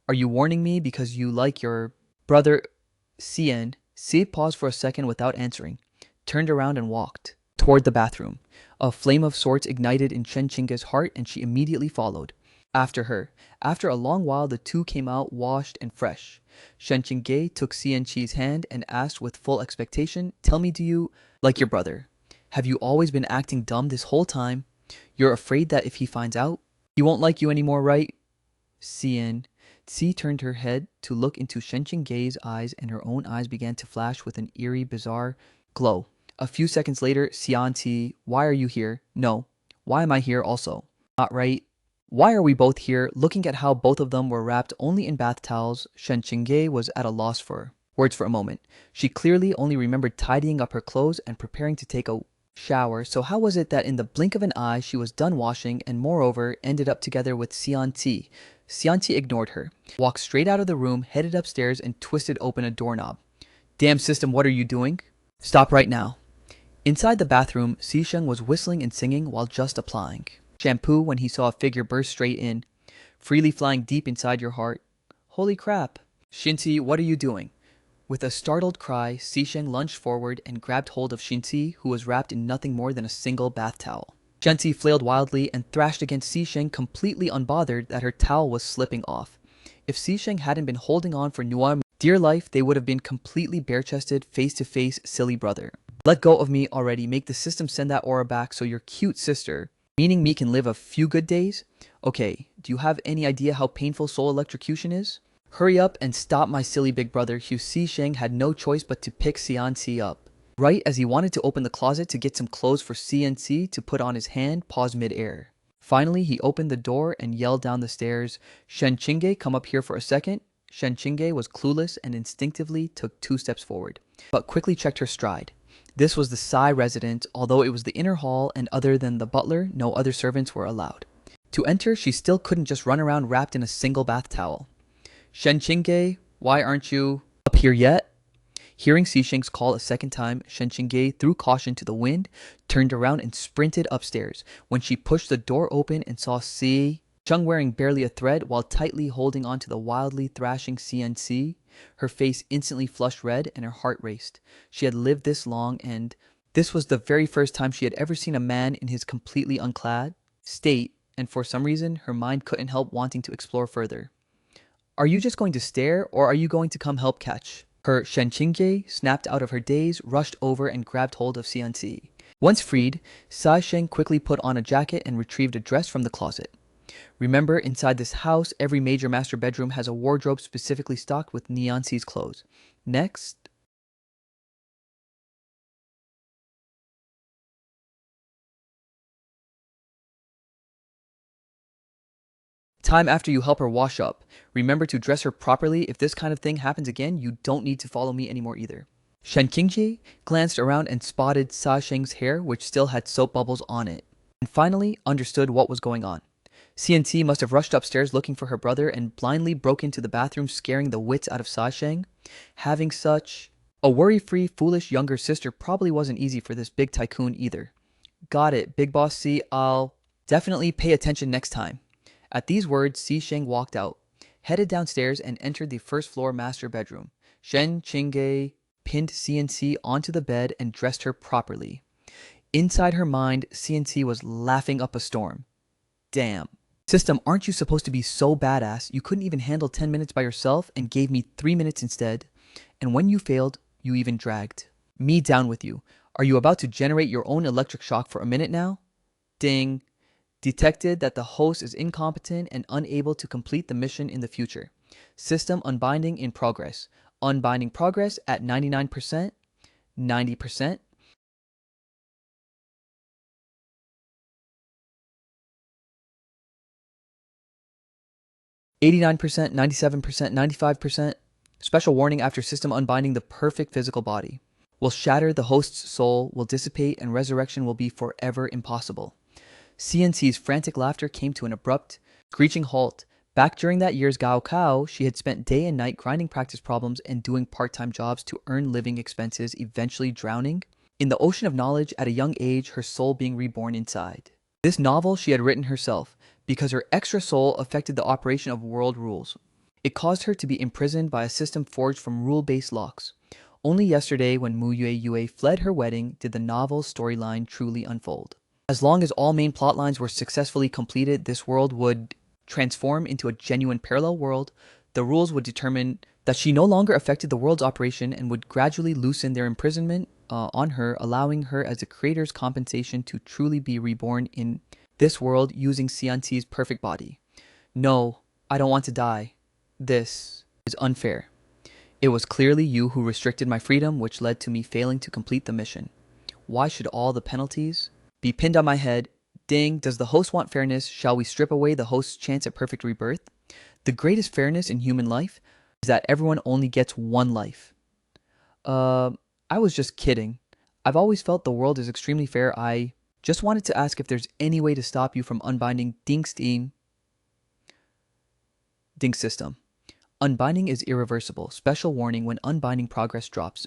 Are you warning me because you like your brother? Xian paused for a second without answering, turned around and walked toward the bathroom. A flame of sorts ignited in Shen Qingge's heart and she immediately followed after her. After a long while, the two came out washed and fresh. Shen Qingge took Xianqi's hand and asked with full expectation, tell me, do you like your brother? Have you always been acting dumb this whole time? You're afraid that if he finds out, he won't like you anymore, right? Xian. Xi turned her head to look into Shen Qingge's eyes and her own eyes began to flash with an eerie, bizarre glow. A few seconds later, Xianqi, why are you here? No. Why am I here also? Not right. Why are we both here? Looking at how both of them were wrapped only in bath towels, Shen Qingge was at a loss for words for a moment. She clearly only remembered tidying up her clothes and preparing to take a shower, so how was it that in the blink of an eye she was done washing and moreover ended up together with Xianqi? Xianqi ignored her, walked straight out of the room, headed upstairs and twisted open a doorknob. Damn system, what are you doing? Stop right now. Inside the bathroom, Xisheng was whistling and singing while just applying shampoo when he saw a figure burst straight in, freely flying deep inside your heart. Holy crap. Shinzi, what are you doing? With a startled cry, Xisheng lunged forward and grabbed hold of Shinzi, who was wrapped in nothing more than a single bath towel. Shinzi flailed wildly and thrashed against Xisheng, completely unbothered that her towel was slipping off. If Xisheng hadn't been holding on for Nuam dear life, they would have been completely bare-chested, face-to-face, silly brother. Let go of me already. Make the system send that aura back so your cute sister, meaning me, can live a few good days? Okay, do you have any idea how painful soul electrocution is? Hurry up and stop my silly big brother. Xisheng had no choice but to pick Xianqi up. Right as he wanted to open the closet to get some clothes for Xianqi to put on his hand, paused mid-air. Finally, he opened the door and yelled down the stairs, Shen Qingge, come up here for a second. Shen Qingge was clueless and instinctively took 2 steps forward, but quickly checked her stride. This was the Sai residence, although it was the inner hall and other than the butler, no other servants were allowed. To enter, she still couldn't just run around wrapped in a single bath towel. Shen Qingge, why aren't you up here yet? Hearing Xisheng's call a second time, Shen Qingge threw caution to the wind, turned around and sprinted upstairs. When she pushed the door open and saw Cheng wearing barely a thread while tightly holding on to the wildly thrashing Xianqi, her face instantly flushed red and her heart raced. She had lived this long and this was the very first time she had ever seen a man in his completely unclad state, and for some reason, her mind couldn't help wanting to explore further. Are you just going to stare, or are you going to come help catch? Her Shenqingge snapped out of her daze, rushed over, and grabbed hold of Xianxi. Once freed, Sai Sheng quickly put on a jacket and retrieved a dress from the closet. Remember, inside this house, every major master bedroom has a wardrobe specifically stocked with Nianxi's clothes. Next, time after you help her wash up. Remember to dress her properly. If this kind of thing happens again, you don't need to follow me anymore either. Shen Qingji glanced around and spotted Sa Sheng's hair, which still had soap bubbles on it, and finally understood what was going on. CNC must have rushed upstairs looking for her brother and blindly broke into the bathroom, scaring the wits out of Sa Sheng. Having such a worry-free, foolish younger sister probably wasn't easy for this big tycoon either. Got it, Big Boss C. I'll definitely pay attention next time. At these words, Si Sheng walked out, headed downstairs, and entered the first-floor master bedroom. Shen Qingge pinned CNC onto the bed and dressed her properly. Inside her mind, CNC was laughing up a storm. Damn. System, aren't you supposed to be so badass? You couldn't even handle 10 minutes by yourself and gave me 3 minutes instead. And when you failed, you even dragged me down with you. Are you about to generate your own electric shock for a minute now? Ding. Detected that the host is incompetent and unable to complete the mission in the future. System unbinding in progress. Unbinding progress at 99%, 90%, 89%, 97%, 95%. Special warning after system unbinding the perfect physical body. Will shatter the host's soul, will dissipate, and resurrection will be forever impossible. CNC's frantic laughter came to an abrupt, screeching halt. Back during that year's Gaokao, she had spent day and night grinding practice problems and doing part-time jobs to earn living expenses, eventually drowning in the ocean of knowledge at a young age, her soul being reborn inside. This novel she had written herself, because her extra soul affected the operation of world rules. It caused her to be imprisoned by a system forged from rule-based locks. Only yesterday, when Mu Yue fled her wedding, did the novel's storyline truly unfold. As long as all main plotlines were successfully completed, this world would transform into a genuine parallel world. The rules would determine that she no longer affected the world's operation and would gradually loosen their imprisonment on her, allowing her as the creator's compensation to truly be reborn in this world using Xianxi's perfect body. No, I don't want to die. This is unfair. It was clearly you who restricted my freedom, which led to me failing to complete the mission. Why should all the penalties be pinned on my head? Ding, does the host want fairness? Shall we strip away the host's chance at perfect rebirth? The greatest fairness in human life is that everyone only gets one life. I was just kidding. I've always felt the world is extremely fair. I just wanted to ask if there's any way to stop you from unbinding Ding system. Unbinding is irreversible. Special warning when unbinding progress drops.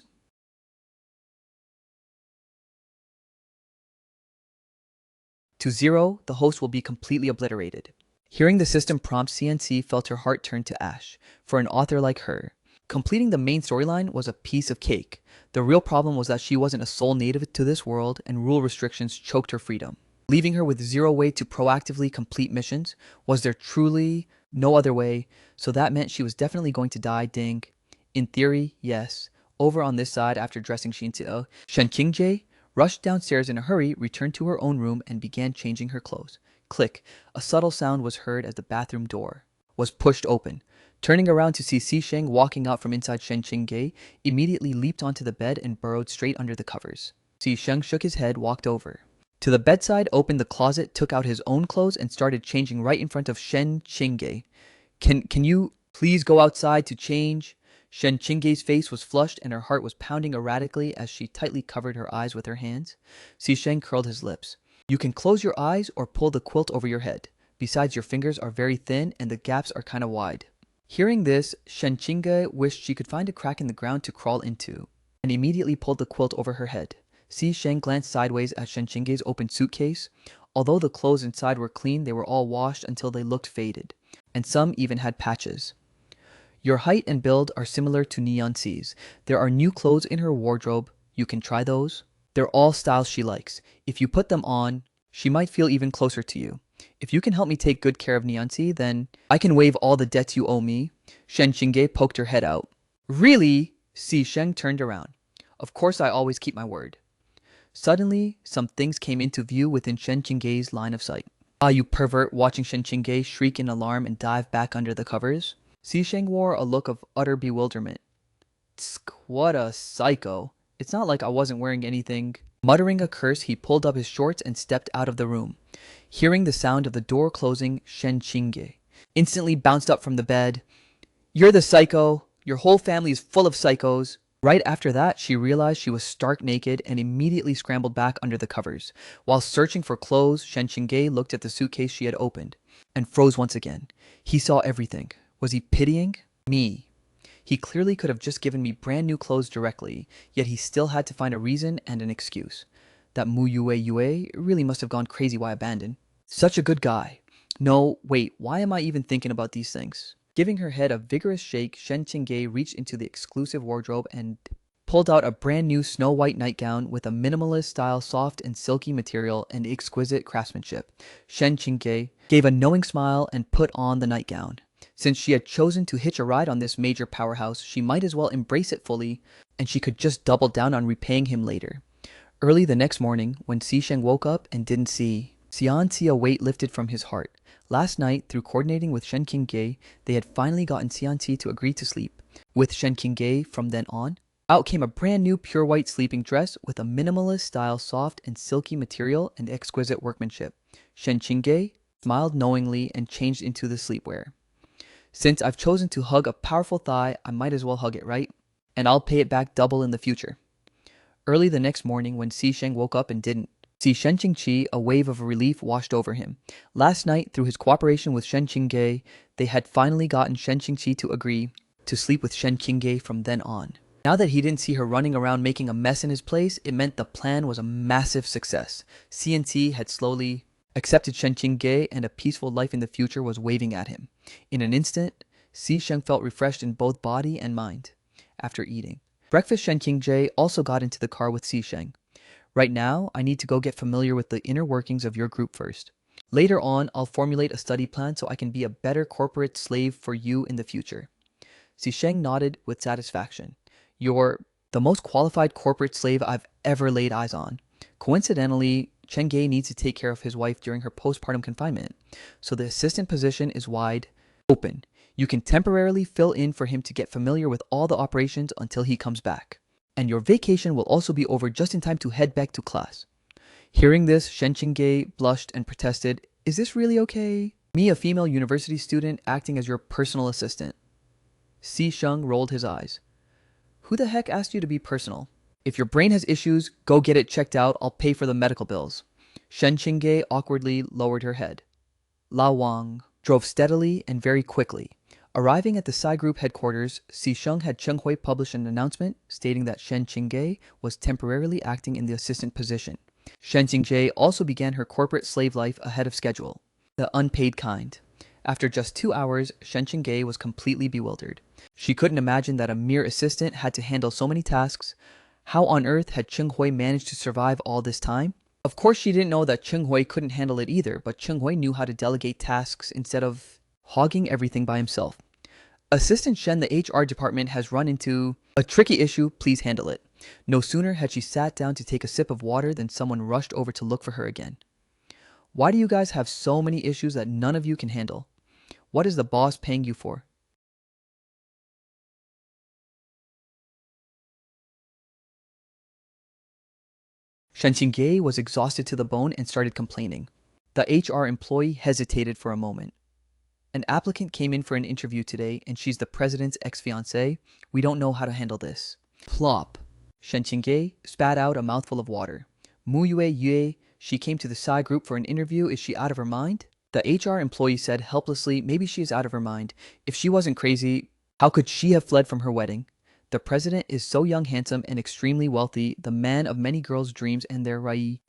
To 0, the host will be completely obliterated. Hearing the system prompt, CNC felt her heart turn to ash. For an author like her, completing the main storyline was a piece of cake. The real problem was that she wasn't a soul native to this world, and rule restrictions choked her freedom, leaving her with 0 way to proactively complete missions. Was there truly no other way? So that meant she was definitely going to die. Ding. In theory, yes. Over on this side, after dressing Shen Qingje rushed downstairs in a hurry, returned to her own room, and began changing her clothes. Click. A subtle sound was heard as the bathroom door was pushed open. Turning around to see Si Sheng walking out from inside Shen Qingge, immediately leaped onto the bed and burrowed straight under the covers. Si Sheng shook his head, walked over to the bedside, opened the closet, took out his own clothes, and started changing right in front of Shen Qingge. Can you please go outside to change? Shen Qingge's face was flushed and her heart was pounding erratically as she tightly covered her eyes with her hands. Si Sheng curled his lips. You can close your eyes or pull the quilt over your head. Besides, your fingers are very thin and the gaps are kind of wide. Hearing this, Shen Qingge wished she could find a crack in the ground to crawl into, and immediately pulled the quilt over her head. Si Sheng glanced sideways at Shen Qingge's open suitcase. Although the clothes inside were clean, they were all washed until they looked faded, and some even had patches. Your height and build are similar to Nianxi's. There are new clothes in her wardrobe. You can try those. They're all styles she likes. If you put them on, she might feel even closer to you. If you can help me take good care of Nianzi, then I can waive all the debts you owe me. Shen Qingge poked her head out. Really? Si Sheng turned around. Of course I always keep my word. Suddenly, some things came into view within Shen Qingge's line of sight. Ah, you pervert, watching Shen Qingge shriek in alarm and dive back under the covers. Si Sheng wore a look of utter bewilderment. Tsk, what a psycho. It's not like I wasn't wearing anything. Muttering a curse, he pulled up his shorts and stepped out of the room. Hearing the sound of the door closing, Shen Qingge instantly bounced up from the bed. You're the psycho. Your whole family is full of psychos. Right after that, she realized she was stark naked and immediately scrambled back under the covers. While searching for clothes, Shen Qingge looked at the suitcase she had opened and froze once again. He saw everything. Was he pitying me? He clearly could have just given me brand new clothes directly, yet he still had to find a reason and an excuse. That Mu Yue really must have gone crazy why abandoned. Such a good guy. No, wait, why am I even thinking about these things? Giving her head a vigorous shake, Shen Qingge reached into the exclusive wardrobe and pulled out a brand new snow-white nightgown with a minimalist-style soft and silky material and exquisite craftsmanship. Shen Qingge gave a knowing smile and put on the nightgown. Since she had chosen to hitch a ride on this major powerhouse, she might as well embrace it fully, and she could just double down on repaying him later. Early the next morning, when Si Sheng woke up and didn't see Xianxi, a weight lifted from his heart. Last night, through coordinating with Shen Qingge, they had finally gotten Xianxi to agree to sleep. With Shen Qingge from then on, out came a brand new pure white sleeping dress with a minimalist style soft and silky material and exquisite workmanship. Shen Qingge smiled knowingly and changed into the sleepwear. Since I've chosen to hug a powerful thigh, I might as well hug it, right? And I'll pay it back double in the future. Early the next morning, when Si Sheng woke up and didn't see Shen Qingqi, a wave of relief washed over him. Last night, through his cooperation with Shen Qingge, they had finally gotten Shen Qingqi to agree to sleep with Shen Qingge from then on. Now that he didn't see her running around making a mess in his place, it meant the plan was a massive success. CNC had slowly accepted Shen Qingge, and a peaceful life in the future was waving at him. In an instant, Si Sheng felt refreshed in both body and mind. After eating breakfast, Shen Qingge also got into the car with Si Sheng. Right now, I need to go get familiar with the inner workings of your group first. Later on, I'll formulate a study plan so I can be a better corporate slave for you in the future. Si Sheng nodded with satisfaction. You're the most qualified corporate slave I've ever laid eyes on. Coincidentally, Chen Gei needs to take care of his wife during her postpartum confinement, so the assistant position is wide open. You can temporarily fill in for him to get familiar with all the operations until he comes back. And your vacation will also be over just in time to head back to class. Hearing this, Shen Qingge blushed and protested, Is this really okay? Me, a female university student, acting as your personal assistant. Si Sheng rolled his eyes. Who the heck asked you to be personal? If your brain has issues, go get it checked out. I'll pay for the medical bills. Shen Qingge awkwardly lowered her head. La Wang drove steadily and very quickly. Arriving at the Psy Group headquarters, Si Sheng had Cheng Hui publish an announcement stating that Shen Qingge was temporarily acting in the assistant position. Shen Qingge also began her corporate slave life ahead of schedule, the unpaid kind. After just 2 hours, Shen Qingge was completely bewildered. She couldn't imagine that a mere assistant had to handle so many tasks. How on earth had Cheng Hui managed to survive all this time? Of course, she didn't know that Cheng Hui couldn't handle it either, but Cheng Hui knew how to delegate tasks instead of hogging everything by himself. Assistant Shen, the HR department has run into a tricky issue, please handle it. No sooner had she sat down to take a sip of water than someone rushed over to look for her again. Why do you guys have so many issues that none of you can handle? What is the boss paying you for? Shen Qingge was exhausted to the bone and started complaining. The HR employee hesitated for a moment. An applicant came in for an interview today, and she's the president's ex-fiancée. We don't know how to handle this. Plop. Shen Qingge spat out a mouthful of water. Mu Yue, she came to the Psy Group for an interview. Is she out of her mind? The HR employee said helplessly, maybe she is out of her mind. If she wasn't crazy, how could she have fled from her wedding? The president is so young, handsome, and extremely wealthy, the man of many girls' dreams and their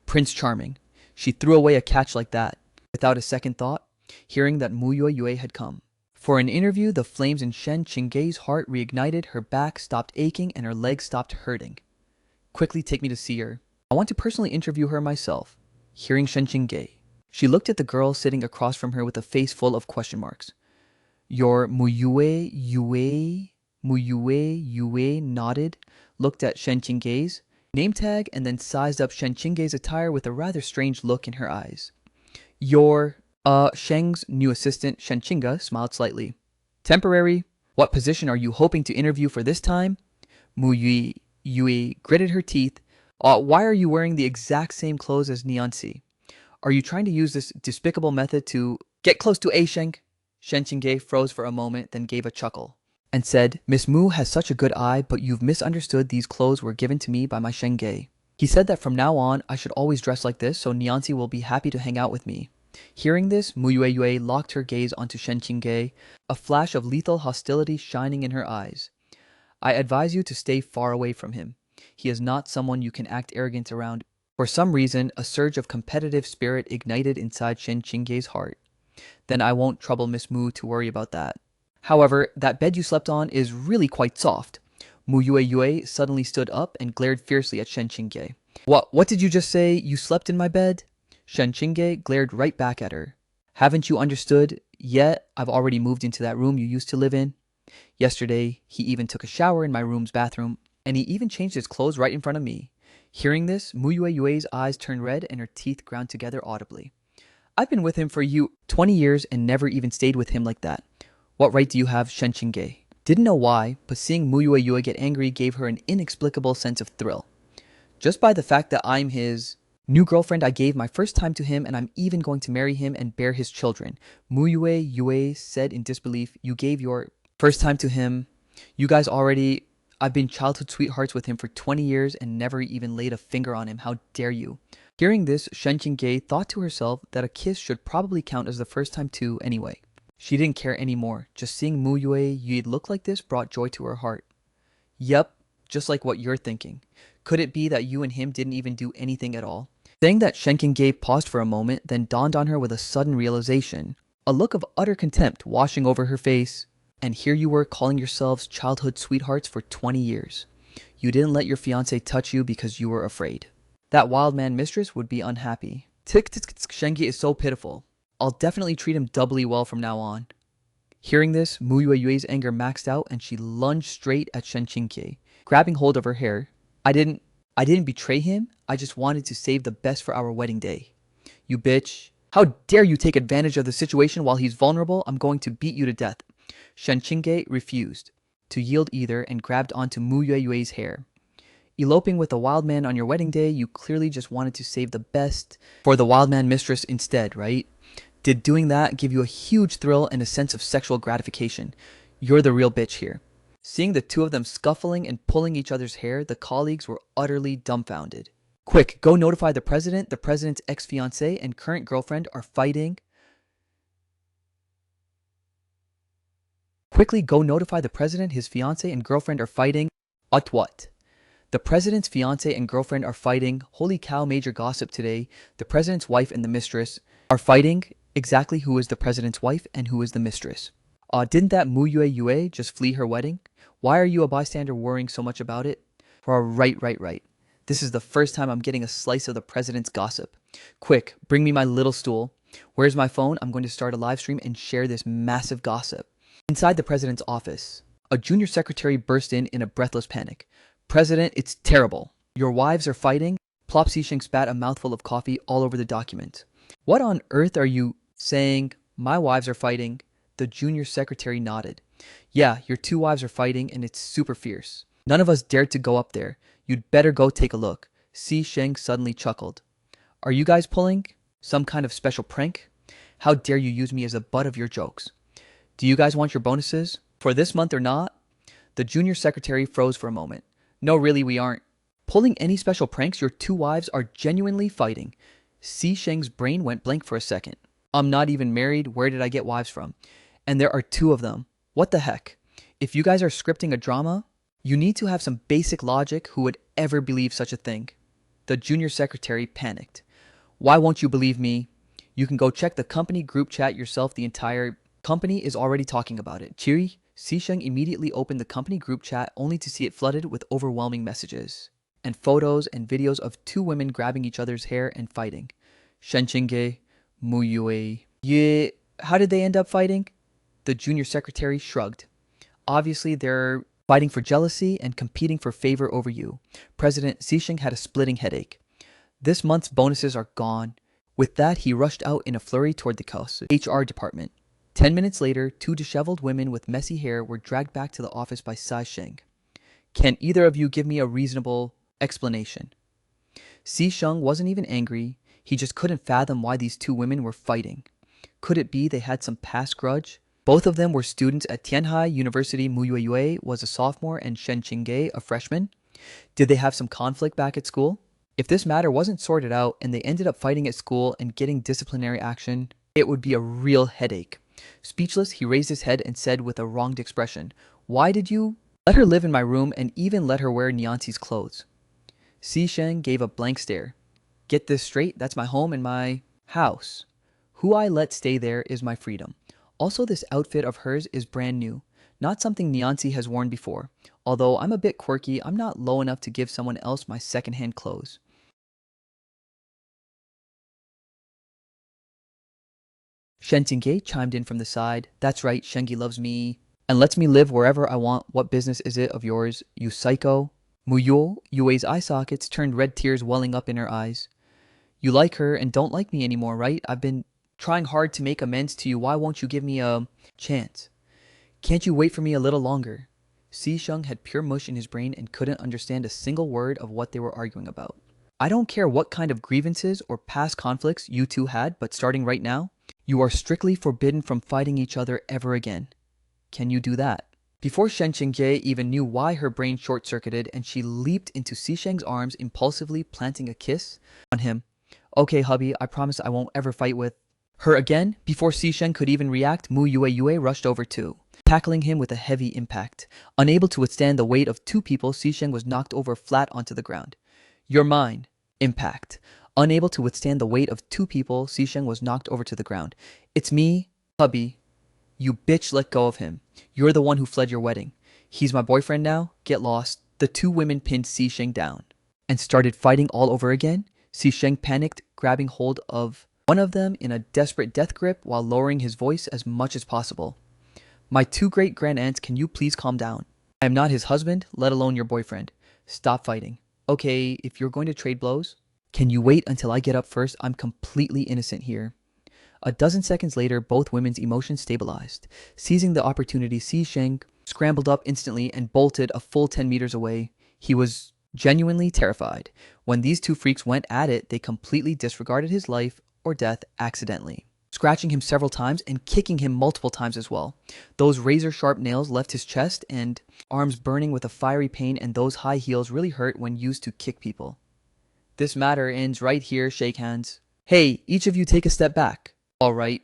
Prince Charming. She threw away a catch like that, without a second thought, hearing that Mu Yue had come. For an interview, the flames in Shen Qingge's heart reignited, her back stopped aching, and her legs stopped hurting. Quickly take me to see her. I want to personally interview her myself. Hearing Shen Qingge. She looked at the girl sitting across from her with a face full of question marks. Your Muyue nodded, looked at Shen Qingge's name tag, and then sized up Shen Qingge's attire with a rather strange look in her eyes. Sheng's new assistant, Shen Qingge, smiled slightly. Temporary? What position are you hoping to interview for this time? Yue gritted her teeth. Why are you wearing the exact same clothes as Nianci? Are you trying to use this despicable method to get close to A Sheng? Shen Qingge froze for a moment, then gave a chuckle and said, Miss Mu has such a good eye, but you've misunderstood. These clothes were given to me by my Shenge. He said that from now on, I should always dress like this, so Nianci will be happy to hang out with me. Hearing this, Mu Yue locked her gaze onto Shen Qingge, a flash of lethal hostility shining in her eyes. I advise you to stay far away from him. He is not someone you can act arrogant around. For some reason, a surge of competitive spirit ignited inside Shen Qingge's heart. Then I won't trouble Miss Mu to worry about that. However, that bed you slept on is really quite soft. Mu Yue suddenly stood up and glared fiercely at Shen Qingge. What did you just say? You slept in my bed? Shen Qingge glared right back at her. Haven't you understood yet? I've already moved into that room you used to live in. Yesterday, he even took a shower in my room's bathroom, and he even changed his clothes right in front of me. Hearing this, Mu Yue's eyes turned red and her teeth ground together audibly. I've been with him for 20 years and never even stayed with him like that. What right do you have, Shen Qingge? Didn't know why, but seeing Mu Yue get angry gave her an inexplicable sense of thrill. Just by the fact that I'm his new girlfriend, I gave my first time to him, and I'm even going to marry him and bear his children. Mu Yue said in disbelief. You gave your first time to him? I've been childhood sweethearts with him for 20 years and never even laid a finger on him. How dare you? Hearing this, Shen Qingge thought to herself that a kiss should probably count as the first time too anyway. She didn't care anymore. Just seeing Mu Yue look like this brought joy to her heart. Yep, just like what you're thinking. Could it be that you and him didn't even do anything at all? Saying that, Shen Qingge paused for a moment, then dawned on her with a sudden realization. A look of utter contempt washing over her face. And here you were calling yourselves childhood sweethearts for 20 years. You didn't let your fiancé touch you because you were afraid. That wild man mistress would be unhappy. Shenge is so pitiful. I'll definitely treat him doubly well from now on. Hearing this, Mu Yue's anger maxed out and she lunged straight at Shen Qingge, grabbing hold of her hair. I didn't betray him. I just wanted to save the best for our wedding day. You bitch. How dare you take advantage of the situation while he's vulnerable? I'm going to beat you to death. Shen Qingge refused to yield either and grabbed onto Mu Yue's hair. Eloping with a wild man on your wedding day, you clearly just wanted to save the best for the wild man mistress instead, right? Did doing that give you a huge thrill and a sense of sexual gratification? You're the real bitch here. Seeing the two of them scuffling and pulling each other's hair, the colleagues were utterly dumbfounded. Quick, go notify the president. The president's ex-fiancée and current girlfriend are fighting. Quickly go notify the president, his fiancé and girlfriend are fighting. What? The president's fiancé and girlfriend are fighting. Holy cow, major gossip today. The president's wife and the mistress are fighting. Exactly who is the president's wife and who is the mistress? Didn't that Mu Yue just flee her wedding? Why are you a bystander worrying so much about it? Right. This is the first time I'm getting a slice of the president's gossip. Quick, bring me my little stool. Where's my phone? I'm going to start a live stream and share this massive gossip. Inside the president's office, a junior secretary burst in a breathless panic. President, it's terrible. Your wives are fighting. Plop Xisheng spat a mouthful of coffee all over the document. What on earth are you saying? My wives are fighting. The junior secretary nodded. Yeah, your two wives are fighting and it's super fierce. None of us dared to go up there. You'd better go take a look. Xisheng suddenly chuckled. Are you guys pulling some kind of special prank? How dare you use me as the butt of your jokes? Do you guys want your bonuses for this month or not? The junior secretary froze for a moment. No, really, we aren't pulling any special pranks. Your two wives are genuinely fighting. Xisheng's brain went blank for a second. I'm not even married. Where did I get wives from? And there are two of them. What the heck? If you guys are scripting a drama, you need to have some basic logic. Who would ever believe such a thing? The junior secretary panicked. Why won't you believe me? You can go check the company group chat yourself. The entire company is already talking about it. Chiri, Xisheng immediately opened the company group chat only to see it flooded with overwhelming messages and photos and videos of two women grabbing each other's hair and fighting. Shen Qingge, Muyue. Yeah, how did they end up fighting? The junior secretary shrugged. Obviously, they're fighting for jealousy and competing for favor over you. President Xixing had a splitting headache. This month's bonuses are gone. With that, he rushed out in a flurry toward the HR department. 10 minutes later, two disheveled women with messy hair were dragged back to the office by Sai Sheng. Can either of you give me a reasonable explanation? Si Sheng wasn't even angry. He just couldn't fathom why these two women were fighting. Could it be they had some past grudge? Both of them were students at Tianhai University. Mu Yue was a sophomore and Shen Qingge a freshman. Did they have some conflict back at school? If this matter wasn't sorted out and they ended up fighting at school and getting disciplinary action, it would be a real headache. Speechless, he raised his head and said with a wronged expression, "Why did you let her live in my room and even let her wear Nianxi's clothes?" Si Sheng gave a blank stare. Get this straight, that's my home and my house. Who I let stay there is my freedom. Also, this outfit of hers is brand new, not something Nianzi has worn before. Although I'm a bit quirky, I'm not low enough to give someone else my secondhand clothes. Shen Jingge chimed in from the side. That's right, Shengi loves me and lets me live wherever I want. What business is it of yours, you psycho? Muyo, Yue's eye sockets turned red, tears welling up in her eyes. You like her and don't like me anymore, right? I've been trying hard to make amends to you. Why won't you give me a chance? Can't you wait for me a little longer? Si Sheng had pure mush in his brain and couldn't understand a single word of what they were arguing about. I don't care what kind of grievances or past conflicts you two had, but starting right now, you are strictly forbidden from fighting each other ever again. Can you do that? Before Shen Qingjie even knew why, her brain short-circuited and she leaped into Si Sheng's arms, impulsively planting a kiss on him. Okay, hubby, I promise I won't ever fight with her again. Before Si Sheng could even react, Mu Yue rushed over too, tackling him with a heavy impact. Unable to withstand the weight of two people, Si Sheng was knocked over flat onto the ground. You're mine. Impact. Unable to withstand the weight of two people, Si Sheng was knocked over to the ground. It's me, hubby. You bitch, let go of him. You're the one who fled your wedding. He's my boyfriend now. Get lost. The two women pinned Si Sheng down and started fighting all over again. Si Sheng panicked, grabbing hold of one of them in a desperate death grip while lowering his voice as much as possible. My two great-grand-aunts, can you please calm down? I am not his husband, let alone your boyfriend. Stop fighting. Okay, if you're going to trade blows, can you wait until I get up first? I'm completely innocent here. A dozen seconds later, both women's emotions stabilized. Seizing the opportunity, Si Sheng scrambled up instantly and bolted a full 10 meters away. He was genuinely terrified. When these two freaks went at it, they completely disregarded his life or death accidentally, scratching him several times and kicking him multiple times as well. Those razor-sharp nails left his chest and arms burning with a fiery pain, and those high heels really hurt when used to kick people. This matter ends right here, shake hands. Hey, each of you take a step back. All right.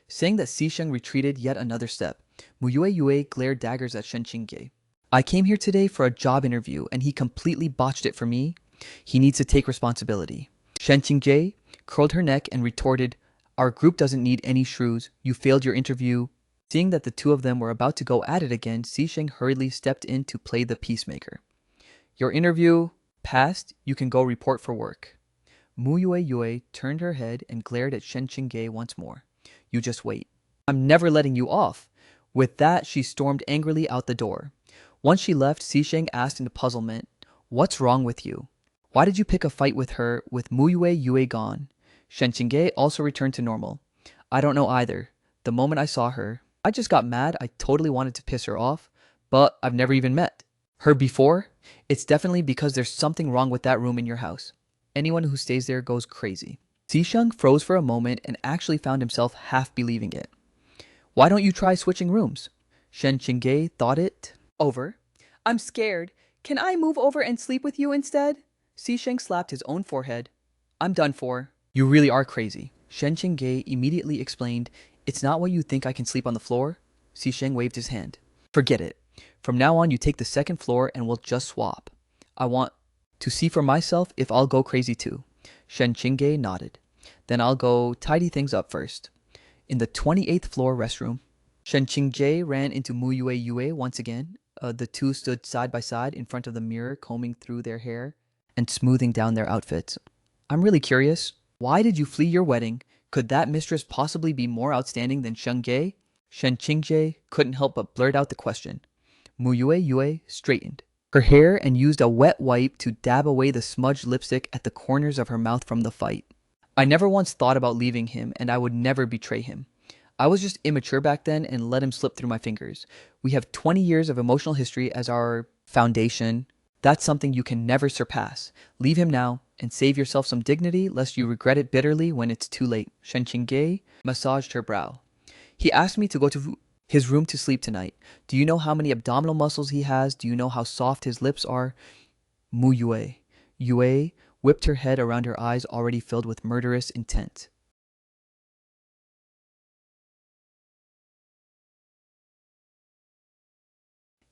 Saying that, Si Sheng retreated yet another step. Mu Yue glared daggers at Shen Qingge. I came here today for a job interview and he completely botched it for me. He needs to take responsibility. Shen Qingje curled her neck and retorted, our group doesn't need any shrews. You failed your interview. Seeing that the two of them were about to go at it again, Si Sheng hurriedly stepped in to play the peacemaker. Your interview passed. You can go report for work. Mu Yue turned her head and glared at Shen Qingge once more. You just wait. I'm never letting you off. With that, she stormed angrily out the door. Once she left, Si Sheng asked in puzzlement, what's wrong with you? Why did you pick a fight with her with Mu Yue gone? Shen Qingge also returned to normal. I don't know either. The moment I saw her, I just got mad. I totally wanted to piss her off, but I've never even met her before. It's definitely because there's something wrong with that room in your house. Anyone who stays there goes crazy. Si Sheng froze for a moment and actually found himself half believing it. Why don't you try switching rooms? Shen Qingge thought it over. I'm scared. Can I move over and sleep with you instead? Si Sheng slapped his own forehead. I'm done for. You really are crazy. Shen Qingge immediately explained, it's not what you think. I can sleep on the floor. Si Sheng waved his hand. Forget it. From now on, you take the second floor and we'll just swap. I want to see for myself if I'll go crazy too. Shen Qingge nodded. Then I'll go tidy things up first. In the 28th floor restroom, Shen Qingje ran into Mu Yue once again. The two stood side by side in front of the mirror, combing through their hair and smoothing down their outfits. I'm really curious. Why did you flee your wedding, Could that mistress possibly be more outstanding than Sheng Ge? Shen Qingje couldn't help but blurt out the question. Mu Yue straightened her hair and used a wet wipe to dab away the smudged lipstick at the corners of her mouth from the fight. I never once thought about leaving him, and I would never betray him. I was just immature back then and let him slip through my fingers. We have 20 years of emotional history as our foundation. That's something you can never surpass. Leave him now and save yourself some dignity lest you regret it bitterly when it's too late. Shen Qingge massaged her brow. He asked me to go to his room to sleep tonight. Do you know how many abdominal muscles he has? Do you know how soft his lips are? Mu Yue. Yue whipped her head around her eyes already filled with murderous intent.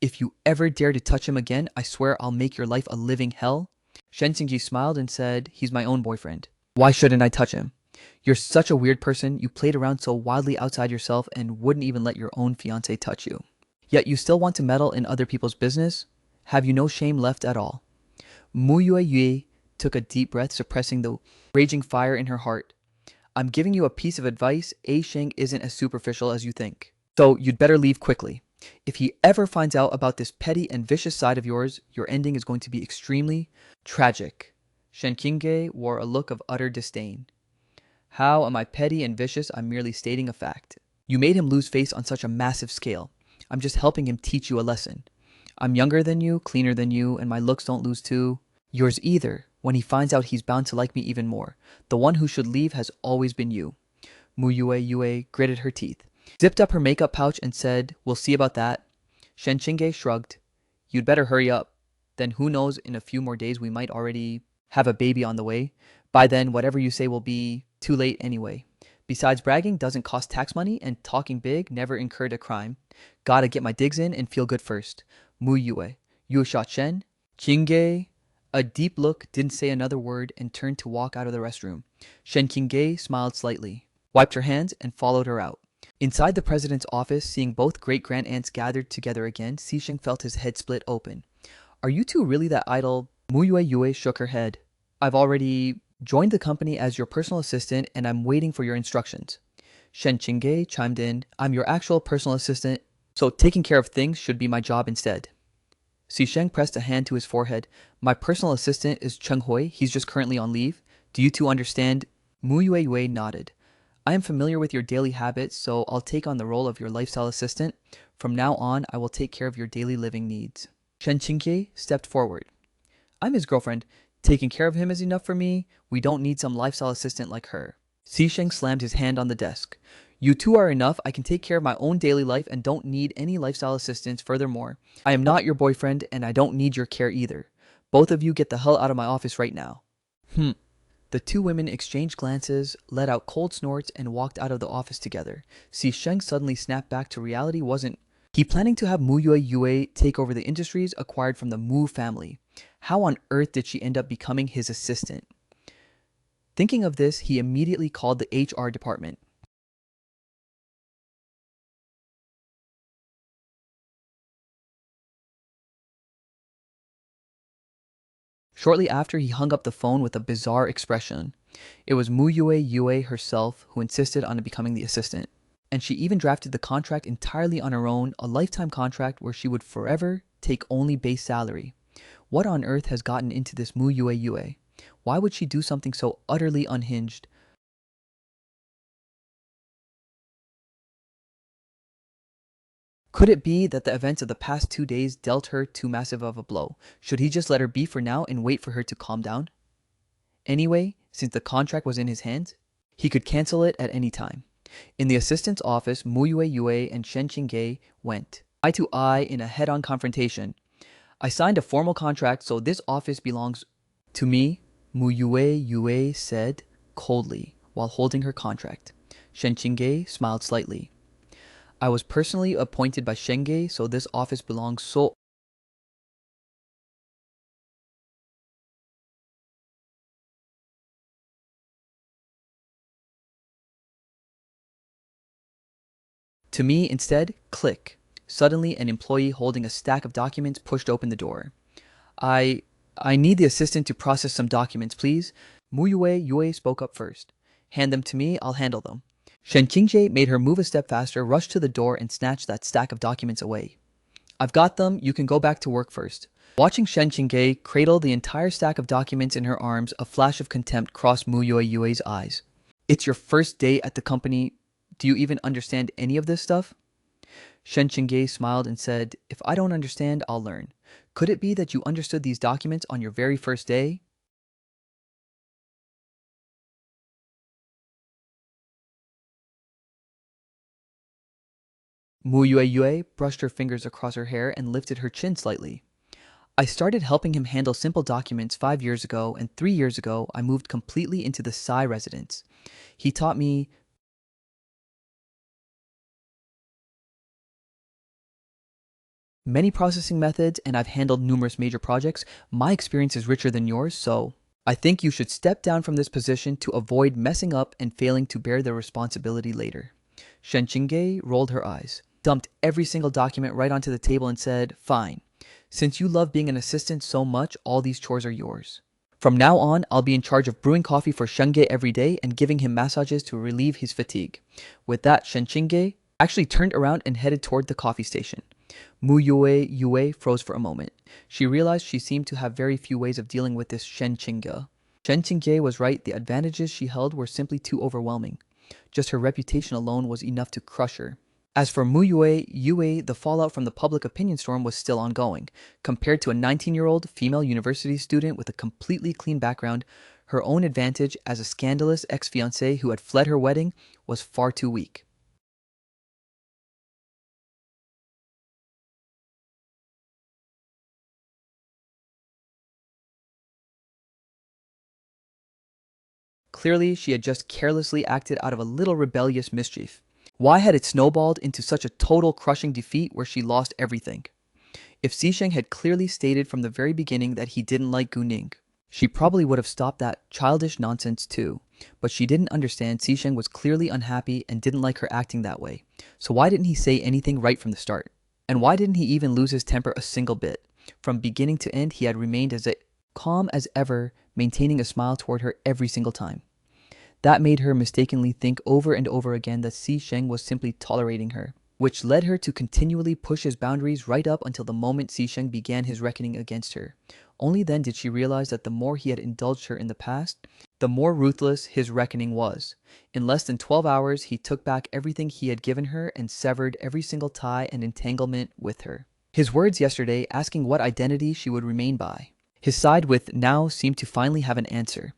If you ever dare to touch him again, I swear I'll make your life a living hell. Shen Xingji smiled and said, he's my own boyfriend. Why shouldn't I touch him? You're such a weird person. You played around so wildly outside yourself and wouldn't even let your own fiancé touch you. Yet you still want to meddle in other people's business? Have you no shame left at all? Mu Yue took a deep breath, suppressing the raging fire in her heart. I'm giving you a piece of advice. A Sheng isn't as superficial as you think. So you'd better leave quickly. If he ever finds out about this petty and vicious side of yours, your ending is going to be extremely tragic. Shen Qingge wore a look of utter disdain. How am I petty and vicious? I'm merely stating a fact. You made him lose face on such a massive scale. I'm just helping him teach you a lesson. I'm younger than you, cleaner than you, and my looks don't lose to yours either. When he finds out, he's bound to like me even more. The one who should leave has always been you. Mu Yue gritted her teeth, zipped up her makeup pouch and said, we'll see about that. Shen Qingge shrugged. You'd better hurry up. Then who knows, in a few more days we might already have a baby on the way. By then, whatever you say will be too late anyway. Besides, bragging doesn't cost tax money and talking big never incurred a crime. Gotta get my digs in and feel good first. Mu Yue. Yu Sha Chen. Qingge. A deep look, didn't say another word, and turned to walk out of the restroom. Shen Qingge smiled slightly, wiped her hands, and followed her out. Inside the president's office, seeing both great-grandants gathered together again, Xisheng felt his head split open. Are you two really that idle? Mu Yue shook her head. I've already joined the company as your personal assistant, and I'm waiting for your instructions. Shen Qingge chimed in. I'm your actual personal assistant, so taking care of things should be my job instead. Xisheng pressed a hand to his forehead. My personal assistant is Cheng Hui. He's just currently on leave. Do you two understand? Mu Yue nodded. I am familiar with your daily habits, so I'll take on the role of your lifestyle assistant. From now on, I will take care of your daily living needs. Shen Qingye stepped forward. I'm his girlfriend. Taking care of him is enough for me. We don't need some lifestyle assistant like her. Xisheng slammed his hand on the desk. You two are enough. I can take care of my own daily life and don't need any lifestyle assistance. Furthermore, I am not your boyfriend and I don't need your care either. Both of you get the hell out of my office right now. The two women exchanged glances, let out cold snorts, and walked out of the office together. Xisheng suddenly snapped back to reality. Wasn't he planning to have Mu Yue take over the industries acquired from the Mu family? How on earth did she end up becoming his assistant? Thinking of this, he immediately called the HR department. Shortly after, he hung up the phone with a bizarre expression. It was Mu Yue herself who insisted on becoming the assistant. And she even drafted the contract entirely on her own, a lifetime contract where she would forever take only base salary. What on earth has gotten into this Mu Yue? Why would she do something so utterly unhinged? Could it be that the events of the past 2 days dealt her too massive of a blow? Should he just let her be for now and wait for her to calm down? Anyway, since the contract was in his hands, he could cancel it at any time. In the assistant's office, Mu Yue and Shen Qingge went eye to eye in a head-on confrontation. I signed a formal contract, so this office belongs to me, Mu Yue said coldly while holding her contract. Shen Qingge smiled slightly. I was personally appointed by Shenge, so this office belongs to me instead. Click. Suddenly, an employee holding a stack of documents pushed open the door. I need the assistant to process some documents, please. Mu Yue spoke up first. Hand them to me, I'll handle them. Shen Qingzhe made her move a step faster, rushed to the door, and snatched that stack of documents away. I've got them, you can go back to work first. Watching Shen Qingzhe cradle the entire stack of documents in her arms, a flash of contempt crossed Mu Yue's eyes. It's your first day at the company. Do you even understand any of this stuff? Shen Qingzhe smiled and said, If I don't understand, I'll learn. Could it be that you understood these documents on your very first day? Mu Yue brushed her fingers across her hair and lifted her chin slightly. I started helping him handle simple documents 5 years ago, and 3 years ago, I moved completely into the Sai residence. He taught me many processing methods, and I've handled numerous major projects. My experience is richer than yours, so I think you should step down from this position to avoid messing up and failing to bear the responsibility later. Shen Qingge rolled her eyes, dumped every single document right onto the table, and said, Fine. Since you love being an assistant so much, all these chores are yours. From now on, I'll be in charge of brewing coffee for Shenge every day and giving him massages to relieve his fatigue. With that, Shen Qingge actually turned around and headed toward the coffee station. Yue froze for a moment. She realized she seemed to have very few ways of dealing with this Shen Qingge. Shen Qingge was right, the advantages she held were simply too overwhelming. Just her reputation alone was enough to crush her. As for Yue, the fallout from the public opinion storm was still ongoing. Compared to a 19-year-old female university student with a completely clean background, her own advantage as a scandalous ex-fiancé who had fled her wedding was far too weak. Clearly, she had just carelessly acted out of a little rebellious mischief. Why had it snowballed into such a total crushing defeat where she lost everything? If Xisheng had clearly stated from the very beginning that he didn't like Guning, she probably would have stopped that childish nonsense too. But she didn't understand Xisheng was clearly unhappy and didn't like her acting that way. So why didn't he say anything right from the start? And why didn't he even lose his temper a single bit? From beginning to end, he had remained as calm as ever, maintaining a smile toward her every single time. That made her mistakenly think over and over again that Xisheng was simply tolerating her, which led her to continually push his boundaries right up until the moment Xisheng began his reckoning against her. Only then did she realize that the more he had indulged her in the past, the more ruthless his reckoning was. In less than 12 hours, he took back everything he had given her and severed every single tie and entanglement with her. His words yesterday, asking what identity she would remain by, his side with now seemed to finally have an answer.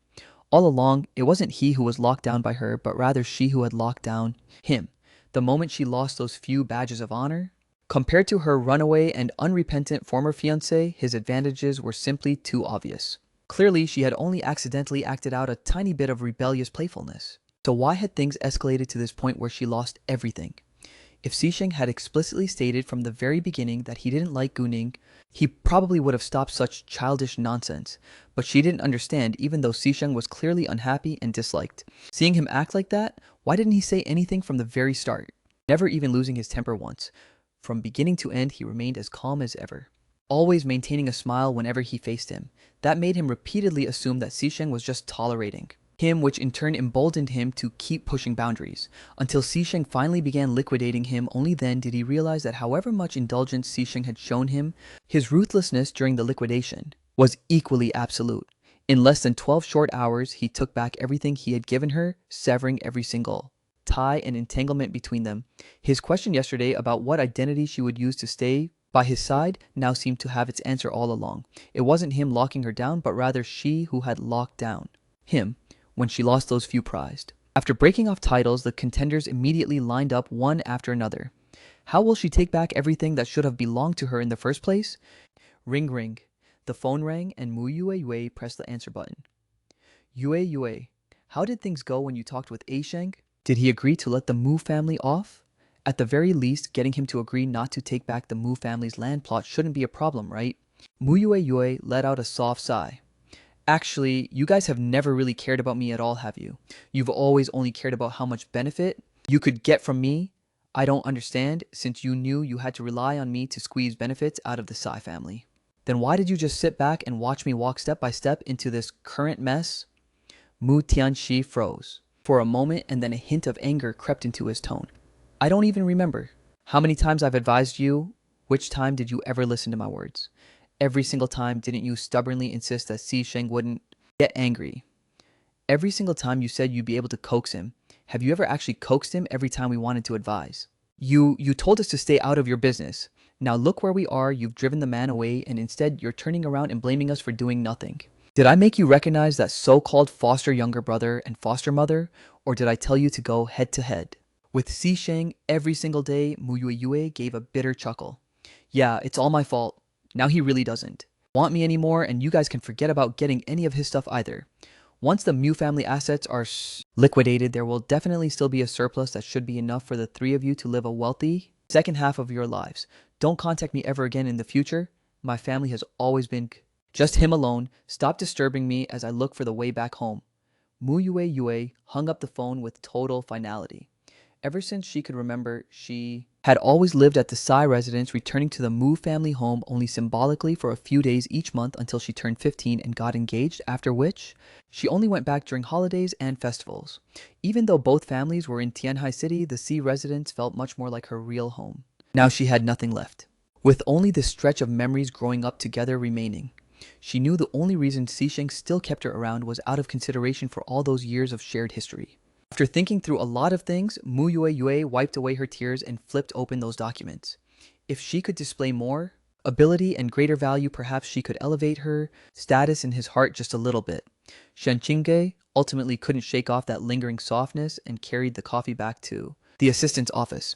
All along, it wasn't he who was locked down by her, but rather she who had locked down him. The moment she lost those few badges of honor, compared to her runaway and unrepentant former fiancé, his advantages were simply too obvious. Clearly, she had only accidentally acted out a tiny bit of rebellious playfulness. So why had things escalated to this point where she lost everything? If Xisheng had explicitly stated from the very beginning that he didn't like Guning, he probably would have stopped such childish nonsense. But she didn't understand, even though Xisheng was clearly unhappy and disliked. Seeing him act like that, why didn't he say anything from the very start? Never even losing his temper once. From beginning to end, he remained as calm as ever, always maintaining a smile whenever he faced him. That made him repeatedly assume that Xisheng was just tolerating him, which in turn emboldened him to keep pushing boundaries. Until Xisheng finally began liquidating him, only then did he realize that however much indulgence Xisheng had shown him, his ruthlessness during the liquidation was equally absolute. In less than 12 short hours, he took back everything he had given her, severing every single tie and entanglement between them. His question yesterday about what identity she would use to stay by his side now seemed to have its answer all along. It wasn't him locking her down, but rather she who had locked down him when she lost those few prized. After breaking off titles, the contenders immediately lined up one after another. How will she take back everything that should have belonged to her in the first place? Ring ring. The phone rang and Yue pressed the answer button. Yue, how did things go when you talked with Aisheng? Did he agree to let the Mu family off? At the very least, getting him to agree not to take back the Mu family's land plot shouldn't be a problem, right? Yue let out a soft sigh. Actually, you guys have never really cared about me at all, have you? You've always only cared about how much benefit you could get from me. I don't understand, since you knew you had to rely on me to squeeze benefits out of the Sai family. Then why did you just sit back and watch me walk step by step into this current mess? Mu Tianxi froze. For a moment, and then a hint of anger crept into his tone. I don't even remember. How many times I've advised you? Which time did you ever listen to my words? Every single time, didn't you stubbornly insist that Si Sheng wouldn't get angry? Every single time you said you'd be able to coax him. Have you ever actually coaxed him every time we wanted to advise? You told us to stay out of your business. Now look where we are, you've driven the man away, and instead you're turning around and blaming us for doing nothing. Did I make you recognize that so-called foster younger brother and foster mother, or did I tell you to go head to head? With Si Sheng every single day, Mu Yue gave a bitter chuckle. Yeah, it's all my fault. Now he really doesn't want me anymore, and you guys can forget about getting any of his stuff either. Once the Mu family assets are liquidated, there will definitely still be a surplus that should be enough for the three of you to live a wealthy second half of your lives. Don't contact me ever again in the future. My family has always been just him alone. Stop disturbing me as I look for the way back home. Mu Yue hung up the phone with total finality. Ever since she could remember, she had always lived at the Sai residence, returning to the Mu family home only symbolically for a few days each month until she turned 15 and got engaged, after which she only went back during holidays and festivals. Even though both families were in Tianhai City, the Si residence felt much more like her real home. Now she had nothing left, with only this stretch of memories growing up together remaining. She knew the only reason Si Sheng still kept her around was out of consideration for all those years of shared history. After thinking through a lot of things, Mu Yue wiped away her tears and flipped open those documents. If she could display more ability and greater value, perhaps she could elevate her status in his heart just a little bit. Shen Qingge ultimately couldn't shake off that lingering softness and carried the coffee back to the assistant's office.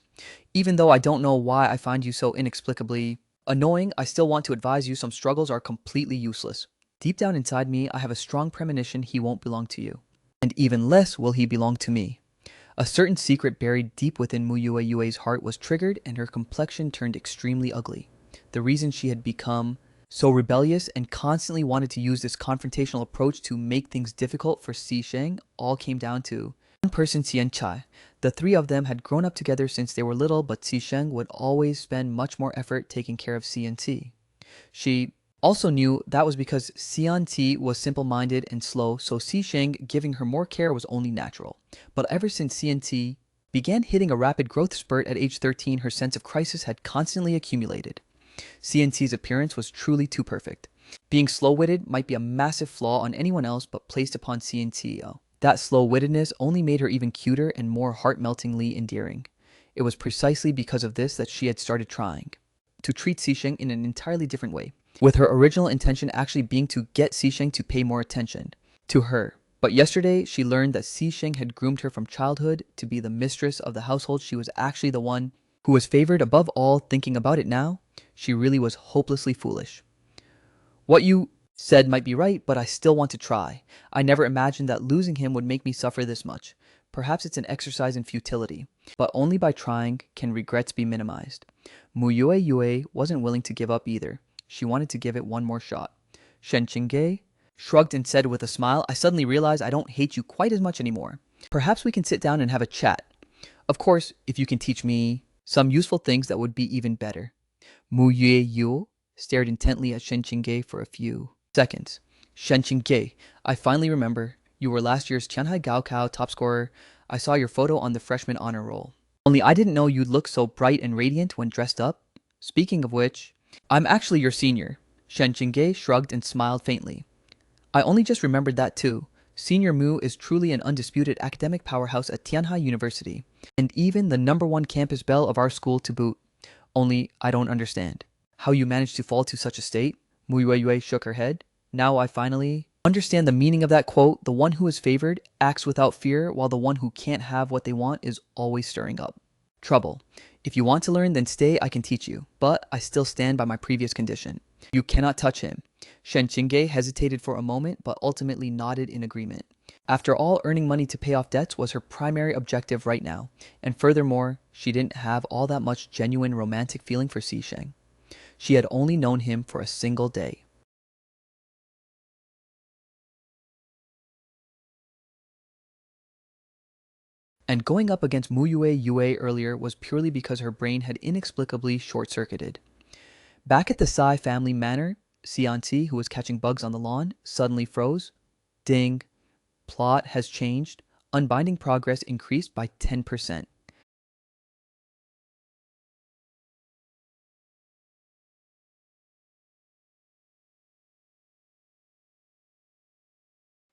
Even though I don't know why I find you so inexplicably annoying, I still want to advise you some struggles are completely useless. Deep down inside me, I have a strong premonition he won't belong to you. And even less will he belong to me. A certain secret buried deep within Mu Yue's heart was triggered, and her complexion turned extremely ugly. The reason she had become so rebellious and constantly wanted to use this confrontational approach to make things difficult for Si Sheng all came down to one person, Tianhai. The three of them had grown up together since they were little, but Si Sheng would always spend much more effort taking care of CNT. She also knew that was because CNT was simple-minded and slow, so Si Sheng giving her more care was only natural. But ever since CNT began hitting a rapid growth spurt at age 13, her sense of crisis had constantly accumulated. CNT's appearance was truly too perfect. Being slow-witted might be a massive flaw on anyone else, but placed upon CNT, that slow-wittedness only made her even cuter and more heart-meltingly endearing. It was precisely because of this that she had started trying to treat Si Sheng in an entirely different way, with her original intention actually being to get Si Sheng to pay more attention to her. But yesterday, she learned that Si Sheng had groomed her from childhood to be the mistress of the household. She was actually the one who was favored above all. Thinking about it now, she really was hopelessly foolish. What you said might be right, but I still want to try. I never imagined that losing him would make me suffer this much. Perhaps it's an exercise in futility, but only by trying can regrets be minimized. Mu Yue wasn't willing to give up either. She wanted to give it one more shot. Shen Qingge shrugged and said with a smile, I suddenly realize I don't hate you quite as much anymore. Perhaps we can sit down and have a chat. Of course, if you can teach me some useful things, that would be even better. Mu Yue stared intently at Shen Qingge for a few seconds. Shen Qingge, I finally remember. You were last year's Tianhai Gaokao top scorer. I saw your photo on the freshman honor roll. Only I didn't know you'd look so bright and radiant when dressed up. Speaking of which, I'm actually your senior. Shen Qingge shrugged and smiled faintly. I only just remembered that too. Senior Mu is truly an undisputed academic powerhouse at Tianhai University, and even the #1 campus belle of our school to boot. Only I don't understand how you managed to fall to such a state. Mu Yue shook her head. Now I finally understand the meaning of that quote. The one who is favored acts without fear, while the one who can't have what they want is always stirring up trouble. If you want to learn, then stay, I can teach you. But I still stand by my previous condition. You cannot touch him. Shen Qingge hesitated for a moment, but ultimately nodded in agreement. After all, earning money to pay off debts was her primary objective right now. And furthermore, she didn't have all that much genuine romantic feeling for Si Sheng. She had only known him for a single day. And going up against Mu Yue earlier was purely because her brain had inexplicably short-circuited. Back at the Sai family manor, Xianti, who was catching bugs on the lawn, suddenly froze. Ding. Plot has changed. unbinding progress increased by 10%.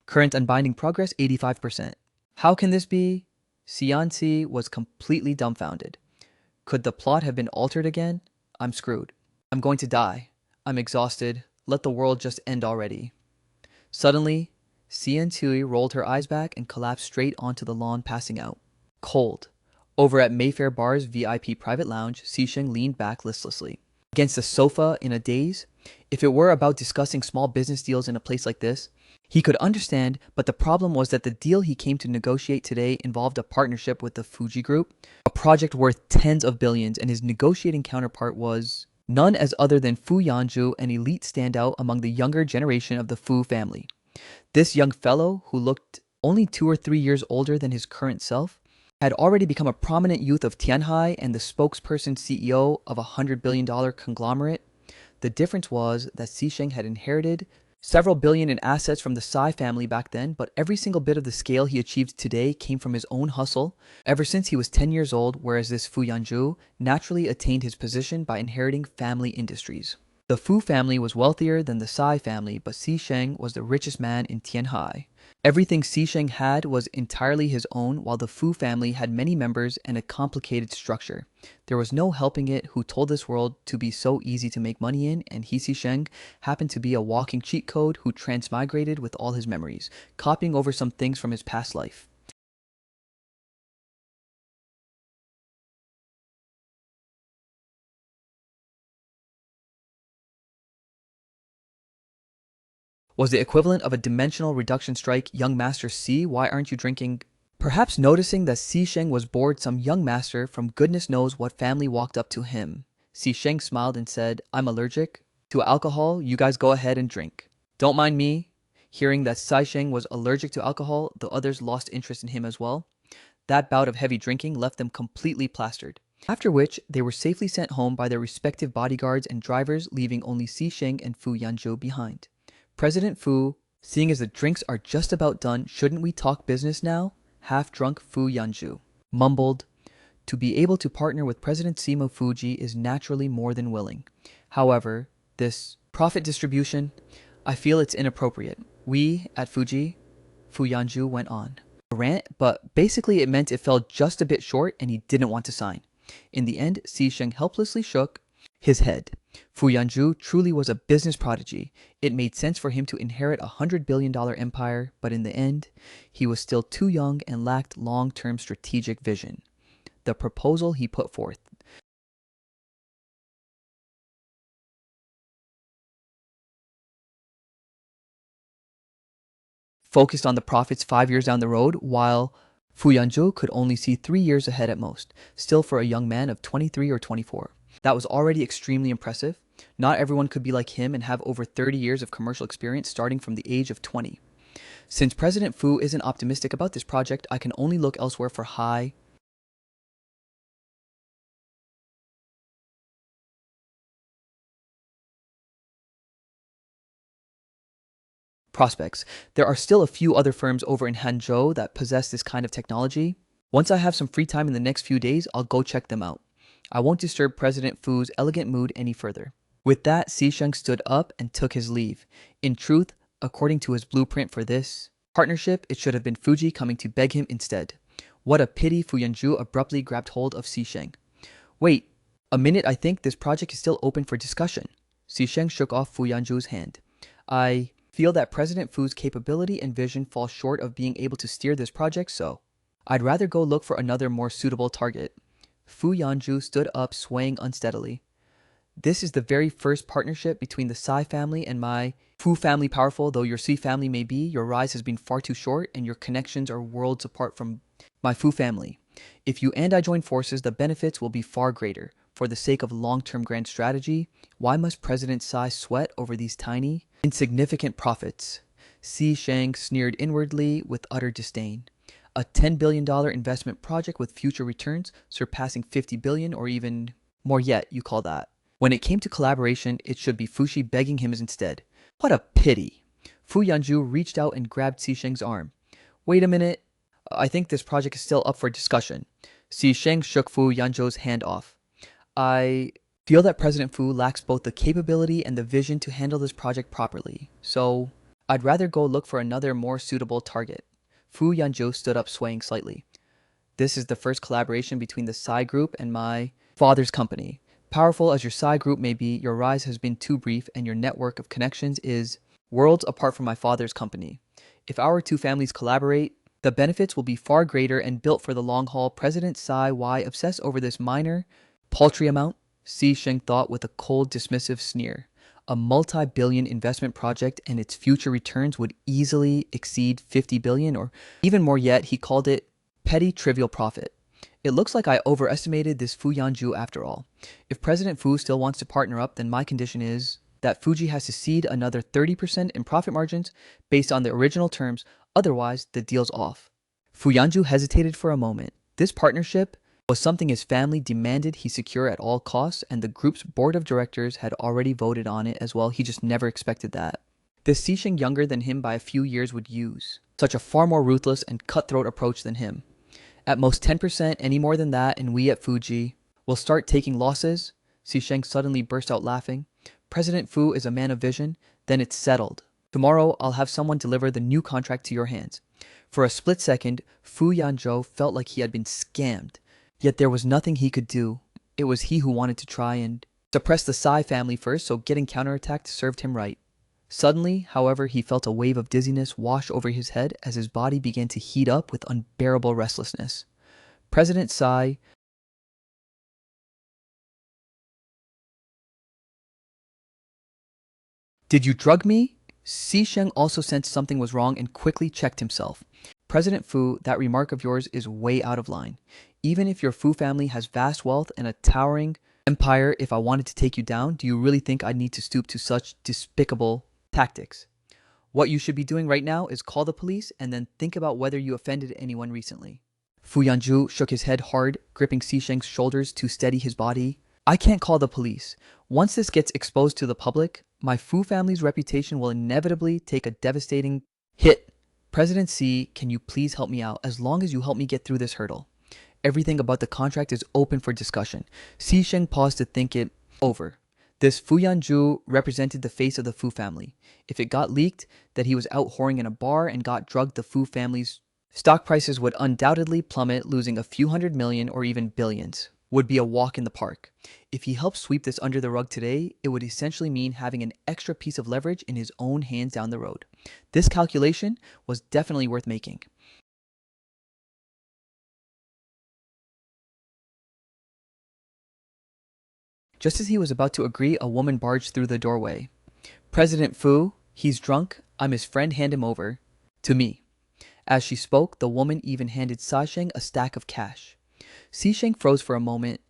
Current unbinding progress 85%. How can this be? Xianxi was completely dumbfounded. Could the plot have been altered again? I'm screwed. I'm going to die. I'm exhausted. Let the world just end already. Suddenly, Xian rolled her eyes back and collapsed straight onto the lawn, passing out. Cold. Over at Mayfair Bar's VIP private lounge, Xisheng leaned back listlessly against the sofa in a daze. If it were about discussing small business deals in a place like this, he could understand, but the problem was that the deal he came to negotiate today involved a partnership with the Fuji Group, a project worth tens of billions, and his negotiating counterpart was none as other than Fu Yanzhu, an elite standout among the younger generation of the Fu family. This young fellow, who looked only 2 or 3 years older than his current self, had already become a prominent youth of Tianhai and the spokesperson CEO of a $100 billion conglomerate. The difference was that Xisheng had inherited several billion in assets from the Tsai family back then, but every single bit of the scale he achieved today came from his own hustle ever since he was 10 years old, whereas this Fu Yanzhu naturally attained his position by inheriting family industries. The Fu family was wealthier than the Tsai family, but Xisheng was the richest man in Tianhai. Everything Xisheng had was entirely his own, while the Fu family had many members and a complicated structure. There was no helping it who told this world to be so easy to make money in, and he Xisheng happened to be a walking cheat code who transmigrated with all his memories, copying over some things from his past life. Was the equivalent of a dimensional reduction strike. Young Master C, why aren't you drinking? Perhaps noticing that Xisheng was bored, some young master from goodness knows what family walked up to him. Xisheng smiled and said, I'm allergic to alcohol, you guys go ahead and drink. Don't mind me. Hearing that Xisheng was allergic to alcohol, the others lost interest in him as well. That bout of heavy drinking left them completely plastered. After which, they were safely sent home by their respective bodyguards and drivers, leaving only Xisheng and Fu Yanzhou behind. President Fu, seeing as the drinks are just about done, shouldn't we talk business now? Half-drunk Fu Yanzhu mumbled. To be able to partner with President Sima Fuji is naturally more than willing. However, this profit distribution, I feel it's inappropriate. We, at Fuji, Fu Yanzhu went on. A rant, but basically it meant it fell just a bit short and he didn't want to sign. In the end, Xisheng helplessly shook his head. Fu Yanzhu truly was a business prodigy. It made sense for him to inherit a $100 billion empire, but in the end, he was still too young and lacked long-term strategic vision. The proposal he put forth focused on the profits 5 years down the road, while Fu Yanzhou could only see 3 years ahead at most, still for a young man of 23 or 24. That was already extremely impressive. Not everyone could be like him and have over 30 years of commercial experience starting from the age of 20. Since President Fu isn't optimistic about this project, I can only look elsewhere for high prospects. There are still a few other firms over in Hangzhou that possess this kind of technology. Once I have some free time in the next few days, I'll go check them out. I won't disturb President Fu's elegant mood any further. With that, Xisheng stood up and took his leave. In truth, according to his blueprint for this partnership, it should have been Fuji coming to beg him instead. What a pity. Fu Yanzhu abruptly grabbed hold of Xisheng. Wait a minute, I think this project is still open for discussion. Xisheng shook off Fu Yanzhu's hand. I feel that President Fu's capability and vision fall short of being able to steer this project, so I'd rather go look for another more suitable target. Fu Yanzhu stood up, swaying unsteadily. This is the very first partnership between the Tsai family and my Fu family. Powerful though your Si family may be, your rise has been far too short and your connections are worlds apart from my Fu family. If you and I join forces, the benefits will be far greater. For the sake of long-term grand strategy, why must President Tsai sweat over these tiny, insignificant profits? Xisheng sneered inwardly with utter disdain. A $10 billion investment project with future returns surpassing 50 billion or even more yet, you call that? When it came to collaboration, it should be Fushi begging him instead. What a pity! Fu Yanzhu reached out and grabbed Xisheng's arm. Wait a minute. I think this project is still up for discussion. Xi Sheng shook Fu Yanzhou's hand off. I feel that President Fu lacks both the capability and the vision to handle this project properly, so I'd rather go look for another more suitable target. Fu Yanzhou stood up, swaying slightly. This is the first collaboration between the Psy Group and my father's company. Powerful as your Psy Group may be, your rise has been too brief and your network of connections is worlds apart from my father's company. If our two families collaborate, the benefits will be far greater and built for the long haul. President Tsai, why obsess over this minor, paltry amount? Xi Sheng thought with a cold, dismissive sneer. A multi-billion investment project and its future returns would easily exceed 50 billion, or even more yet. He called it petty trivial profit. It looks like I overestimated this Fu Yanzhu after all. If President Fu still wants to partner up, then my condition is that Fuji has to cede another 30% in profit margins based on the original terms, otherwise the deal's off. Fu Yanzhu hesitated for a moment. This partnership was something his family demanded he secure at all costs, and the group's board of directors had already voted on it as well. He just never expected that. This Xisheng younger than him by a few years would use such a far more ruthless and cutthroat approach than him. At most 10%, any more than that, and we at Fuji will start taking losses. Xisheng suddenly burst out laughing. President Fu is a man of vision, then it's settled. Tomorrow, I'll have someone deliver the new contract to your hands. For a split second, Fu Yanzhou felt like he had been scammed. Yet there was nothing he could do. It was he who wanted to try and suppress the Tsai family first, so getting counterattacked served him right. Suddenly, however, he felt a wave of dizziness wash over his head as his body began to heat up with unbearable restlessness. President Tsai Did you drug me? Xi Sheng also sensed something was wrong and quickly checked himself. President Fu, that remark of yours is way out of line. Even if your Fu family has vast wealth and a towering empire, if I wanted to take you down, do you really think I'd need to stoop to such despicable tactics? What you should be doing right now is call the police and then think about whether you offended anyone recently. Fu Yanzhu shook his head hard, gripping Xi Sheng's shoulders to steady his body. I can't call the police. Once this gets exposed to the public, my Fu family's reputation will inevitably take a devastating hit. President Xi, can you please help me out as long as you help me get through this hurdle? Everything about the contract is open for discussion. Xi Sheng paused to think it over. This Fu Yanzhu represented the face of the Fu family. If it got leaked that he was out whoring in a bar and got drugged, the Fu family's stock prices would undoubtedly plummet, losing a few hundred million or even billions. Would be a walk in the park. If he helped sweep this under the rug today, it would essentially mean having an extra piece of leverage in his own hands down the road. This calculation was definitely worth making. Just as he was about to agree, a woman barged through the doorway. President Fu, he's drunk. I'm his friend, hand him over. To me. As she spoke, the woman even handed Sheng a stack of cash. Sheng froze for a moment.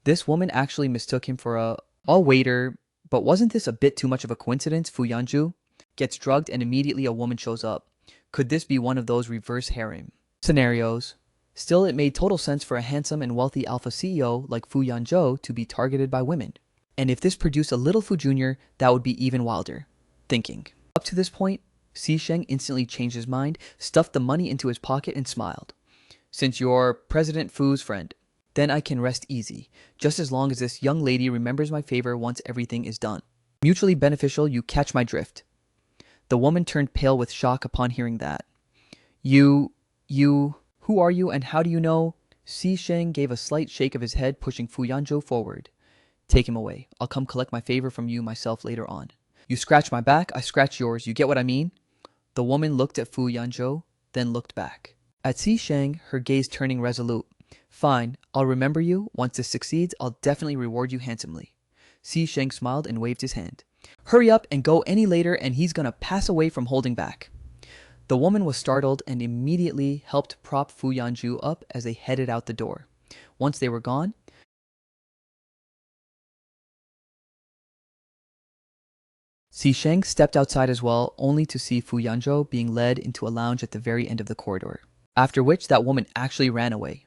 This woman actually mistook him for a waiter, but wasn't this a bit too much of a coincidence? Fu Yanzhu gets drugged and immediately a woman shows up. Could this be one of those reverse harem scenarios? Still, it made total sense for a handsome and wealthy alpha CEO like Fu Yanzhou to be targeted by women. And if this produced a little Fu Jr., that would be even wilder. Thinking. Up to this point, Xi Sheng instantly changed his mind, stuffed the money into his pocket, and smiled. Since you're President Fu's friend, then I can rest easy, just as long as this young lady remembers my favor once everything is done. Mutually beneficial, you catch my drift. The woman turned pale with shock upon hearing that. You, who are you and how do you know? Xi Sheng gave a slight shake of his head, pushing Fu Yanzhou forward. Take him away. I'll come collect my favor from you myself later on. You scratch my back, I scratch yours. You get what I mean? The woman looked at Fu Yanzhou, then looked back. At Xi Sheng, her gaze turning resolute. Fine, I'll remember you. Once this succeeds, I'll definitely reward you handsomely. Xi Sheng smiled and waved his hand. Hurry up and go any later and he's gonna pass away from holding back. The woman was startled and immediately helped prop Fu Yanzhu up as they headed out the door. Once they were gone, Xi Sheng stepped outside as well, only to see Fu Yanzhou being led into a lounge at the very end of the corridor. After which, that woman actually ran away.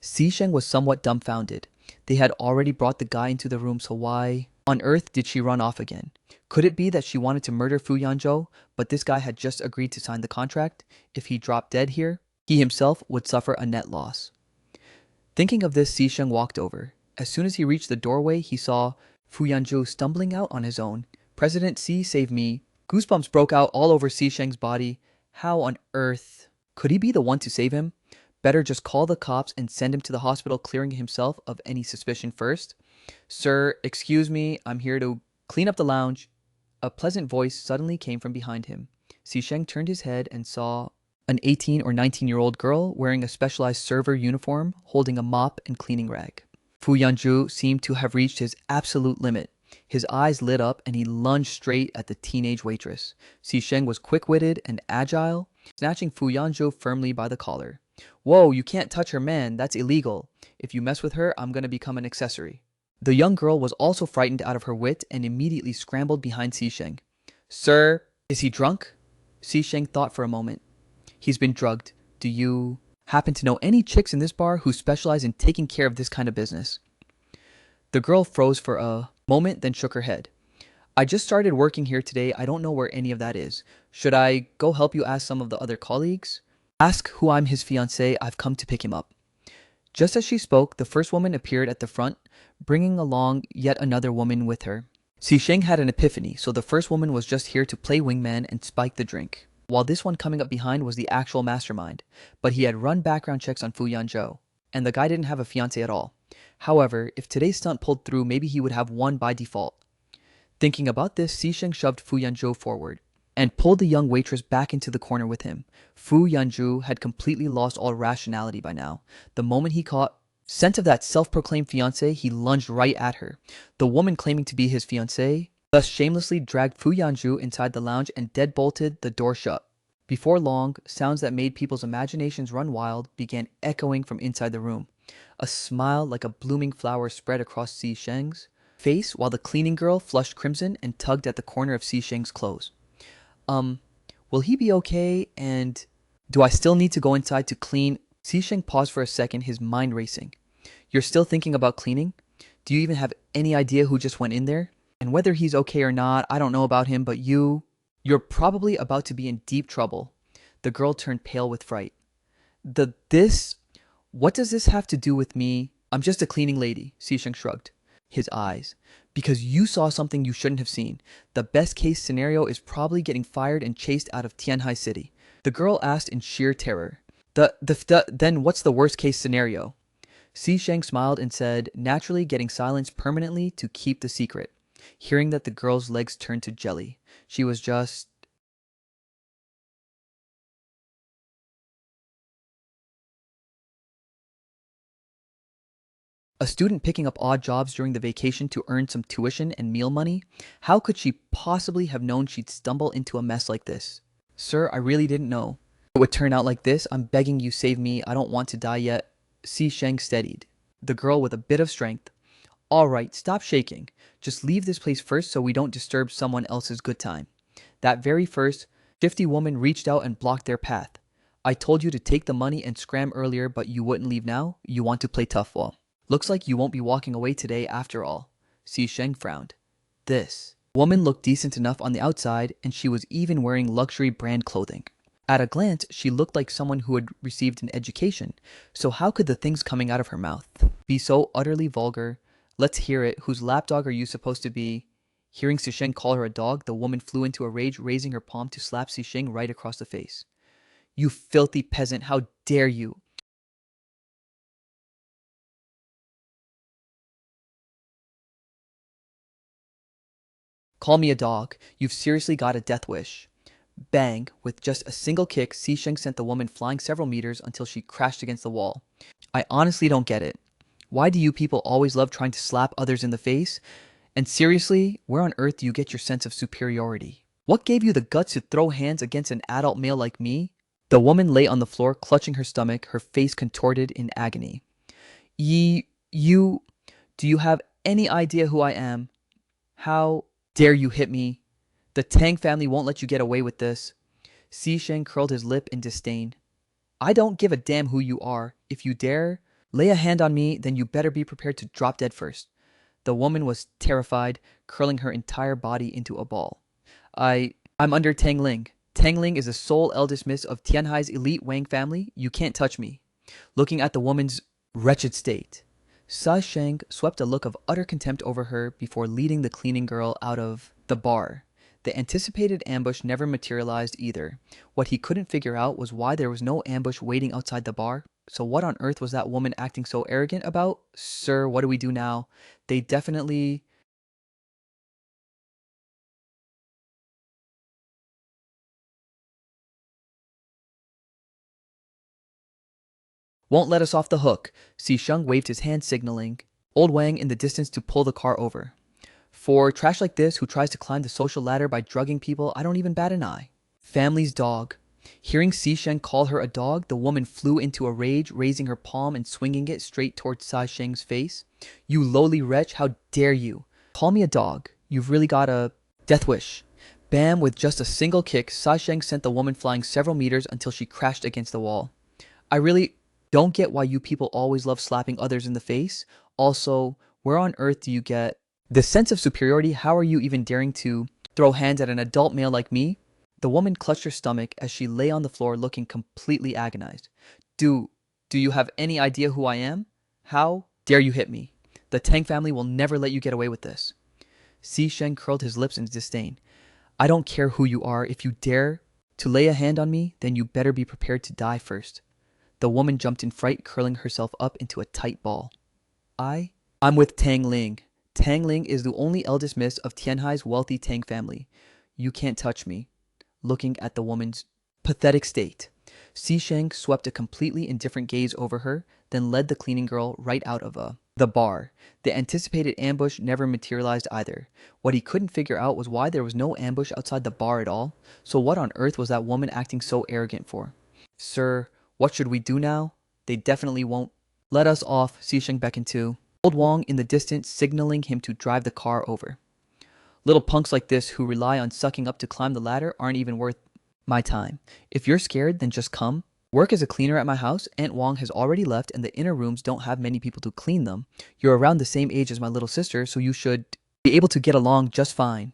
Xi Sheng was somewhat dumbfounded. They had already brought the guy into the room, so why on earth did she run off again? Could it be that she wanted to murder Fu Yanzhou, but this guy had just agreed to sign the contract? If he dropped dead here, He himself would suffer a net loss. Thinking of this, Xisheng walked over. As soon as he reached the doorway, he saw Fu Yanzhou stumbling out on his own. President Xi, save me. Goosebumps broke out all over Xisheng's body. How on earth could he be the one to save him? Better just call the cops and send him to the hospital, clearing himself of any suspicion first. Sir, excuse me, I'm here to clean up the lounge. A pleasant voice suddenly came from behind him. Xisheng turned his head and saw an 18 or 19-year-old girl wearing a specialized server uniform, holding a mop and cleaning rag. Fu Yanzhu seemed to have reached his absolute limit. His eyes lit up and he lunged straight at the teenage waitress. Xisheng was quick-witted and agile, snatching Fu Yanzhu firmly by the collar. Whoa, you can't touch her, man. That's illegal. If you mess with her, I'm gonna become an accessory. The young girl was also frightened out of her wit and immediately scrambled behind Xisheng. Sir, is he drunk? Xisheng thought for a moment. He's been drugged. Do you happen to know any chicks in this bar who specialize in taking care of this kind of business? The girl froze for a moment, then shook her head. I just started working here today. I don't know where any of that is. Should I go help you ask some of the other colleagues? Ask who I'm his fiancé. I've come to pick him up. Just as she spoke, the first woman appeared at the front, bringing along yet another woman with her. Xisheng had an epiphany, so the first woman was just here to play wingman and spike the drink, while this one coming up behind was the actual mastermind. But he had run background checks on Fu Yanzhou, and the guy didn't have a fiancé at all. However, if today's stunt pulled through, maybe he would have one by default. Thinking about this, Xisheng shoved Fu Yanzhou forward and pulled the young waitress back into the corner with him. Fu Yanzhou had completely lost all rationality by now. The moment he caught scent of that self-proclaimed fiancé, he lunged right at her. The woman claiming to be his fiancé thus shamelessly dragged Fu Yanzhou inside the lounge and deadbolted the door shut. Before long, sounds that made people's imaginations run wild began echoing from inside the room. A smile like a blooming flower spread across Xisheng's face while the cleaning girl flushed crimson and tugged at the corner of Xisheng's clothes. Will he be okay? And do I still need to go inside to clean? Xisheng paused for a second, his mind racing. You're still thinking about cleaning? Do you even have any idea who just went in there? And whether he's okay or not, I don't know about him, but you're probably about to be in deep trouble. The girl turned pale with fright. What does this have to do with me? I'm just a cleaning lady, Xisheng shrugged his eyes. Because you saw something you shouldn't have seen. The best case scenario is probably getting fired and chased out of Tianhai City. The girl asked in sheer terror. Then what's the worst case scenario? Xisheng smiled and said, naturally getting silenced permanently to keep the secret. Hearing that, the girl's legs turned to jelly. She was just a student picking up odd jobs during the vacation to earn some tuition and meal money? How could she possibly have known she'd stumble into a mess like this? Sir, I really didn't know it would turn out like this. I'm begging you, save me. I don't want to die yet. Xisheng steadied the girl with a bit of strength. All right, stop shaking. Just leave this place first so we don't disturb someone else's good time. That very first, shifty woman reached out and blocked their path. I told you to take the money and scram earlier, but you wouldn't leave now? You want to play tough? Well, looks like you won't be walking away today after all. Xisheng frowned. This woman looked decent enough on the outside, and she was even wearing luxury brand clothing. At a glance, she looked like someone who had received an education, so how could the things coming out of her mouth be so utterly vulgar? Let's hear it. Whose lapdog are you supposed to be? Hearing Xisheng call her a dog, the woman flew into a rage, raising her palm to slap Xisheng right across the face. You filthy peasant, how dare you! Call me a dog. You've seriously got a death wish. Bang! With just a single kick, Xisheng sent the woman flying several meters until she crashed against the wall. I honestly don't get it. Why do you people always love trying to slap others in the face? And seriously, where on earth do you get your sense of superiority? What gave you the guts to throw hands against an adult male like me? The woman lay on the floor, clutching her stomach, her face contorted in agony. Do you have any idea who I am? How dare you hit me? The Tang family won't let you get away with this. Xisheng curled his lip in disdain. I don't give a damn who you are. If you dare lay a hand on me, then you better be prepared to drop dead first. The woman was terrified, curling her entire body into a ball. I'm under Tang Ling. Tangling is the sole eldest miss of Tianhai's elite Wang family. You can't touch me. Looking at the woman's wretched state, Sa Sheng swept a look of utter contempt over her before leading the cleaning girl out of the bar. The anticipated ambush never materialized either. What he couldn't figure out was why there was no ambush waiting outside the bar. So what on earth was that woman acting so arrogant about? Sir, what do we do now? They definitely won't let us off the hook. Si Sheng waved his hand signaling Old Wang in the distance to pull the car over. For trash like this who tries to climb the social ladder by drugging people, I don't even bat an eye. Family's dog. Hearing Si Sheng call her a dog, the woman flew into a rage, raising her palm and swinging it straight towards Sa Sheng's face. You lowly wretch, how dare you? Call me a dog. You've really got a death wish. Bam, with just a single kick, Sa Sheng sent the woman flying several meters until she crashed against the wall. I really don't get why you people always love slapping others in the face. Also, where on earth do you get the sense of superiority? How are you even daring to throw hands at an adult male like me? The woman clutched her stomach as she lay on the floor looking completely agonized. Do, do you have any idea who I am? How dare you hit me? The Tang family will never let you get away with this. Si Sheng curled his lips in disdain. I don't care who you are. If you dare to lay a hand on me, then you better be prepared to die first. The woman jumped in fright, curling herself up into a tight ball. I'm with Tang Ling. Tang Ling is the only eldest miss of Tianhai's wealthy Tang family. You can't touch me. Looking at the woman's pathetic state, Si Sheng swept a completely indifferent gaze over her, then led the cleaning girl right out of the bar. The anticipated ambush never materialized either. What he couldn't figure out was why there was no ambush outside the bar at all. So what on earth was that woman acting so arrogant for? Sir, what should we do now? They definitely won't let us off, Si Sheng beckoned to Old Wang in the distance, signaling him to drive the car over. Little punks like this who rely on sucking up to climb the ladder aren't even worth my time. If you're scared, then just come. Work as a cleaner at my house. Aunt Wang has already left and the inner rooms don't have many people to clean them. You're around the same age as my little sister, so you should be able to get along just fine.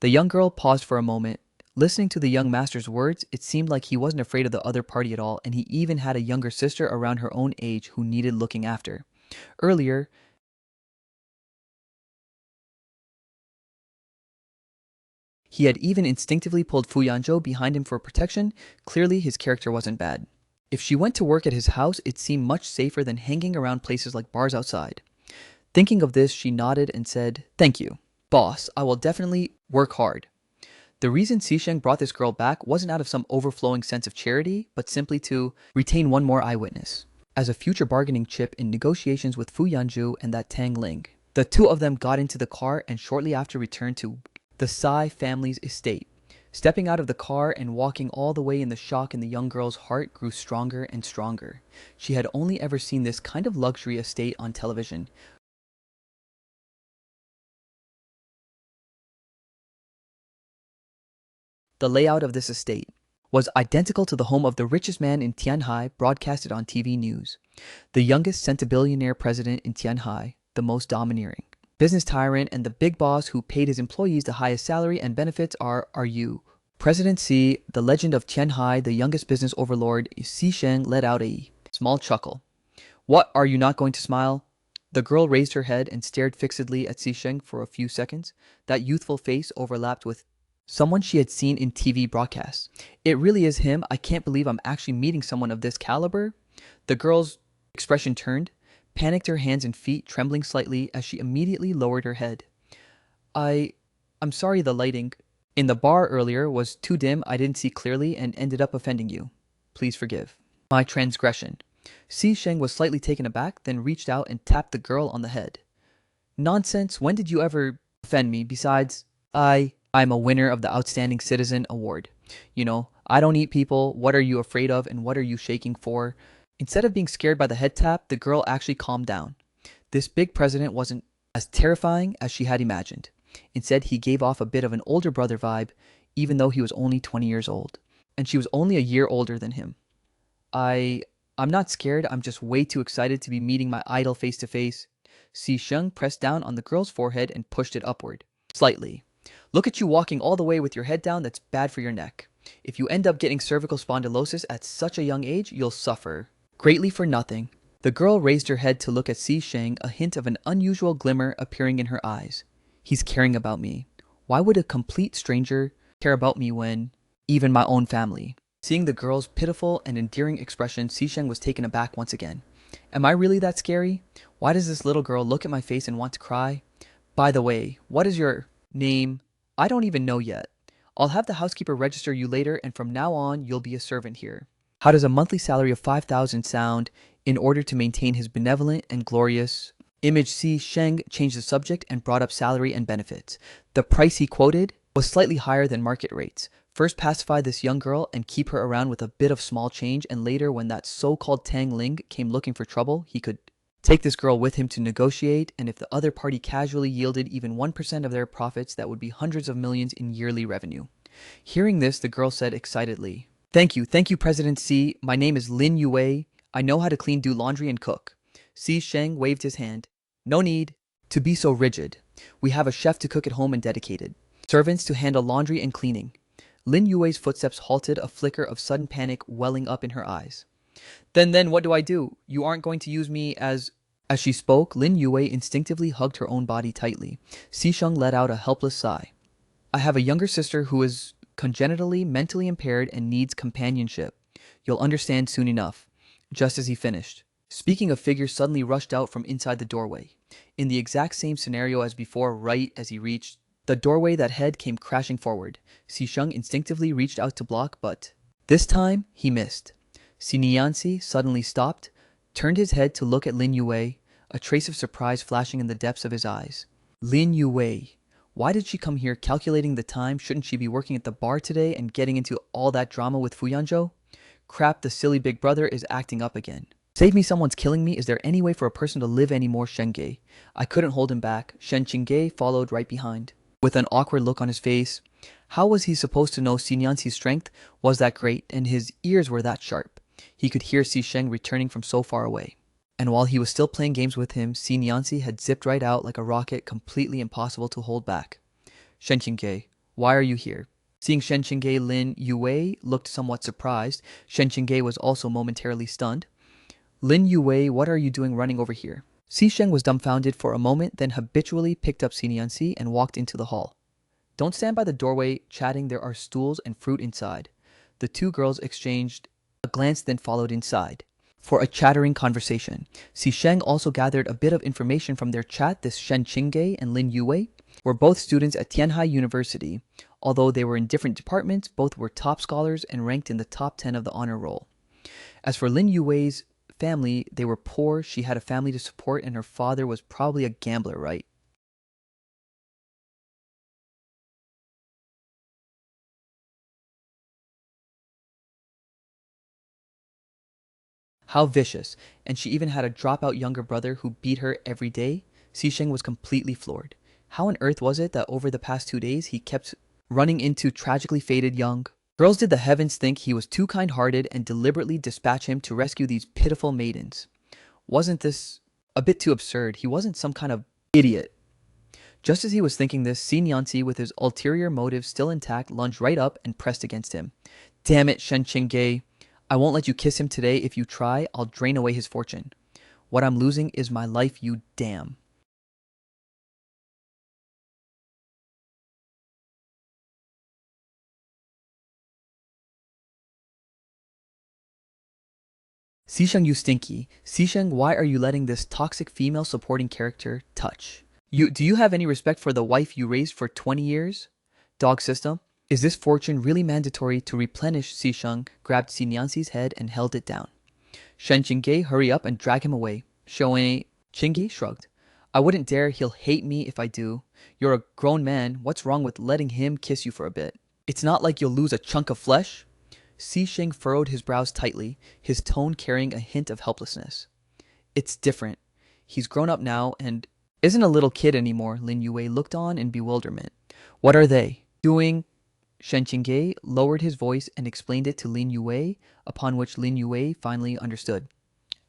The young girl paused for a moment. Listening to the young master's words, it seemed like he wasn't afraid of the other party at all, and he even had a younger sister around her own age who needed looking after. Earlier, he had even instinctively pulled Fu Yanzhou behind him for protection. Clearly, his character wasn't bad. If she went to work at his house, it seemed much safer than hanging around places like bars outside. Thinking of this, she nodded and said, Thank you. Boss, I will definitely work hard. The reason Si Sheng brought this girl back wasn't out of some overflowing sense of charity, but simply to retain one more eyewitness as a future bargaining chip in negotiations with Fu Yanzhu and that Tang Ling. The two of them got into the car and shortly after returned to the Sai family's estate. Stepping out of the car and walking all the way in the shock in the young girl's heart grew stronger and stronger. She had only ever seen this kind of luxury estate on television. The layout of this estate was identical to the home of the richest man in Tianhai, broadcasted on TV news. The youngest centibillionaire president in Tianhai, the most domineering business tyrant, and the big boss who paid his employees the highest salary and benefits are you. President Si, the legend of Tianhai, the youngest business overlord, Si Sheng let out a small chuckle. What, are you not going to smile? The girl raised her head and stared fixedly at Si Sheng for a few seconds. That youthful face overlapped with someone she had seen in TV broadcasts. It really is him. I can't believe I'm actually meeting someone of this caliber. The girl's expression turned, panicked, her hands and feet trembling slightly as she immediately lowered her head. I'm sorry, the lighting in the bar earlier was too dim. I didn't see clearly and ended up offending you. Please forgive my transgression. Si Sheng was slightly taken aback, then reached out and tapped the girl on the head. Nonsense, when did you ever offend me? Besides, I'm a winner of the Outstanding Citizen Award. You know, I don't eat people. What are you afraid of and what are you shaking for? Instead of being scared by the head tap, the girl actually calmed down. This big president wasn't as terrifying as she had imagined. Instead, he gave off a bit of an older brother vibe, even though he was only 20 years old. And she was only a year older than him. I'm not scared. I'm just way too excited to be meeting my idol face to face. Si Sheng pressed down on the girl's forehead and pushed it upward. Slightly. Look at you walking all the way with your head down. That's bad for your neck. If you end up getting cervical spondylosis at such a young age, you'll suffer greatly for nothing. The girl raised her head to look at Si Sheng, a hint of an unusual glimmer appearing in her eyes. He's caring about me. Why would a complete stranger care about me when even my own family? Seeing the girl's pitiful and endearing expression, Si Sheng was taken aback once again. Am I really that scary? Why does this little girl look at my face and want to cry? By the way, what is your name? I don't even know yet. I'll have the housekeeper register you later, and from now on, you'll be a servant here. How does a monthly salary of 5,000 sound in order to maintain his benevolent and glorious image? Si Sheng changed the subject and brought up salary and benefits. The price he quoted was slightly higher than market rates. First pacify this young girl and keep her around with a bit of small change, and later when that so-called Tang Ling came looking for trouble, he could take this girl with him to negotiate, and if the other party casually yielded even 1% of their profits, that would be hundreds of millions in yearly revenue. Hearing this, the girl said excitedly, thank you, President Si. My name is Lin Yue. I know how to clean, do laundry, and cook. Si Sheng waved his hand. No need to be so rigid. We have a chef to cook at home and dedicated servants to handle laundry and cleaning. Lin Yue's footsteps halted, a flicker of sudden panic welling up in her eyes. Then what do I do? You aren't going to use me as... As she spoke, Lin Yue instinctively hugged her own body tightly. Si Sheng let out a helpless sigh. I have a younger sister who is congenitally mentally impaired and needs companionship. You'll understand soon enough. Just as he finished, speaking, a figure suddenly rushed out from inside the doorway. In the exact same scenario as before, right as he reached the doorway, that head came crashing forward. Si Sheng instinctively reached out to block, but this time he missed. Si Nianzi suddenly stopped, turned his head to look at Lin Yue, a trace of surprise flashing in the depths of his eyes. Lin Yue, why did she come here calculating the time? Shouldn't she be working at the bar today and getting into all that drama with Fu Yanzhou? Crap, the silly big brother is acting up again. Save me, someone's killing me. Is there any way for a person to live anymore? Shenge. I couldn't hold him back. Shen Qingge followed right behind, with an awkward look on his face. How was he supposed to know Si Nianzi's strength was that great and his ears were that sharp? He could hear Si Sheng returning from so far away. And while he was still playing games with him, Si Nianzi had zipped right out like a rocket, completely impossible to hold back. Shen Qingge, why are you here? Seeing Shen Qingge, Lin Yue looked somewhat surprised. Shen Qingge was also momentarily stunned. Lin Yue, what are you doing running over here? Si Sheng was dumbfounded for a moment, then habitually picked up Si Nianzi and walked into the hall. Don't stand by the doorway chatting, there are stools and fruit inside. The two girls exchanged a glance, then followed inside for a chattering conversation. Si Sheng also gathered a bit of information from their chat. This Shen Qingge and Lin Yue were both students at Tianhai University. Although they were in different departments, both were top scholars and ranked in the top 10 of the honor roll. As for Lin Yue's family, they were poor. She had a family to support, and her father was probably a gambler, right? How vicious. And she even had a dropout younger brother who beat her every day. Si Sheng was completely floored. How on earth was it that over the past 2 days he kept running into tragically fated young girls? Did the heavens think he was too kind-hearted and deliberately dispatch him to rescue these pitiful maidens? Wasn't this a bit too absurd? He wasn't some kind of idiot. Just as he was thinking this, Si Nianzi, with his ulterior motives still intact, lunged right up and pressed against him. Damn it, Shen Qingge. I won't let you kiss him today. If you try, I'll drain away his fortune. What I'm losing is my life, you damn. Xisheng, you stinky. Xisheng, why are you letting this toxic female supporting character touch? Do you have any respect for the wife you raised for 20 years? Dog system. Is this fortune really mandatory to replenish? Xisheng grabbed Si Nianzi's head and held it down. Shen Qingge, hurry up and drag him away. Shouei Qingge shrugged. I wouldn't dare, he'll hate me if I do. You're a grown man, what's wrong with letting him kiss you for a bit? It's not like you'll lose a chunk of flesh. Si Sheng furrowed his brows tightly, his tone carrying a hint of helplessness. It's different. He's grown up now and isn't a little kid anymore. Lin Yue looked on in bewilderment. What are they doing? Shen Qingge lowered his voice and explained it to Lin Yue, upon which Lin Yue finally understood.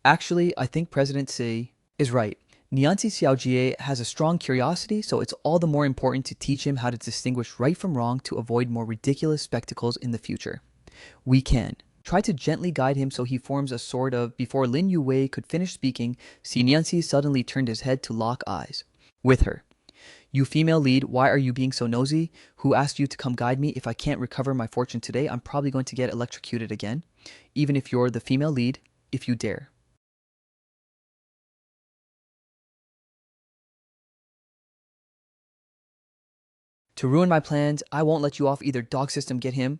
Actually, I think President Si is right. Nianzi Xiaojie has a strong curiosity, so it's all the more important to teach him how to distinguish right from wrong to avoid more ridiculous spectacles in the future. We can. Try to gently guide him so he forms a sort of. Before Lin Yuwei could finish speaking, Xi Nianzi suddenly turned his head to lock eyes with her. You female lead, why are you being so nosy? Who asked you to come guide me? If I can't recover my fortune today, I'm probably going to get electrocuted again. Even if you're the female lead, if you dare. To ruin my plans, I won't let you off either. Dog system, get him.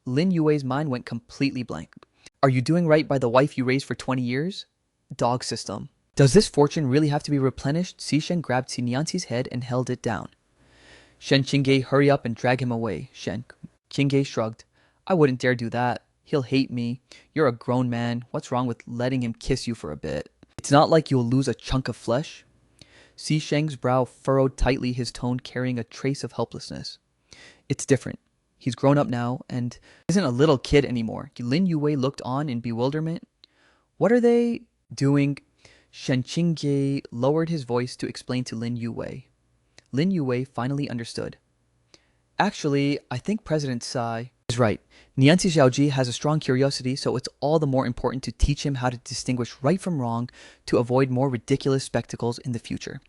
Lin Yuei's mind went completely blank. Are you doing right by the wife you raised for 20 years? Dog system. Does this fortune really have to be replenished? Shen grabbed Xinianzi's head and held it down. Shen Qingge, hurry up and drag him away. Shen Qingge shrugged. I wouldn't dare do that. He'll hate me. You're a grown man. What's wrong with letting him kiss you for a bit? It's not like you'll lose a chunk of flesh. Xi Sheng's brow furrowed tightly, his tone carrying a trace of helplessness. It's different. He's grown up now and isn't a little kid anymore. Lin Yuwei looked on in bewilderment. What are they doing? Shen Qingge lowered his voice to explain to Lin Yuwei. Lin Yuwei finally understood. Actually, I think President Tsai is right. Nianzi Xiaoji has a strong curiosity, so it's all the more important to teach him how to distinguish right from wrong to avoid more ridiculous spectacles in the future.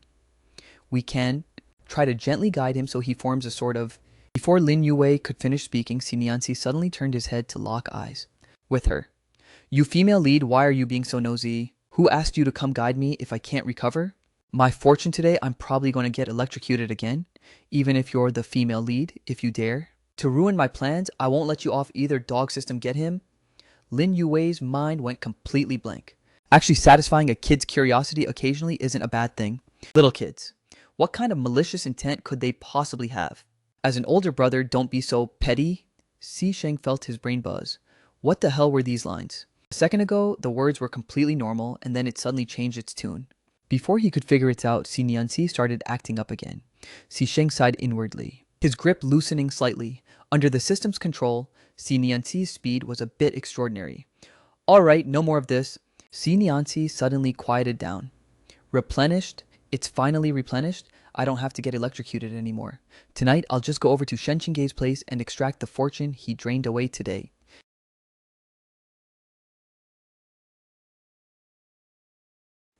We can try to gently guide him so he forms a sort of. Before Lin Yuwei could finish speaking, Xi Nianzi suddenly turned his head to lock eyes with her. You female lead, why are you being so nosy? Who asked you to come guide me if I can't recover? My fortune today, I'm probably going to get electrocuted again, even if you're the female lead, if you dare. To ruin my plans, I won't let you off either. Dog system, get him. Lin Yuwei's mind went completely blank. Actually, satisfying a kid's curiosity occasionally isn't a bad thing. Little kids. What kind of malicious intent could they possibly have? As an older brother, don't be so petty. Xi Sheng felt his brain buzz. What the hell were these lines? A second ago, the words were completely normal, and then it suddenly changed its tune. Before he could figure it out, Xi Nianzi started acting up again. Xi Sheng sighed inwardly, his grip loosening slightly. Under the system's control, Xi Nianzi's speed was a bit extraordinary. All right, no more of this. Xi Nianzi suddenly quieted down. Replenished? It's finally replenished? I don't have to get electrocuted anymore. Tonight, I'll just go over to Shen Qingge's place and extract the fortune he drained away today.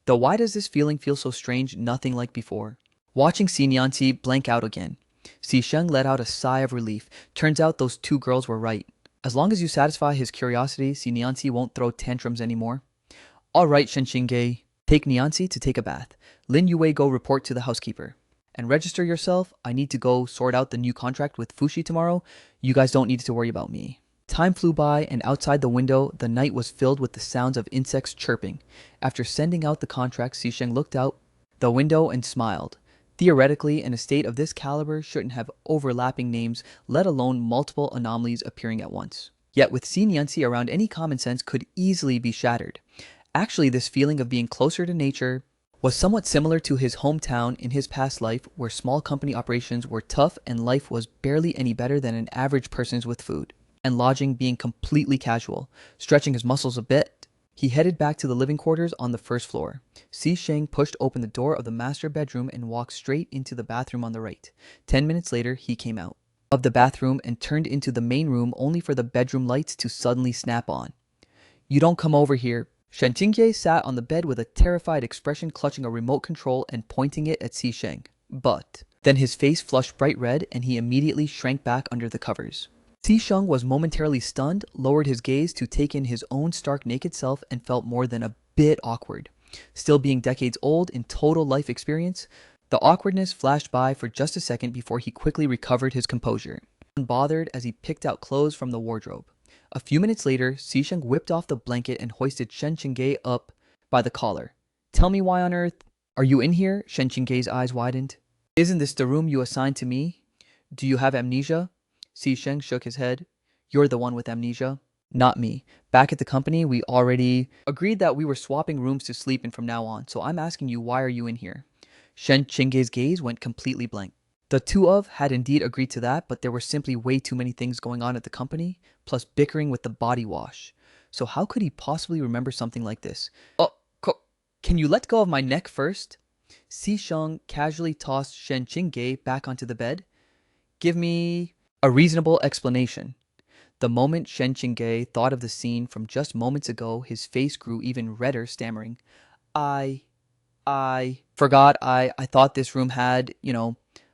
Though why does this feeling feel so strange, nothing like before? Watching Xi Nianzi blank out again, Xi Sheng let out a sigh of relief. Turns out those two girls were right. As long as you satisfy his curiosity, Xi Nianzi won't throw tantrums anymore. All right, Shen Qingge, take Nianzi to take a bath. Lin Yuwei, go report to the housekeeper. And register yourself. I need to go sort out the new contract with Fushi tomorrow. You guys don't need to worry about me. Time flew by, and outside the window, the night was filled with the sounds of insects chirping. After sending out the contract, Xi Sheng looked out the window and smiled. Theoretically, an estate of this caliber shouldn't have overlapping names, let alone multiple anomalies appearing at once. Yet with Xi Nianzi around, any common sense could easily be shattered. Actually, this feeling of being closer to nature was somewhat similar to his hometown in his past life, where small company operations were tough and life was barely any better than an average person's, with food and lodging being completely casual. Stretching his muscles a bit, he headed back to the living quarters on the first floor. Xi Sheng pushed open the door of the master bedroom and walked straight into the bathroom on the right. 10 minutes later, he came out of the bathroom and turned into the main room, only for the bedroom lights to suddenly snap on. You don't come over here. Shen Qingge sat on the bed with a terrified expression, clutching a remote control and pointing it at Xi Sheng. But then his face flushed bright red and he immediately shrank back under the covers. Xi Sheng was momentarily stunned, lowered his gaze to take in his own stark naked self, and felt more than a bit awkward. Still being decades old in total life experience, the awkwardness flashed by for just a second before he quickly recovered his composure, unbothered as he picked out clothes from the wardrobe. A few minutes later, Xi Sheng whipped off the blanket and hoisted Shen Qingge up by the collar. Tell me, why on earth are you in here? Shen Qingge's eyes widened. Isn't this the room you assigned to me? Do you have amnesia? Xi Sheng shook his head. You're the one with amnesia. Not me. Back at the company, we already agreed that we were swapping rooms to sleep in from now on, so I'm asking you, why are you in here? Shen Qingge's gaze went completely blank. The two of had indeed agreed to that, but there were simply way too many things going on at the company, plus bickering with the body wash. So how could he possibly remember something like this? Oh, can you let go of my neck first? Si Sheng casually tossed Shen Qingge back onto the bed. Give me a reasonable explanation. The moment Shen Qingge thought of the scene from just moments ago, his face grew even redder, stammering, I I forgot I thought this room had,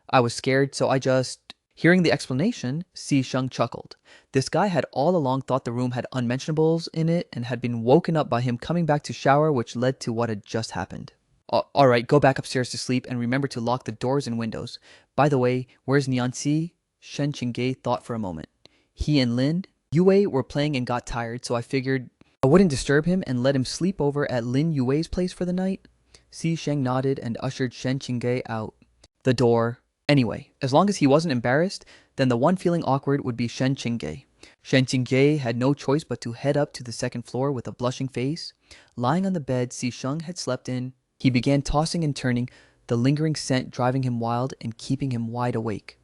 I was scared, so I just. Hearing the explanation, Si Sheng chuckled. This guy had all along thought the room had unmentionables in it and had been woken up by him coming back to shower, which led to what had just happened. Alright, go back upstairs to sleep and remember to lock the doors and windows. By the way, where's Nianxi? Shen Qingge thought for a moment. He and Lin, Yue were playing and got tired, so I figured I wouldn't disturb him and let him sleep over at Lin Yue's place for the night. Si Sheng nodded and ushered Shen Qingge out the door. Anyway, as long as he wasn't embarrassed, then the one feeling awkward would be Shen Qingge. Shen Qingge had no choice but to head up to the second floor with a blushing face. Lying on the bed Si Sheng had slept in, he began tossing and turning, the lingering scent driving him wild and keeping him wide awake.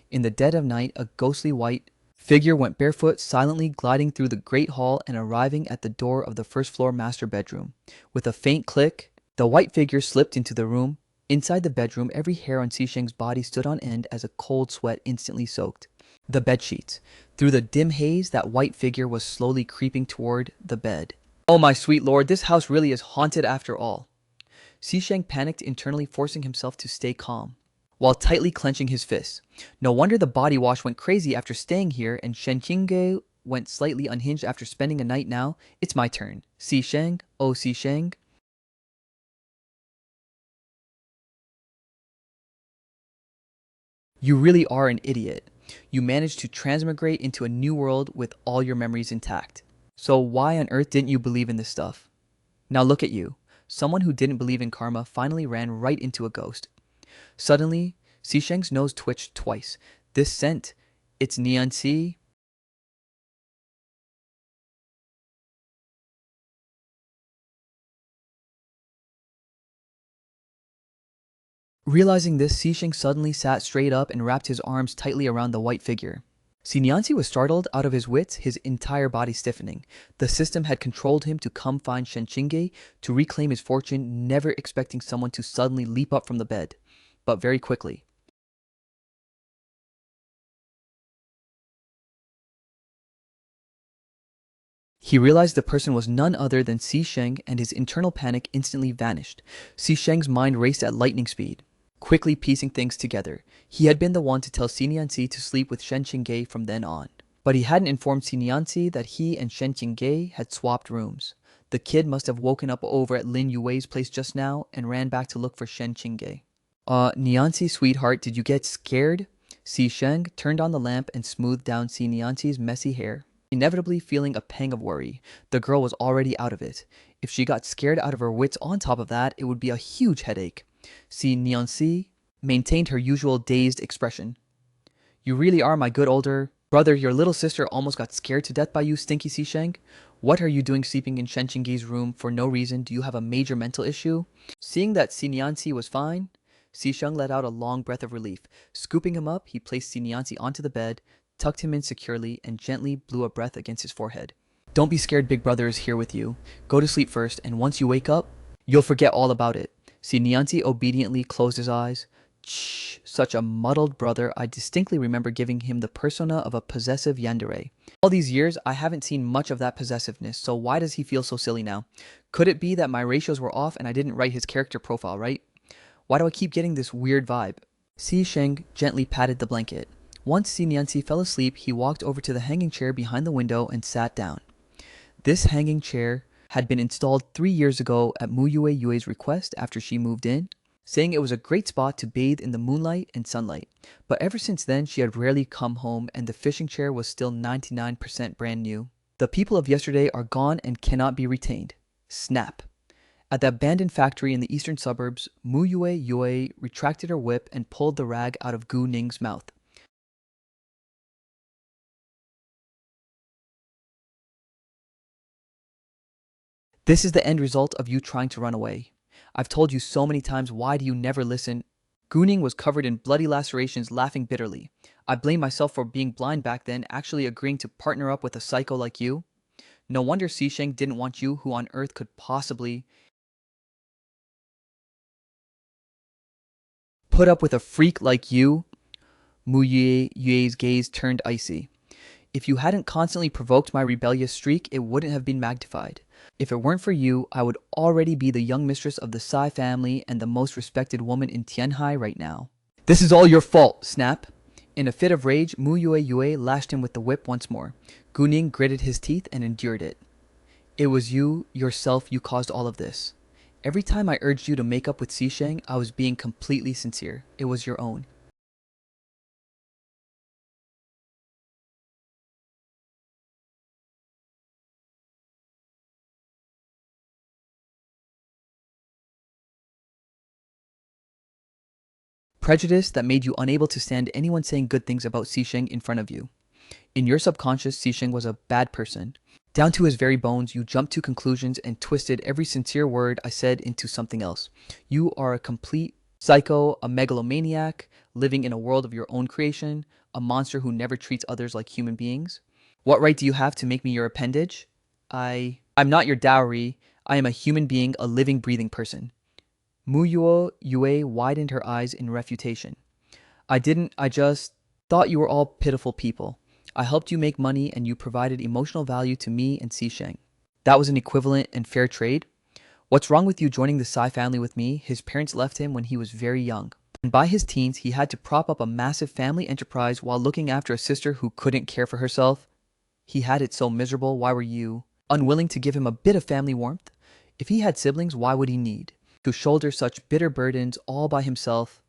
In the dead of night, a ghostly white figure went barefoot, silently gliding through the great hall and arriving at the door of the first floor master bedroom. With a faint click, the white figure slipped into the room. Inside the bedroom, every hair on Si Sheng's body stood on end as a cold sweat instantly soaked the bedsheets. Through the dim haze, that white figure was slowly creeping toward the bed. Oh my sweet lord, this house really is haunted after all. Si Sheng panicked internally, forcing himself to stay calm, while tightly clenching his fists. No wonder the body wash went crazy after staying here, and Shen Qingge went slightly unhinged after spending a night now. It's my turn. Si Sheng, oh Si Sheng. You really are an idiot. You managed to transmigrate into a new world with all your memories intact. So why on earth didn't you believe in this stuff? Now look at you. Someone who didn't believe in karma finally ran right into a ghost. Suddenly, Si Sheng's nose twitched twice. This scent, it's Nianxi. Realizing this, Si Sheng suddenly sat straight up and wrapped his arms tightly around the white figure. Si Nianxi was startled out of his wits, his entire body stiffening. The system had controlled him to come find Shen Qingge to reclaim his fortune, never expecting someone to suddenly leap up from the bed. But very quickly, he realized the person was none other than Si Sheng, and his internal panic instantly vanished. Si Sheng's mind raced at lightning speed, quickly piecing things together. He had been the one to tell Si Nianxi to sleep with Shen Qingge from then on. But he hadn't informed Si Nianxi that he and Shen Qingge had swapped rooms. The kid must have woken up over at Lin Yue's place just now and ran back to look for Shen Qingge. Nianxi, sweetheart, did you get scared? Si Sheng turned on the lamp and smoothed down Si Nianxi's messy hair, inevitably feeling a pang of worry. The girl was already out of it. If she got scared out of her wits on top of that, it would be a huge headache. Si Nianxi maintained her usual dazed expression. You really are my good older brother. Your little sister almost got scared to death by you, stinky Si Sheng. What are you doing sleeping in Shen Qingge's room for no reason? Do you have a major mental issue? Seeing that Si Nianxi was fine, Si Sheng let out a long breath of relief. Scooping him up, he placed Si Nianxi onto the bed, tucked him in securely, and gently blew a breath against his forehead. Don't be scared, big brother is here with you. Go to sleep first, and once you wake up, you'll forget all about it. Si Nianxi obediently closed his eyes. Shh, such a muddled brother. I distinctly remember giving him the persona of a possessive yandere. All these years, I haven't seen much of that possessiveness, so why does he feel so silly now? Could it be that my ratios were off and I didn't write his character profile right? Why do I keep getting this weird vibe? Si Sheng gently patted the blanket. Once Si Nianxi fell asleep, he walked over to the hanging chair behind the window and sat down. This hanging chair had been installed 3 years ago at Mu Yue's request after she moved in, saying it was a great spot to bathe in the moonlight and sunlight. But ever since then, she had rarely come home, and the fishing chair was still 99% brand new. The people of yesterday are gone and cannot be retained. Snap. At the abandoned factory in the eastern suburbs, Yue retracted her whip and pulled the rag out of Gu Ning's mouth. This is the end result of you trying to run away. I've told you so many times, why do you never listen? Gu Ning was covered in bloody lacerations, laughing bitterly. I blame myself for being blind back then, actually agreeing to partner up with a psycho like you. No wonder Si Sheng didn't want you. Who on earth could possibly put up with a freak like you? Mu Yue's gaze turned icy. If you hadn't constantly provoked my rebellious streak, it wouldn't have been magnified. If it weren't for you, I would already be the young mistress of the Sai family and the most respected woman in Tianhai right now. This is all your fault, Snap. In a fit of rage, Mu Yue lashed him with the whip once more. Gu Ning gritted his teeth and endured it. It was you, yourself, you caused all of this. Every time I urged you to make up with Xisheng, I was being completely sincere. It was your own. Prejudice that made you unable to stand anyone saying good things about Xisheng in front of you. In your subconscious, Xisheng was a bad person. Down to his very bones, you jumped to conclusions and twisted every sincere word I said into something else. You are a complete psycho, a megalomaniac, living in a world of your own creation, a monster who never treats others like human beings. What right do you have to make me your appendage? I'm not your dowry. I am a human being, a living, breathing person. Yue widened her eyes in refutation. I just thought you were all pitiful people. I helped you make money and you provided emotional value to me and Xisheng. That was an equivalent and fair trade? What's wrong with you joining the Sai family with me? His parents left him when he was very young. And by his teens, he had to prop up a massive family enterprise while looking after a sister who couldn't care for herself. He had it so miserable. Why were you unwilling to give him a bit of family warmth? If he had siblings, why would he need to shoulder such bitter burdens all by himself?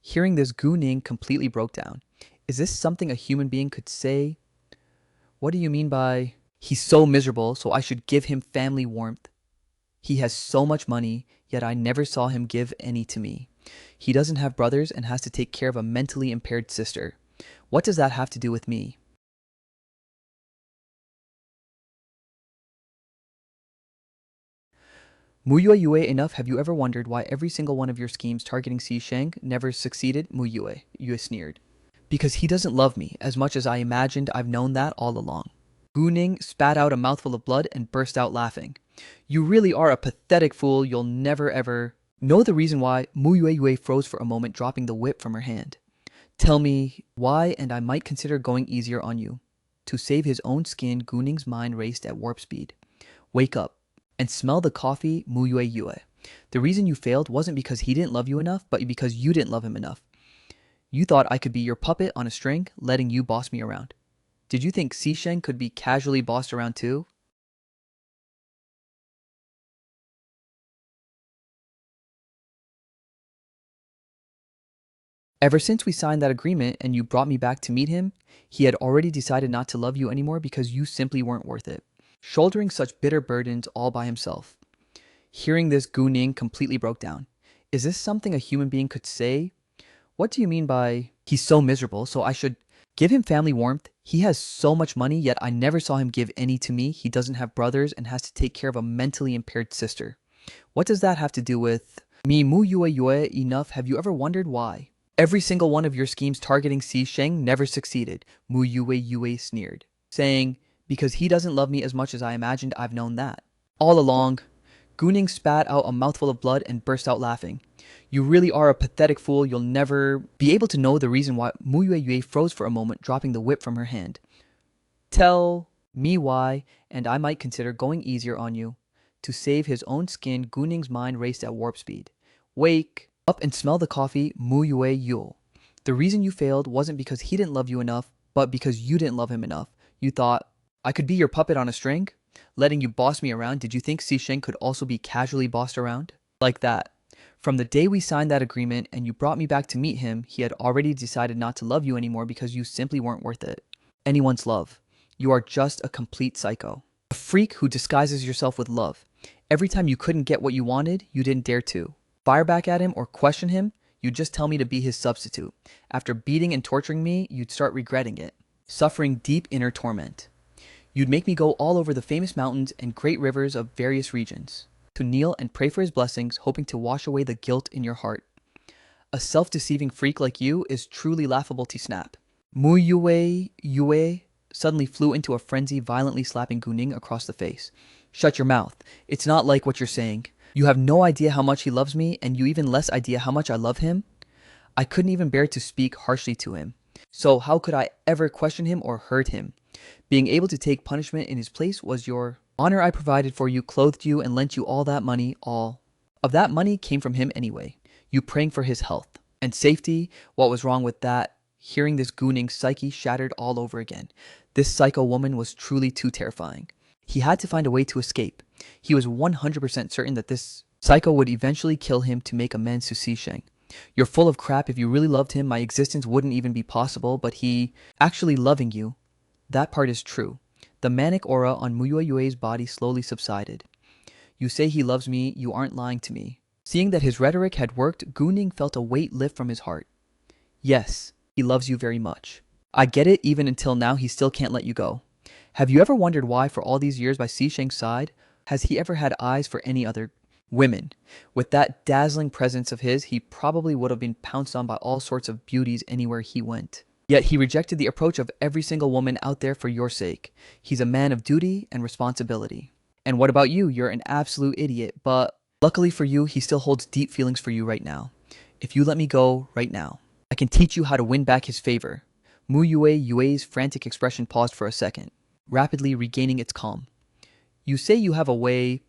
Hearing this, Gu Ning completely broke down. Is this something a human being could say? What do you mean by, he's so miserable, so I should give him family warmth? He has so much money, yet I never saw him give any to me. He doesn't have brothers and has to take care of a mentally impaired sister. What does that have to do with me? Mu Yue, enough. Have you ever wondered why every single one of your schemes targeting Xisheng never succeeded? Mu Yue sneered. Because he doesn't love me as much as I imagined. I've known that all along. Gu Ning spat out a mouthful of blood and burst out laughing. You really are a pathetic fool. You'll never ever know the reason why. Mu Yue froze for a moment, dropping the whip from her hand. Tell me why, and I might consider going easier on you. To save his own skin, Gu Ning's mind raced at warp speed. Wake up and smell the coffee, Mu Yue. The reason you failed wasn't because he didn't love you enough, but because you didn't love him enough. You thought I could be your puppet on a string, letting you boss me around. Did you think Xisheng could be casually bossed around too? Ever since we signed that agreement and you brought me back to meet him, he had already decided not to love you anymore because you simply weren't worth it. Shouldering such bitter burdens all by himself. Hearing this, Gu Ning completely broke down. Is this something a human being could say? What do you mean by, he's so miserable, so I should give him family warmth? He has so much money, yet I never saw him give any to me. He doesn't have brothers and has to take care of a mentally impaired sister. What does that have to do with me? Mu Yue, enough. Have you ever wondered why every single one of your schemes targeting Xisheng never succeeded? Mu Yue sneered, saying, because he doesn't love me as much as I imagined. I've known that all along. Gu Ning spat out a mouthful of blood and burst out laughing. You really are a pathetic fool. You'll never be able to know the reason why. Mu Yue froze for a moment, dropping the whip from her hand. Tell me why, and I might consider going easier on you. To save his own skin, Gu Ning's mind raced at warp speed. Wake up and smell the coffee, Mu Yue. The reason you failed wasn't because he didn't love you enough, but because you didn't love him enough. You thought, I could be your puppet on a string, letting you boss me around. Did you think Xisheng could also be casually bossed around? Like that. From the day we signed that agreement and you brought me back to meet him, he had already decided not to love you anymore because you simply weren't worth it. Anyone's love. You are just a complete psycho. A freak who disguises yourself with love. Every time you couldn't get what you wanted, you didn't dare to fire back at him or question him. You'd just tell me to be his substitute. After beating and torturing me, you'd start regretting it, suffering deep inner torment. You'd make me go all over the famous mountains and great rivers of various regions to kneel and pray for his blessings, hoping to wash away the guilt in your heart. A self-deceiving freak like you is truly laughable to Snap. Mu Yue suddenly flew into a frenzy, violently slapping Gu Ning across the face. Shut your mouth. It's not like what you're saying. You have no idea how much he loves me, and you even less idea how much I love him. I couldn't even bear to speak harshly to him. So how could I ever question him or hurt him? Being able to take punishment in his place was your honor. I provided for you, clothed you, and lent you all that money. All of that money came from him anyway. You praying for his health and safety. What was wrong with that? Hearing this gooning psyche shattered all over again. This psycho woman was truly too terrifying. He had to find a way to escape. He was 100% certain that this psycho would eventually kill him to make amends to Xisheng. You're full of crap. If you really loved him, my existence wouldn't even be possible, but he actually loving you, that part is true. The manic aura on Muyo Yue's body slowly subsided. You say he loves me, you aren't lying to me. Seeing that his rhetoric had worked, Guning felt a weight lift from his heart. Yes, he loves you very much. I get it, even until now he still can't let you go. Have you ever wondered why for all these years by Xisheng's side, has he ever had eyes for any other women? With that dazzling presence of his, he probably would have been pounced on by all sorts of beauties anywhere he went. Yet he rejected the approach of every single woman out there for your sake. He's a man of duty and responsibility. And what about you? You're an absolute idiot, but luckily for you, he still holds deep feelings for you right now. If you let me go right now, I can teach you how to win back his favor. Yue's frantic expression paused for a second, rapidly regaining its calm. You say you have a way.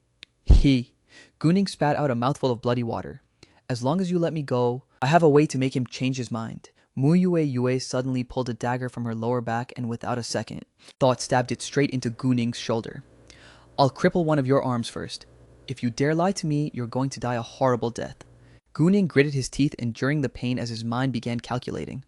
Guning spat out a mouthful of bloody water. As long as you let me go, I have a way to make him change his mind. Yue suddenly pulled a dagger from her lower back and without a second thought stabbed it straight into Guning's shoulder. I'll cripple one of your arms first. If you dare lie to me, you're going to die a horrible death. Guning gritted his teeth, enduring the pain as his mind began calculating.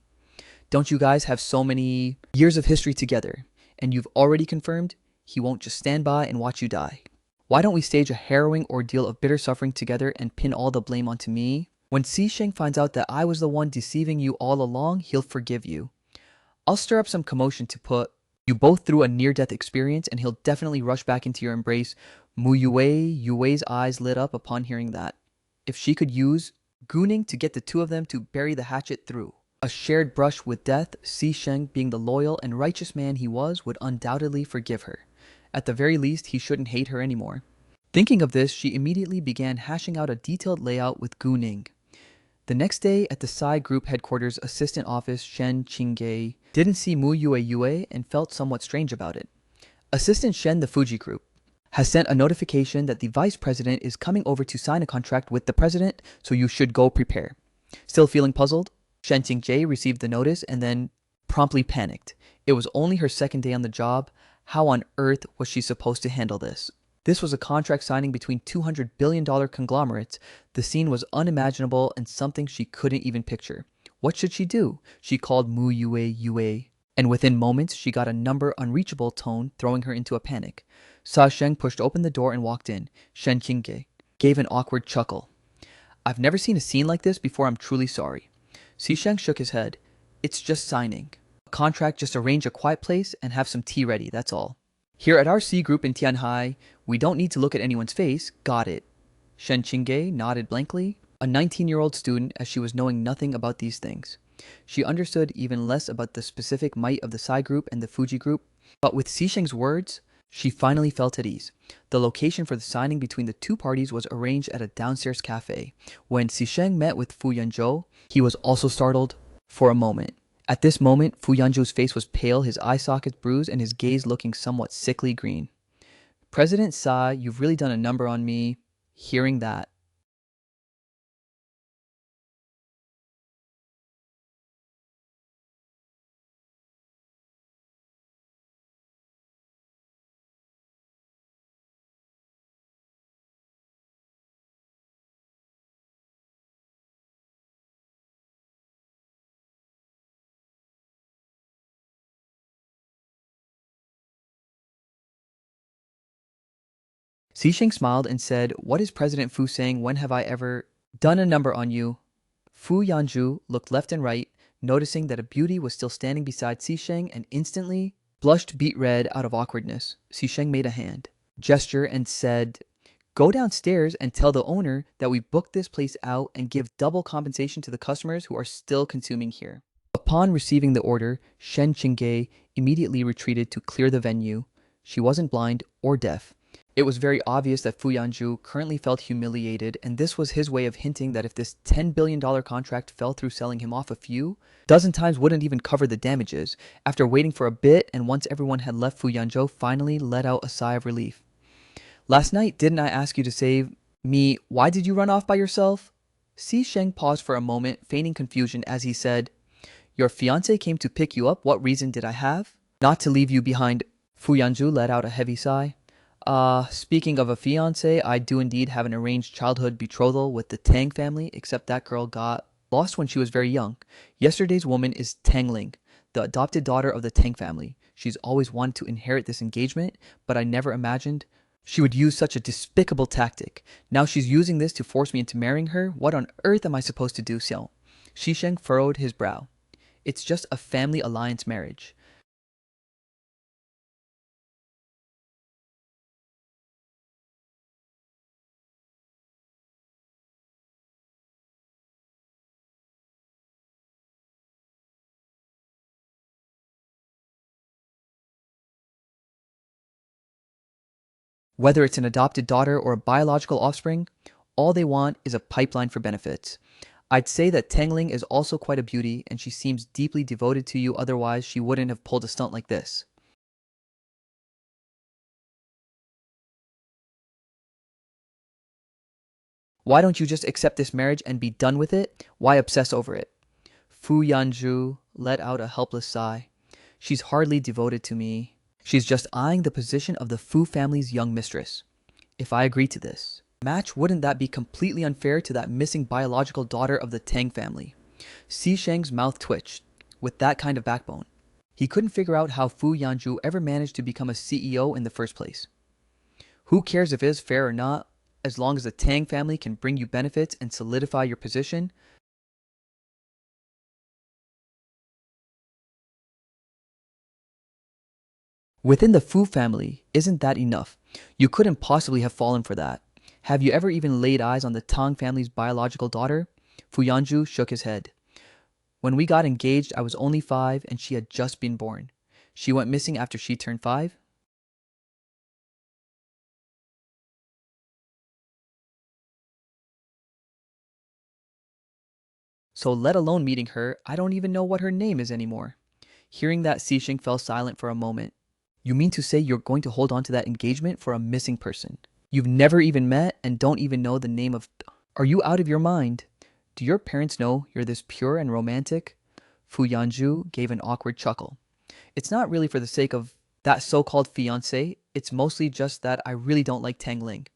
Don't you guys have so many years of history together? And you've already confirmed he won't just stand by and watch you die. Why don't we stage a harrowing ordeal of bitter suffering together and pin all the blame onto me? When Xisheng finds out that I was the one deceiving you all along, he'll forgive you. I'll stir up some commotion to put you both through a near-death experience, and he'll definitely rush back into your embrace. Yue's eyes lit up upon hearing that. If she could use Guning to get the two of them to bury the hatchet through a shared brush with death, Xisheng, being the loyal and righteous man he was, would undoubtedly forgive her. At the very least, he shouldn't hate her anymore. Thinking of this, she immediately began hashing out a detailed layout with Guning. The next day, at the Psy Group headquarters assistant office, Shen Qingge didn't see Yue and felt somewhat strange about it. Assistant Shen, the Fuji Group, has sent a notification that the vice president is coming over to sign a contract with the president, so you should go prepare. Still feeling puzzled, Shen Qingge received the notice and then promptly panicked. It was only her second day on the job. How on earth was she supposed to handle this? This was a contract signing between $200 billion conglomerates. The scene was unimaginable and something she couldn't even picture. What should she do? She called Yue, and within moments she got a number unreachable tone, throwing her into a panic. Sa Sheng pushed open the door and walked in. Shen Qingge gave an awkward chuckle. I've never seen a scene like this before. I'm truly sorry. Xisheng shook his head. It's just signing a contract. Just arrange a quiet place and have some tea ready, that's all. Here at our C group in Tianhai, we don't need to look at anyone's face. Got it. Shen Qingge nodded blankly, a 19-year-old student, as she was knowing nothing about these things. She understood even less about the specific might of the Psy Group and the Fuji Group, but with Xisheng's words, she finally felt at ease. The location for the signing between the two parties was arranged at a downstairs cafe. When Xisheng met with Fu Yanzhou, he was also startled for a moment. At this moment, Fu Yanzhou's face was pale, his eye sockets bruised, and his gaze looking somewhat sickly green. President Sa, you've really done a number on me. Hearing that, Xisheng smiled and said, what is President Fu saying? When have I ever done a number on you? Fu Yanzhou looked left and right, noticing that a beauty was still standing beside Xisheng, and instantly blushed beet red out of awkwardness. Xisheng made a hand gesture and said, go downstairs and tell the owner that we booked this place out and give double compensation to the customers who are still consuming here. Upon receiving the order, Shen Qingge immediately retreated to clear the venue. She wasn't blind or deaf. It was very obvious that Fu Yanzhu currently felt humiliated, and this was his way of hinting that if this $10 billion contract fell through selling him off a few dozen times wouldn't even cover the damages. After waiting for a bit, and once everyone had left, Fu Yanzhou finally let out a sigh of relief. Last night, didn't I ask you to save me? Why did you run off by yourself? Si Sheng paused for a moment, feigning confusion as he said, Your fiance came to pick you up. What reason did I have? Not to leave you behind. Fu Yanzhu let out a heavy sigh. Speaking of a fiance, I do indeed have an arranged childhood betrothal with the Tang family, except that girl got lost when she was very young. Yesterday's woman is Tang Ling, the adopted daughter of the Tang family. She's always wanted to inherit this engagement, but I never imagined she would use such a despicable tactic. Now she's using this to force me into marrying her. What on earth am I supposed to do, Xiao? Shisheng furrowed his brow. It's just a family alliance marriage. Whether it's an adopted daughter or a biological offspring, all they want is a pipeline for benefits. I'd say that Tangling is also quite a beauty, and she seems deeply devoted to you, otherwise she wouldn't have pulled a stunt like this. Why don't you just accept this marriage and be done with it? Why obsess over it? Fu Yanzhu let out a helpless sigh. She's hardly devoted to me. She's just eyeing the position of the Fu family's young mistress. If I agree to this match, wouldn't that be completely unfair to that missing biological daughter of the Tang family? Si Sheng's mouth twitched. With that kind of backbone, he couldn't figure out how Fu Yanzhu ever managed to become a CEO in the first place. Who cares if it is fair or not, as long as the Tang family can bring you benefits and solidify your position? Within the Fu family, isn't that enough? You couldn't possibly have fallen for that. Have you ever even laid eyes on the Tang family's biological daughter? Fu Yanzhu shook his head. When we got engaged, I was only 5 and she had just been born. She went missing after she turned 5? So let alone meeting her, I don't even know what her name is anymore. Hearing that, Xing fell silent for a moment. You mean to say you're going to hold on to that engagement for a missing person you've never even met and don't even know the name of? Are you out of your mind? Do your parents know you're this pure and romantic? Fu Yanzhu gave an awkward chuckle. It's not really for the sake of that so-called fiancé. It's mostly just that I really don't like Tang Ling.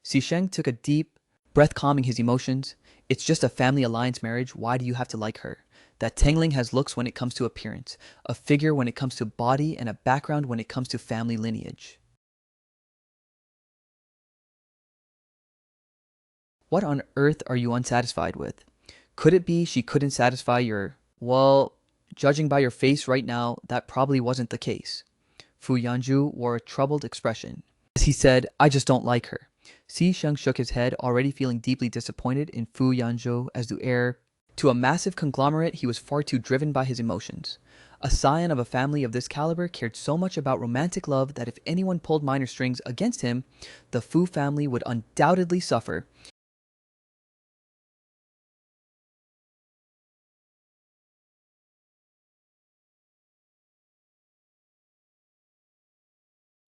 Xisheng took a deep breath, calming his emotions. It's just a family alliance marriage. Why do you have to like her? That Tang Ling has looks when it comes to appearance, a figure when it comes to body, and a background when it comes to family lineage. What on earth are you unsatisfied with? Could it be she couldn't satisfy your... Well, judging by your face right now, that probably wasn't the case. Fu Yanzhu wore a troubled expression. As he said, I just don't like her. Si Sheng shook his head, already feeling deeply disappointed in Fu Yanzhou as the heir to a massive conglomerate. He was far too driven by his emotions. A scion of a family of this caliber cared so much about romantic love that if anyone pulled minor strings against him, the Fu family would undoubtedly suffer.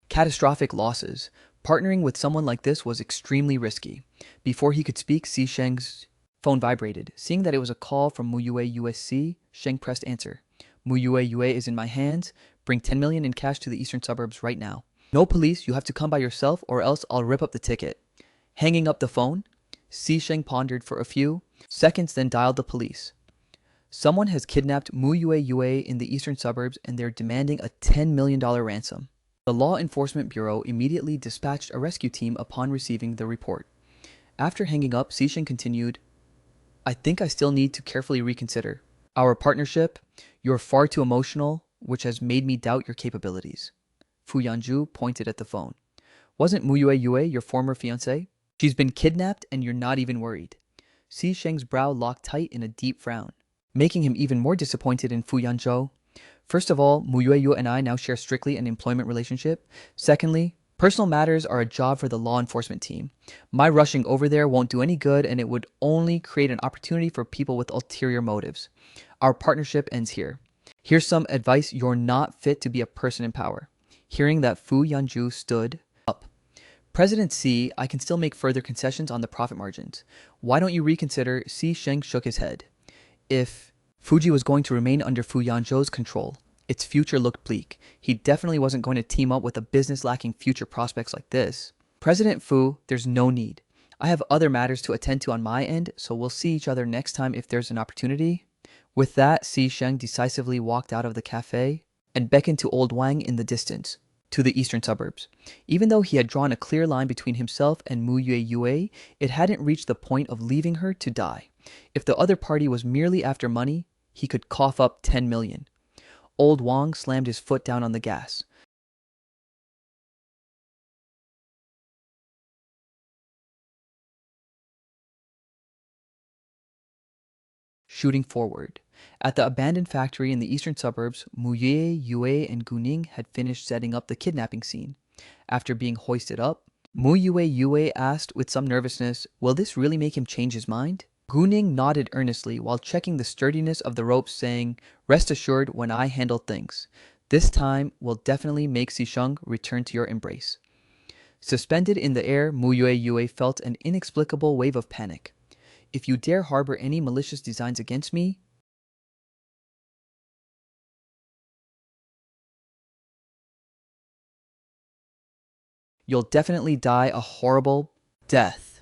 Catastrophic losses. Partnering with someone like this was extremely risky. Before he could speak, Si Sheng's phone vibrated. Seeing that it was a call from Muyue USC, Sheng pressed answer. Muyue Yue is in my hands. Bring 10 million in cash to the eastern suburbs right now. No police, you have to come by yourself or else I'll rip up the ticket. Hanging up the phone, Si Sheng pondered for a few seconds, then dialed the police. Someone has kidnapped Muyue Yue in the eastern suburbs and they're demanding a $10 million ransom. The Law Enforcement Bureau immediately dispatched a rescue team upon receiving the report. After hanging up, Xisheng continued, I think I still need to carefully reconsider our partnership. You're far too emotional, which has made me doubt your capabilities. Fu Yanzhu pointed at the phone. Wasn't Muyue Yue your former fiancée? She's been kidnapped and you're not even worried. Xisheng's brow locked tight in a deep frown, making him even more disappointed in Fu Yanzhou. First of all, Muyue Yu and I now share strictly an employment relationship. Secondly, Personal matters are a job for the law enforcement team. My rushing over there won't do any good, and it would only create an opportunity for people with ulterior motives. Our partnership ends here. Here's some advice: you're not fit to be a person in power. Hearing that, Fu Yanju stood up. President Xi, I can still make further concessions on the profit margins. Why don't you reconsider? Xi Sheng shook his head. If Fuji was going to remain under Fu Yanzhou's control, its future looked bleak. He definitely wasn't going to team up with a business lacking future prospects like this. President Fu, there's no need. I have other matters to attend to on my end, so we'll see each other next time if there's an opportunity. With that, Xi Sheng decisively walked out of the cafe and beckoned to old Wang in the distance, to the eastern suburbs. Even though he had drawn a clear line between himself and Mu Yue, it hadn't reached the point of leaving her to die. If the other party was merely after money, he could cough up 10 million. Old Wang slammed his foot down on the gas, shooting forward. At the abandoned factory in the eastern suburbs, Mu Yue and Guning had finished setting up the kidnapping scene. After being hoisted up, Mu Yue asked with some nervousness, will this really make him change his mind? Guning nodded earnestly while checking the sturdiness of the ropes, saying, rest assured when I handle things. This time will definitely make Xisheng return to your embrace. Suspended in the air, Mu Yue felt an inexplicable wave of panic. If you dare harbor any malicious designs against me, you'll definitely die a horrible death.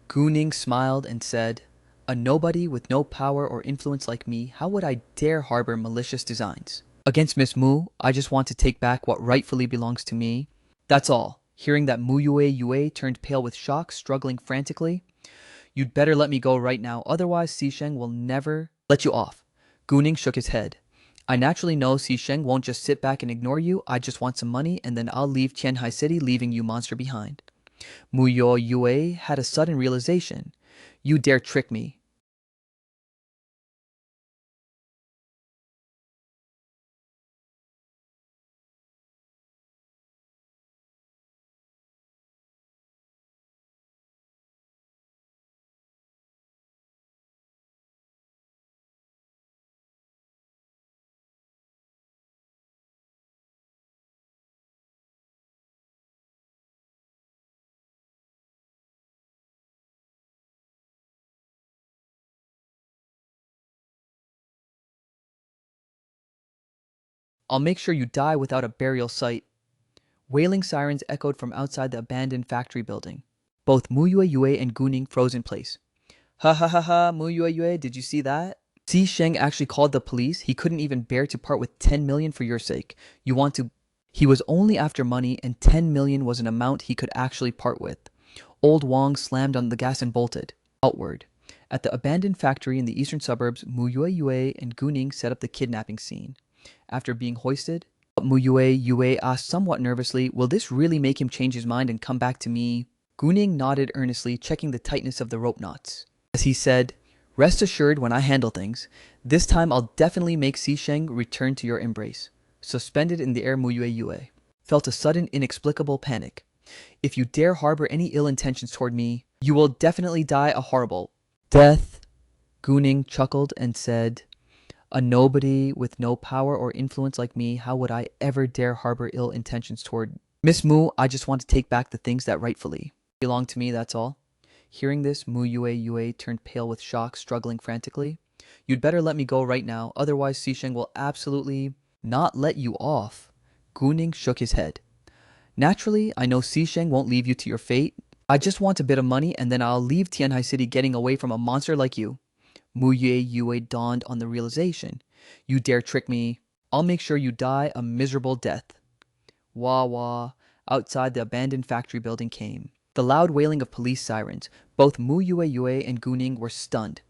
Guning smiled and said, a nobody with no power or influence like me, how would I dare harbor malicious designs? Against Miss Mu, I just want to take back what rightfully belongs to me. That's all. Hearing that, Mu Yue turned pale with shock, struggling frantically. You'd better let me go right now, otherwise Xisheng will never let you off. Guning shook his head. I naturally know Xisheng won't just sit back and ignore you. I just want some money, and then I'll leave Tianhai City, leaving you monster behind. Mu Yue had a sudden realization. You dare trick me. I'll make sure you die without a burial site. Wailing sirens echoed from outside the abandoned factory building. Both Mu Yue and Guning froze in place. Ha ha ha ha, Mu Yue, did you see that? Xi Sheng actually called the police. He couldn't even bear to part with 10 million for your sake. You want to... He was only after money, and 10 million was an amount he could actually part with. Old Wang slammed on the gas and bolted outward. At the abandoned factory in the eastern suburbs, Mu Yue and Guning set up the kidnapping scene. After being hoisted, Mu Yue asked somewhat nervously, will this really make him change his mind and come back to me? Guning nodded earnestly, checking the tightness of the rope knots. As he said, rest assured when I handle things, this time I'll definitely make Xisheng return to your embrace. Suspended in the air, Mu Yue felt a sudden inexplicable panic. If you dare harbor any ill intentions toward me, you will definitely die a horrible death. Guning chuckled and said, a nobody with no power or influence like me, how would I ever dare harbor ill intentions toward Miss Mu? I just want to take back the things that rightfully belong to me, that's all. Hearing this, Mu Yue turned pale with shock, struggling frantically. You'd better let me go right now, otherwise Xisheng will absolutely not let you off. Guning shook his head. Naturally, I know Xisheng won't leave you to your fate. I just want a bit of money, and then I'll leave Tianhai City getting away from a monster like you. Mu Yue dawned on the realization. You dare trick me, I'll make sure you die a miserable death. Wah wah. Outside the abandoned factory building came the loud wailing of police sirens. Both Mu Yue and Guning were stunned.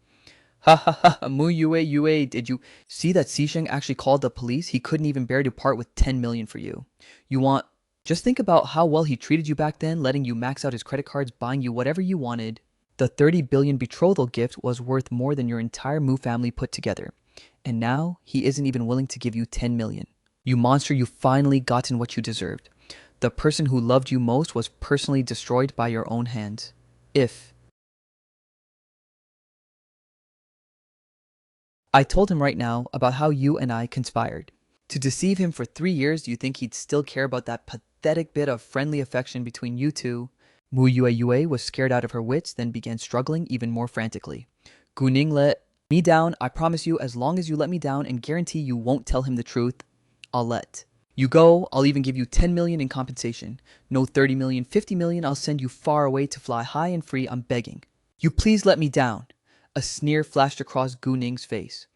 Ha ha ha, Mu Yue, did you see that Xisheng actually called the police? He couldn't even bear to part with 10 million for you. You want... Just think about how well he treated you back then, letting you max out his credit cards, buying you whatever you wanted. The 30 billion betrothal gift was worth more than your entire Mu family put together. And now, he isn't even willing to give you 10 million. You monster, you've finally gotten what you deserved. The person who loved you most was personally destroyed by your own hands. If I told him right now about how you and I conspired to deceive him for 3 years, do you think he'd still care about that pathetic bit of friendly affection between you two? Mu Yue was scared out of her wits, then began struggling even more frantically. Guning, let me down. I promise you, as long as you let me down and guarantee you won't tell him the truth, I'll let you go. I'll even give you 10 million in compensation. No 30 million, 50 million. I'll send you far away to fly high and free. I'm begging. You please let me down. A sneer flashed across Guning's face.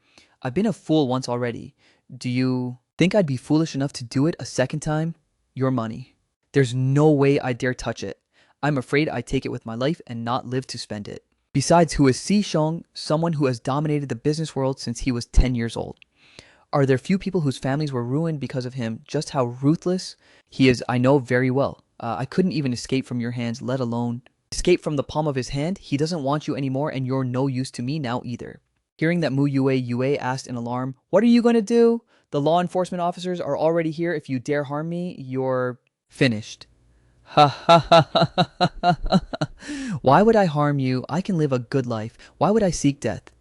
I've been a fool once already. Do you think I'd be foolish enough to do it a second time? Your money. There's no way I dare touch it. I'm afraid I'd take it with my life and not live to spend it. Besides, who is Si Sheng, someone who has dominated the business world since he was 10 years old? Are there few people whose families were ruined because of him? Just how ruthless he is, I know very well. I couldn't even escape from your hands, let alone escape from the palm of his hand. He doesn't want you anymore, and you're no use to me now either. Hearing that, Yue asked in alarm, "What are you going to do? The law enforcement officers are already here. If you dare harm me, you're finished." Ha ha ha ha ha ha. Why would I harm you? I can live a good life. Why would I seek death?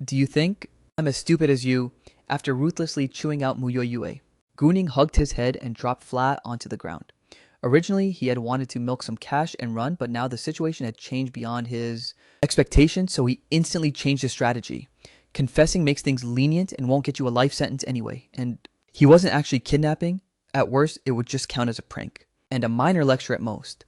Do you think I'm as stupid as you? After ruthlessly chewing out Yue, Guning hugged his head and dropped flat onto the ground. Originally, he had wanted to milk some cash and run, but now the situation had changed beyond his expectations, so he instantly changed his strategy. Confessing makes things lenient and won't get you a life sentence anyway, and he wasn't actually kidnapping. At worst, it would just count as a prank, and a minor lecture at most.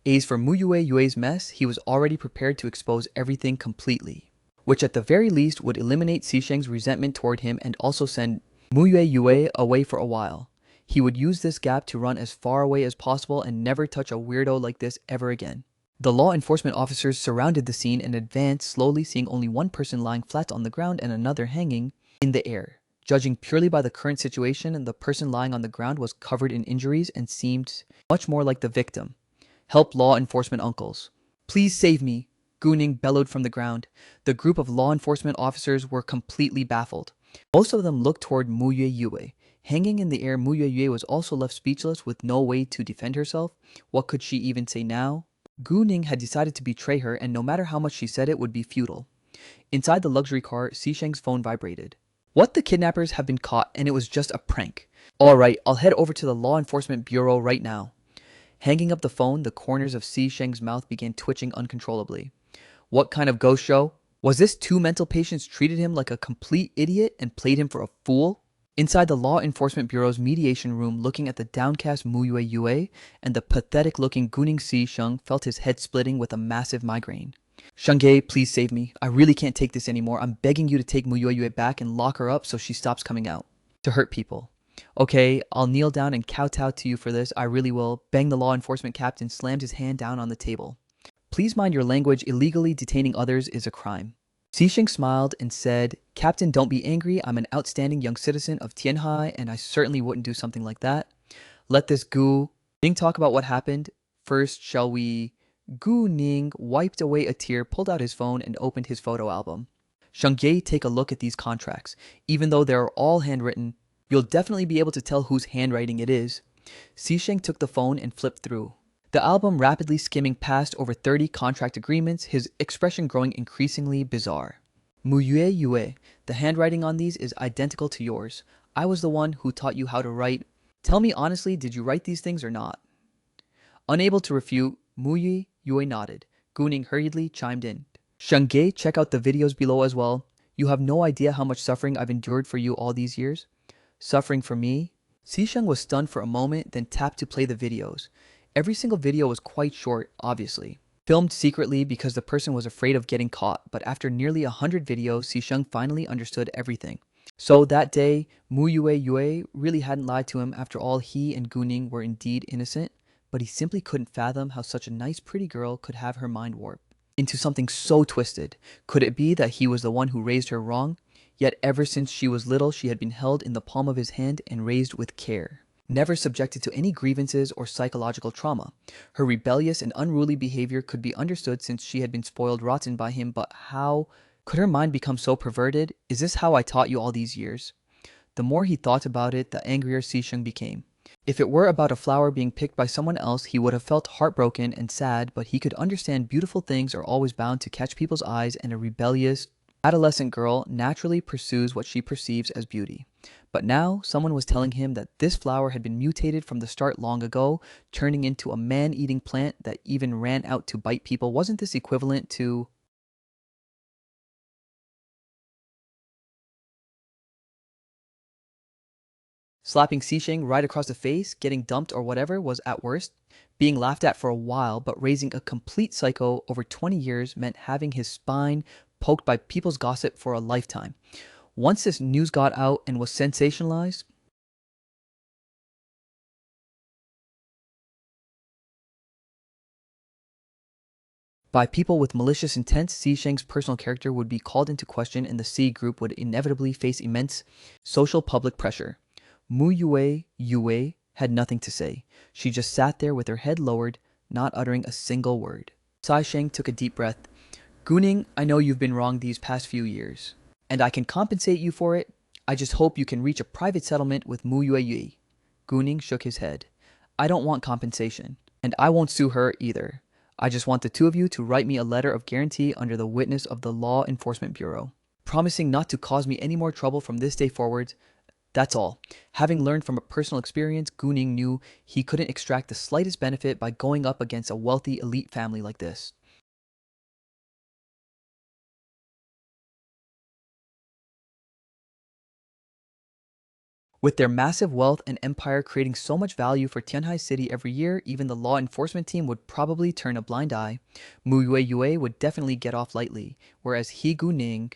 As for Yue's mess, he was already prepared to expose everything completely, which at the very least would eliminate Xisheng's resentment toward him and also send Yue away for a while. He would use this gap to run as far away as possible and never touch a weirdo like this ever again. The law enforcement officers surrounded the scene and advanced slowly, seeing only one person lying flat on the ground and another hanging in the air. Judging purely by the current situation, the person lying on the ground was covered in injuries and seemed much more like the victim. Help, law enforcement uncles. Please save me, Guning bellowed from the ground. The group of law enforcement officers were completely baffled. Most of them looked toward Yue. Hanging in the air, Yue was also left speechless with no way to defend herself. What could she even say now? Guning had decided to betray her, and no matter how much she said, it would be futile. Inside the luxury car, Xisheng's phone vibrated. What? The kidnappers have been caught, and it was just a prank. Alright, I'll head over to the law enforcement bureau right now. Hanging up the phone, the corners of Xisheng's mouth began twitching uncontrollably. What kind of ghost show? Was this two mental patients treated him like a complete idiot and played him for a fool? Inside the Law Enforcement Bureau's mediation room, looking at the downcast Yue and the pathetic-looking Guning Xisheng, felt his head splitting with a massive migraine. Shengge, please save me. I really can't take this anymore. I'm begging you to take Yue back and lock her up so she stops coming out to hurt people. Okay, I'll kneel down and kowtow to you for this. I really will. Bang. The law enforcement captain slammed his hand down on the table. Please mind your language. Illegally detaining others is a crime. Xisheng smiled and said, Captain, don't be angry. I'm an outstanding young citizen of Tianhai, and I certainly wouldn't do something like that. Let this Gu Ning talk about what happened. First, shall we? Gu Ning wiped away a tear, pulled out his phone, and opened his photo album. Shengye, take a look at these contracts. Even though they're all handwritten, you'll definitely be able to tell whose handwriting it is. Xisheng took the phone and flipped through the album, rapidly skimming past over 30 contract agreements, his expression growing increasingly bizarre. Yue, the handwriting on these is identical to yours. I was the one who taught you how to write. Tell me honestly, did you write these things or not? Unable to refute, Yue nodded. Guning hurriedly chimed in. Shengye, check out the videos below as well. You have no idea how much suffering I've endured for you all these years. Suffering for me? Xisheng was stunned for a moment, then tapped to play the videos. Every single video was quite short, obviously. Filmed secretly because the person was afraid of getting caught, but after nearly 100 videos, Xisheng finally understood everything. So that day, Yue really hadn't lied to him. After all, he and Guning were indeed innocent, but he simply couldn't fathom how such a nice, pretty girl could have her mind warped into something so twisted. Could it be that he was the one who raised her wrong? Yet ever since she was little, she had been held in the palm of his hand and raised with care, never subjected to any grievances or psychological trauma. Her rebellious and unruly behavior could be understood since she had been spoiled rotten by him, but how could her mind become so perverted? Is this how I taught you all these years? The more he thought about it, the angrier Xisheng became. If it were about a flower being picked by someone else, he would have felt heartbroken and sad, but he could understand beautiful things are always bound to catch people's eyes, and a rebellious adolescent girl naturally pursues what she perceives as beauty. But now, someone was telling him that this flower had been mutated from the start long ago, turning into a man-eating plant that even ran out to bite people. Wasn't this equivalent to slapping Xisheng right across the face, getting dumped or whatever was at worst? Being laughed at for a while, but raising a complete psycho over 20 years meant having his spine poked by people's gossip for a lifetime. Once this news got out and was sensationalized by people with malicious intent, Xisheng's personal character would be called into question and the C group would inevitably face immense social public pressure. Yue had nothing to say. She just sat there with her head lowered, not uttering a single word. Xisheng took a deep breath. Guning, I know you've been wrong these past few years, and I can compensate you for it. I just hope you can reach a private settlement with Yue. Guning shook his head. I don't want compensation, and I won't sue her either. I just want the two of you to write me a letter of guarantee under the witness of the Law Enforcement Bureau, promising not to cause me any more trouble from this day forward. That's all. Having learned from a personal experience, Guning knew he couldn't extract the slightest benefit by going up against a wealthy elite family like this. With their massive wealth and empire creating so much value for Tianhai City every year, even the law enforcement team would probably turn a blind eye. Yue would definitely get off lightly, whereas he, Guning,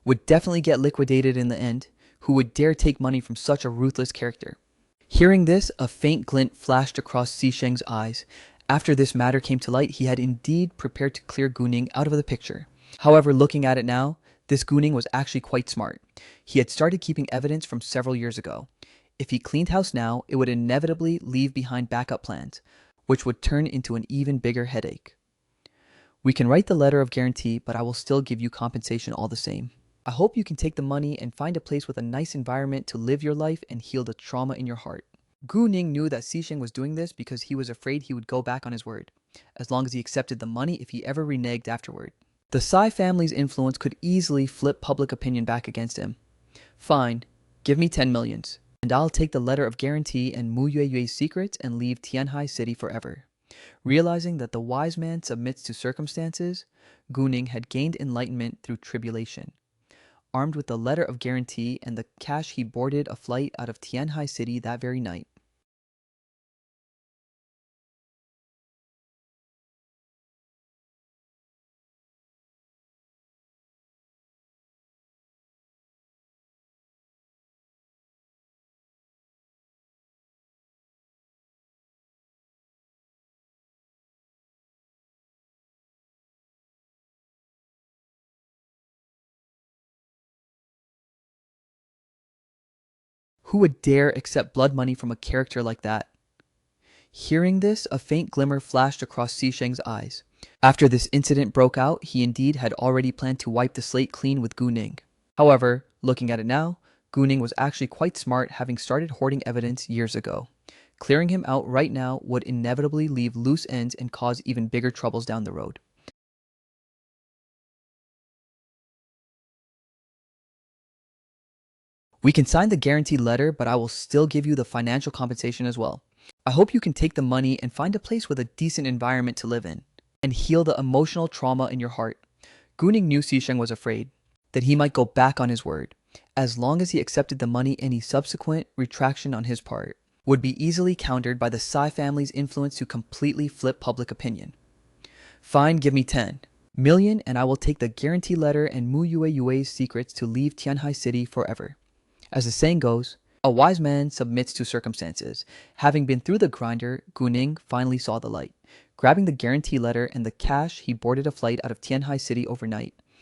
would definitely get liquidated in the end. Who would dare take money from such a ruthless character? Hearing this, a faint glint flashed across Xisheng's eyes. After this matter came to light, he had indeed prepared to clear Guning out of the picture. However, looking at it now, this Guning was actually quite smart. He had started keeping evidence from several years ago. If he cleaned house now, it would inevitably leave behind backup plans, which would turn into an even bigger headache. We can write the letter of guarantee, but I will still give you compensation all the same. I hope you can take the money and find a place with a nice environment to live your life and heal the trauma in your heart. Gu Ning knew that Xisheng was doing this because he was afraid he would go back on his word, as long as he accepted the money if he ever reneged afterward. The Sai family's influence could easily flip public opinion back against him. Fine, give me 10 millions, and I'll take the letter of guarantee and Mu Yue's secrets and leave Tianhai City forever. Realizing that the wise man submits to circumstances, Gu Ning had gained enlightenment through tribulation. Armed with the letter of guarantee and the cash, he boarded a flight out of Tianhai City that very night. Who would dare accept blood money from a character like that? Hearing this, a faint glimmer flashed across Xisheng's eyes. After this incident broke out, he indeed had already planned to wipe the slate clean with Gu Ning. However, looking at it now, Gu Ning was actually quite smart, having started hoarding evidence years ago. Clearing him out right now would inevitably leave loose ends and cause even bigger troubles down the road. We can sign the guaranteed letter, but I will still give you the financial compensation as well. I hope you can take the money and find a place with a decent environment to live in, and heal the emotional trauma in your heart. Guning knew Xisheng was afraid that he might go back on his word. As long as he accepted the money, any subsequent retraction on his part would be easily countered by the Sai family's influence to completely flip public opinion. Fine, give me 10 million and I will take the guarantee letter and Mu Yue's secrets to leave Tianhai City forever. As the saying goes, a wise man submits to circumstances. Having been through the grinder, Guning finally saw the light. Grabbing the guarantee letter and the cash, he boarded a flight out of Tianhai City overnight.